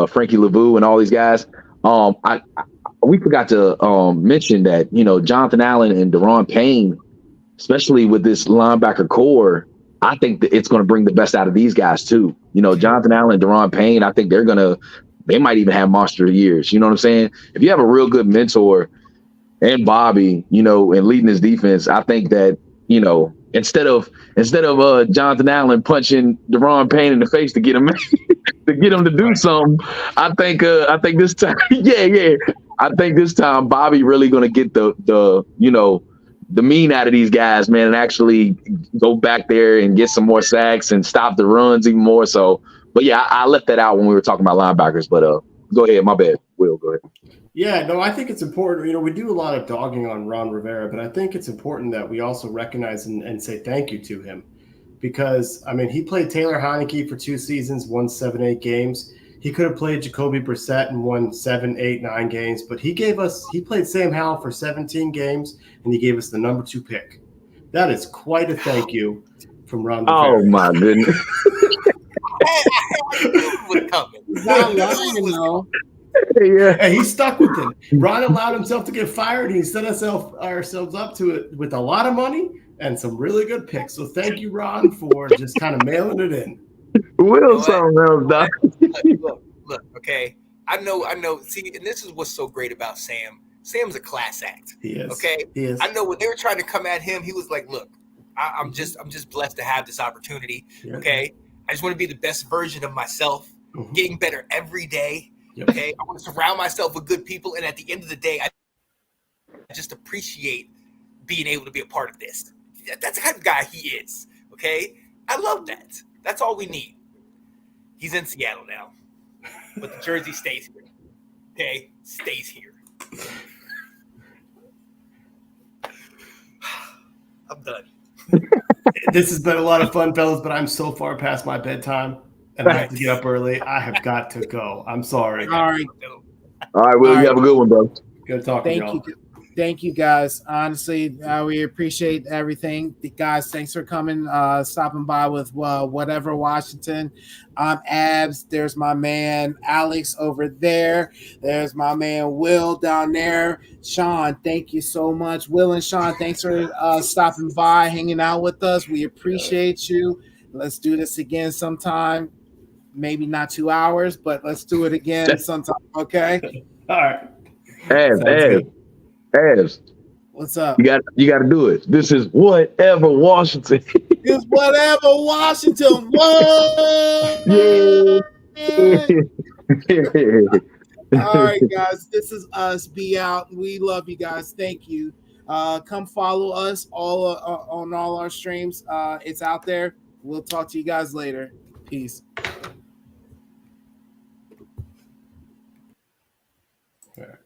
Frankie Lavu and all these guys. We forgot to mention that Jonathan Allen and Daron Payne, especially with this linebacker core, I think that it's going to bring the best out of these guys too. Jonathan Allen and Daron Payne, I think they might even have monster years. You know what I'm saying? If you have a real good mentor and Bobby, and leading his defense, I think that, instead of Jonathan Allen punching Daron Payne in the face to get him to do something, I think this time, I think this time Bobby really going to get the mean out of these guys, man, and actually go back there and get some more sacks and stop the runs even more. So, but yeah, I left that out when we were talking about linebackers. But go ahead, my bad. Will, go ahead. Yeah, no, I think it's important. We do a lot of dogging on Ron Rivera, but I think it's important that we also recognize and say thank you to him, because he played Taylor Heineke for 2 seasons, won 7-8 games. He could have played Jacoby Brissett and won 7, 8, 9 games, but he played Sam Howell for 17 games, and he gave us the number 2 pick. That is quite a thank you from Ron Rivera. Oh my goodness! Not lying, though. Yeah, and he stuck with it. Ron allowed himself to get fired, and he set ourselves up to it with a lot of money and some really good picks. So thank you, Ron, for just kind of mailing it in. Will something else, Doc. Look, okay. I know. See, and this is what's so great about Sam. Sam's a class act. He is. Okay. He is. I know when they were trying to come at him, he was like, "Look, I'm just blessed to have this opportunity. Yeah. Okay. I just want to be the best version of myself, getting better every day. Yep. Okay. I want to surround myself with good people, and at the end of the day, I just appreciate being able to be a part of this. That's the kind of guy he is. Okay. I love that. That's all we need. He's in Seattle now, but the jersey stays here. Okay, stays here. I'm done. This has been a lot of fun, fellas, but I'm so far past my bedtime, and I have to get up early. I have got to go. I'm sorry. All right, Will, you have a good one, bro. Good talking to y'all. Thank you, guys. Honestly, we appreciate everything. Guys, thanks for coming, stopping by with Whateva Washington. I'm Abz. There's my man Alyx over there. There's my man Will down there. Sean, thank you so much. Will and Sean, thanks for stopping by, hanging out with us. We appreciate you. Let's do this again sometime. Maybe not 2 hours, but let's do it again sometime, okay? All right. Abz, what's up? You got to do it. This is Whateva Washington. It's Whateva Washington. Whoa! All right, guys. This is us. Be out. We love you guys. Thank you. Come follow us all on all our streams. It's out there. We'll talk to you guys later. Peace. All right.